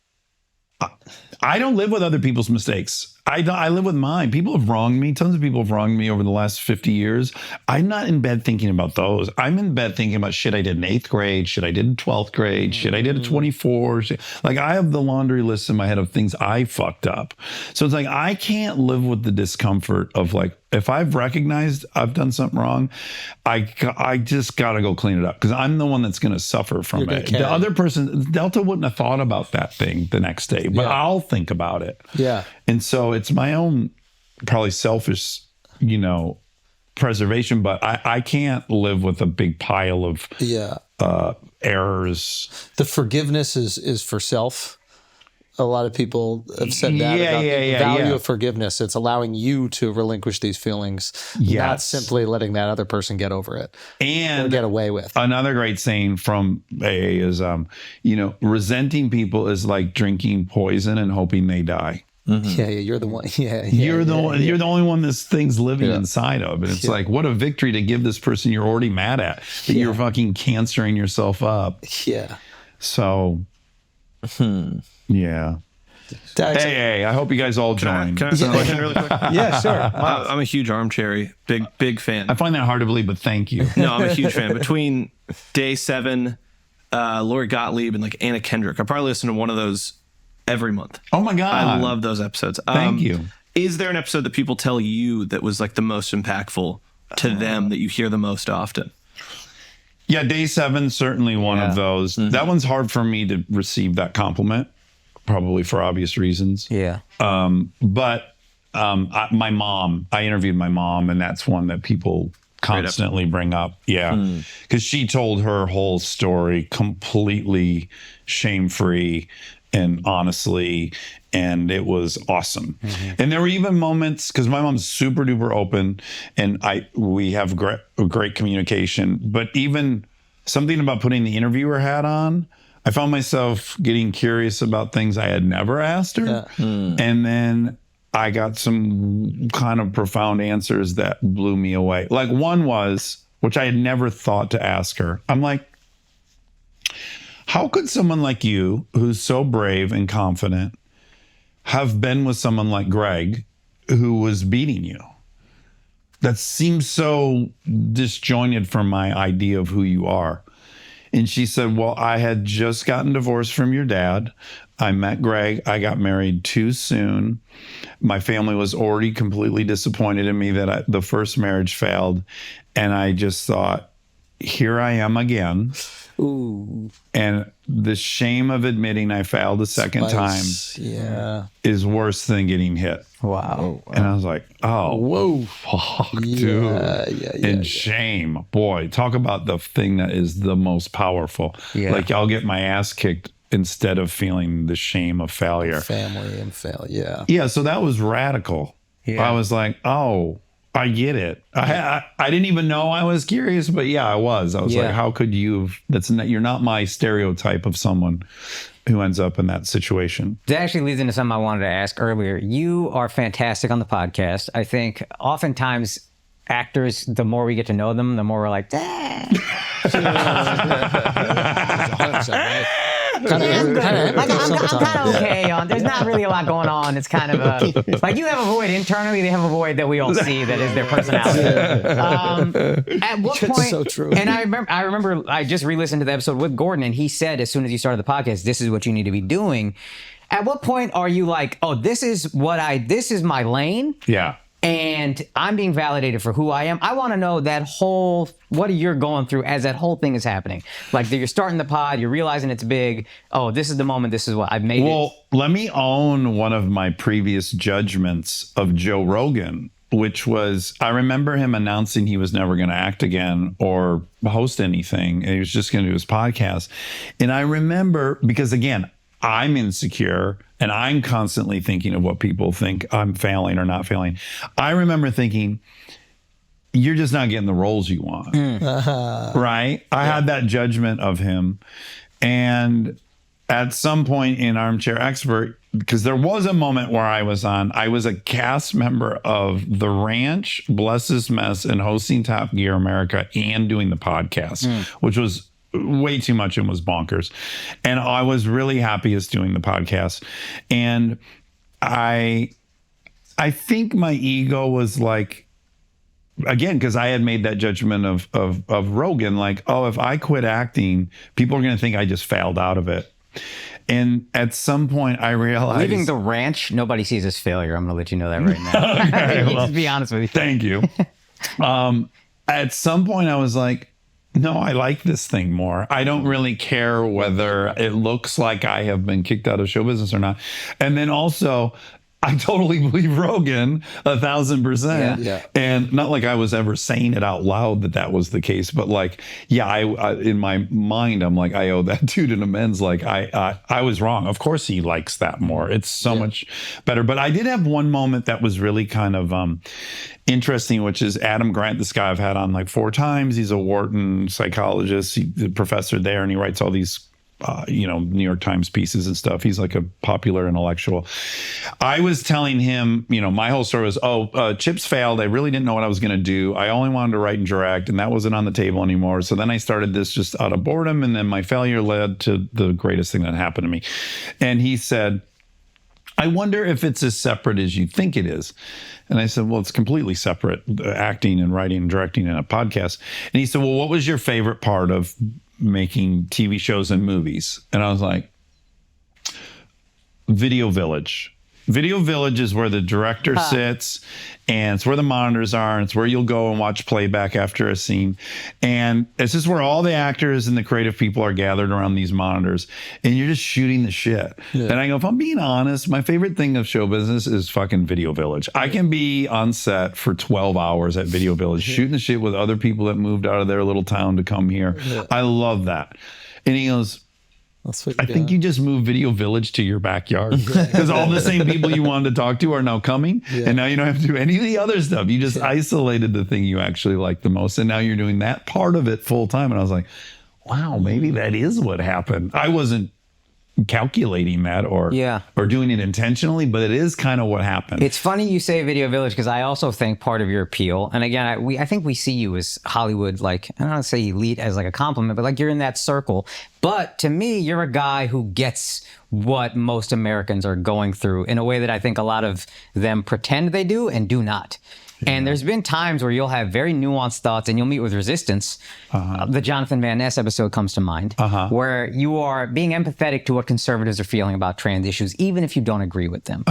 I don't live with other people's mistakes. I live with mine. People have wronged me. Tons of people have wronged me over the last 50 years. I'm not in bed thinking about those. I'm in bed thinking about shit I did in 8th grade, shit I did in 12th grade, shit I did at 24. Like I have the laundry list in my head of things I fucked up. So it's like I can't live with the discomfort of like, if I've recognized I've done something wrong, I just got to go clean it up because I'm the one that's going to suffer from it. The other person, Delta wouldn't have thought about that thing the next day, but I'll think about it. Yeah. And so it's my own probably selfish, you know, preservation, but I can't live with a big pile of errors. The forgiveness is for self. A lot of people have said that about the value of forgiveness. It's allowing you to relinquish these feelings, not simply letting that other person get over it and or get away with. Another great saying from AA is, you know, resenting people is like drinking poison and hoping they die. Mm-hmm. Yeah, you're the one. You're the only one this thing's living inside of, and it's like, what a victory to give this person you're already mad at that you're fucking cancering yourself up. Yeah. So. Yeah. Hey, I hope you guys all join. Can I ask a question really quick? Yeah, sure. I'm a huge armchair, big fan. I find that hard to believe, but thank you. No, I'm a huge fan. Between Day 7, Lori Gottlieb, and like Anna Kendrick, I probably listen to one of those every month. Oh my God. I love those episodes. Thank you. Is there an episode that people tell you that was like the most impactful to them that you hear the most often? Yeah, Day 7, certainly one of those. Mm-hmm. That one's hard for me to receive that compliment, probably for obvious reasons. Yeah. But my mom, I interviewed my mom, and that's one that people constantly bring up. Yeah. Because she told her whole story completely shame-free and honestly, and it was awesome. Mm-hmm. And there were even moments, because my mom's super duper open, and we have great communication, but even something about putting the interviewer hat on, I found myself getting curious about things I had never asked her. Yeah. And then I got some kind of profound answers that blew me away. Like one was, which I had never thought to ask her. I'm like, how could someone like you, who's so brave and confident, have been with someone like Greg, who was beating you? That seems so disjointed from my idea of who you are. And she said, well, I had just gotten divorced from your dad. I met Greg. I got married too soon. My family was already completely disappointed in me that the first marriage failed. And I just thought, here I am again. Ooh. And the shame of admitting I failed a second time is worse than getting hit. Wow. And I was like, oh, whoa, fuck, dude. And shame, boy, talk about the thing that is the most powerful. Yeah. Like I'll get my ass kicked instead of feeling the shame of failure. Family and failure. Yeah, so that was radical. Yeah. I was like, oh, I get it. I didn't even know I was curious, but yeah, I was. I was like, how could you? You're not my stereotype of someone who ends up in that situation. That actually leads into something I wanted to ask earlier. You are fantastic on the podcast. I think oftentimes actors, the more we get to know them, the more we're like, Kind of Like, I'm kind of okay on. There's not really a lot going on. It's kind of a like you have a void internally. They have a void that we all see that is their personality. At what point? so true. And I remember I just re-listened to the episode with Gordon, and he said as soon as you started the podcast, this is what you need to be doing. At what point are you like, oh, this is my lane? Yeah. And I'm being validated for who I am. I want to know what you're going through as that whole thing is happening. Like you're starting the pod, you're realizing it's big. Oh, this is the moment. This is what I've made. Well, let me own one of my previous judgments of Joe Rogan, which was, I remember him announcing he was never going to act again or host anything. And he was just going to do his podcast. And I remember, because again, I'm insecure and I'm constantly thinking of what people think I'm failing or not failing. I remember thinking, you're just not getting the roles you want. Right? I had that judgment of him. And at some point in Armchair Expert, because there was a moment where I was a cast member of The Ranch, Bless This Mess, and hosting Top Gear America and doing the podcast, which was way too much and was bonkers. And I was really happiest doing the podcast. And I think my ego was like, again, because I had made that judgment of Rogan, like, oh, if I quit acting, people are going to think I just failed out of it. And at some point I realized, leaving The Ranch, nobody sees as failure. I'm going to let you know that right now. Okay, well, just be honest with you. Thank you. At some point I was like, no, I like this thing more. I don't really care whether it looks like I have been kicked out of show business or not. And then also, I totally believe Rogan 1,000%. Yeah. And not like I was ever saying it out loud that was the case, but like, yeah, I in my mind, I'm like, I owe that dude an amends. Like I was wrong. Of course he likes that more. It's so much better. But I did have one moment that was really kind of interesting, which is Adam Grant, this guy I've had on like 4 times. He's a Wharton psychologist, he's a professor there, and he writes all these New York Times pieces and stuff. He's like a popular intellectual. I was telling him, my whole story was, Chips failed. I really didn't know what I was going to do. I only wanted to write and direct, and that wasn't on the table anymore. So then I started this just out of boredom, and then my failure led to the greatest thing that happened to me. And he said, I wonder if it's as separate as you think it is. And I said, well, it's completely separate, acting and writing and directing in a podcast. And he said, well, what was your favorite part of making TV shows and movies? And I was like, Video Village. Video Village is where the director sits, and it's where the monitors are, and it's where you'll go and watch playback after a scene. And it's just where all the actors and the creative people are gathered around these monitors, and you're just shooting the shit. Yeah. And I go, if I'm being honest, my favorite thing of show business is fucking Video Village. I can be on set for 12 hours at Video Village, shooting the shit with other people that moved out of their little town to come here. Yeah. I love that. And he goes, I think you just moved Video Village to your backyard, because all the same people you wanted to talk to are now coming, and now you don't have to do any of the other stuff. You just isolated the thing you actually like the most, and now you're doing that part of it full time. And I was like, wow, maybe that is what happened. I wasn't calculating that or doing it intentionally, but it is kind of what happened. It's funny you say Video Village, because I also think part of your appeal, and again, I think we see you as Hollywood, like, I don't want to say elite as like a compliment, but like you're in that circle. But to me, you're a guy who gets what most Americans are going through in a way that I think a lot of them pretend they do and do not. And there's been times where you'll have very nuanced thoughts and you'll meet with resistance. The Jonathan Van Ness episode comes to mind, where you are being empathetic to what conservatives are feeling about trans issues, even if you don't agree with them.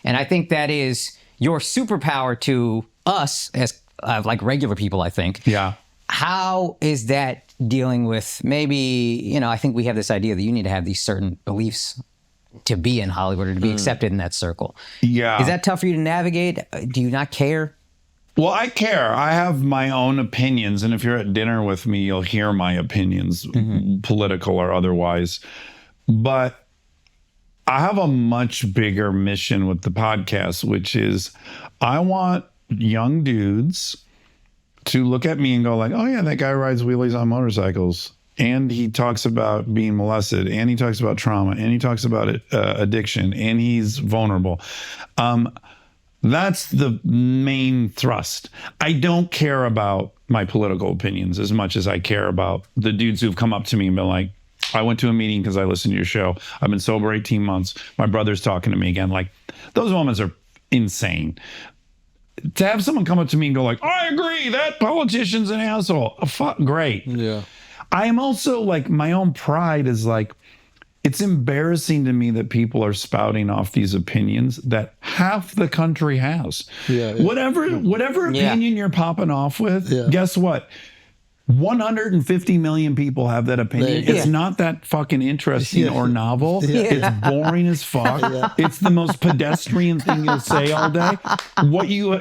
And I think that is your superpower to us as like regular people, I think. Yeah. How is that dealing with maybe, I think we have this idea that you need to have these certain beliefs to be in Hollywood or to be accepted in that circle. Yeah. Is that tough for you to navigate? Do you not care? Well, I care. I have my own opinions. And if you're at dinner with me, you'll hear my opinions, political or otherwise. But I have a much bigger mission with the podcast, which is I want young dudes to look at me and go like, oh, yeah, that guy rides wheelies on motorcycles. And he talks about being molested, and he talks about trauma, and he talks about addiction, and he's vulnerable. That's the main thrust. I don't care about my political opinions as much as I care about the dudes who've come up to me and been like, I went to a meeting because I listened to your show. I've been sober 18 months. My brother's talking to me again. Like, those moments are insane. To have someone come up to me and go like, I agree, that politician's an asshole. Fuck, great. Yeah. I am also like, my own pride is like, it's embarrassing to me that people are spouting off these opinions that half the country has. Yeah. Whatever opinion you're popping off with, guess what? 150 million people have that opinion. It's not that fucking interesting or novel. It's boring as fuck. It's the most pedestrian thing you'll say all day.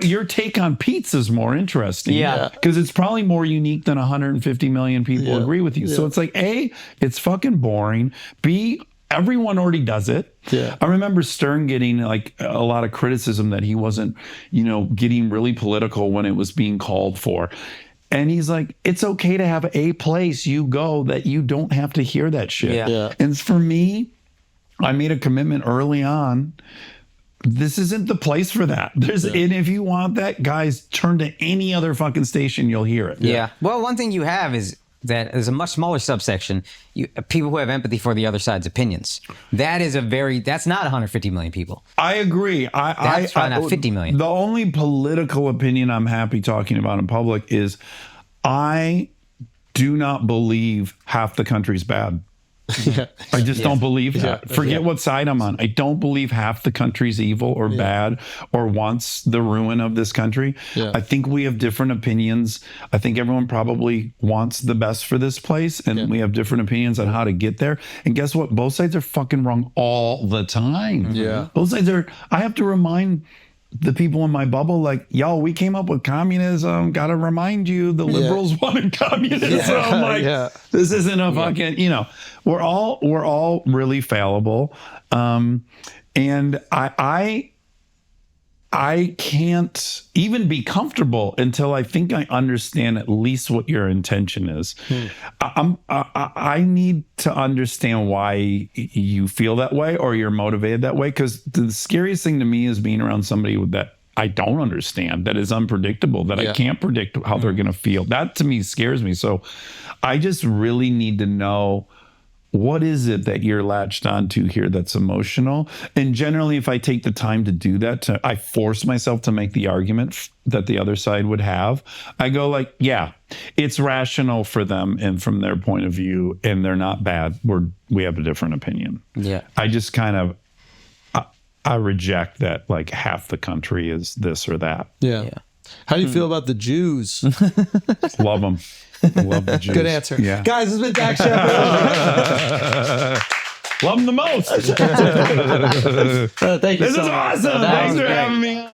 Your take on pizza is more interesting. Because it's probably more unique than 150 million people agree with you. So it's like, A, it's fucking boring. B, everyone already does it. I remember Stern getting like a lot of criticism that he wasn't, getting really political when it was being called for. And he's like, it's okay to have a place you go that you don't have to hear that shit. And for me, I made a commitment early on. This isn't the place for that. And if you want that, guys, turn to any other fucking station, you'll hear it. Well, one thing you have is that there's a much smaller subsection, people who have empathy for the other side's opinions. That's not 150 million people. I agree. That's probably not 50 million. The only political opinion I'm happy talking about in public is I do not believe half the country's bad. I just don't believe that. Forget what side I'm on. I don't believe half the country's evil or bad or wants the ruin of this country. I think we have different opinions. I think everyone probably wants the best for this place, and we have different opinions on how to get there. And guess what? Both sides are fucking wrong all the time. Both sides are. I have to remind the people in my bubble, like, yo, we came up with communism. Got to remind you, the liberals wanted communism. This isn't a fucking, we're all really fallible. And I can't even be comfortable until I think I understand at least what your intention is. I need to understand why you feel that way or you're motivated that way. Because the scariest thing to me is being around somebody that I don't understand, that is unpredictable, that I can't predict how they're going to feel. That to me scares me. So I just really need to know, what is it that you're latched onto here that's emotional? And generally, if I take the time to do that, I force myself to make the argument that the other side would have. I go like, yeah, it's rational for them and from their point of view, and they're not bad. We have a different opinion. I just kind of, I reject that like half the country is this or that. How do you feel about the Jews? Love them. Love the Jews. Good answer. Guys, this has been Dax Shepard. Love them the most. Thank you This so is much. awesome. Thanks for having me.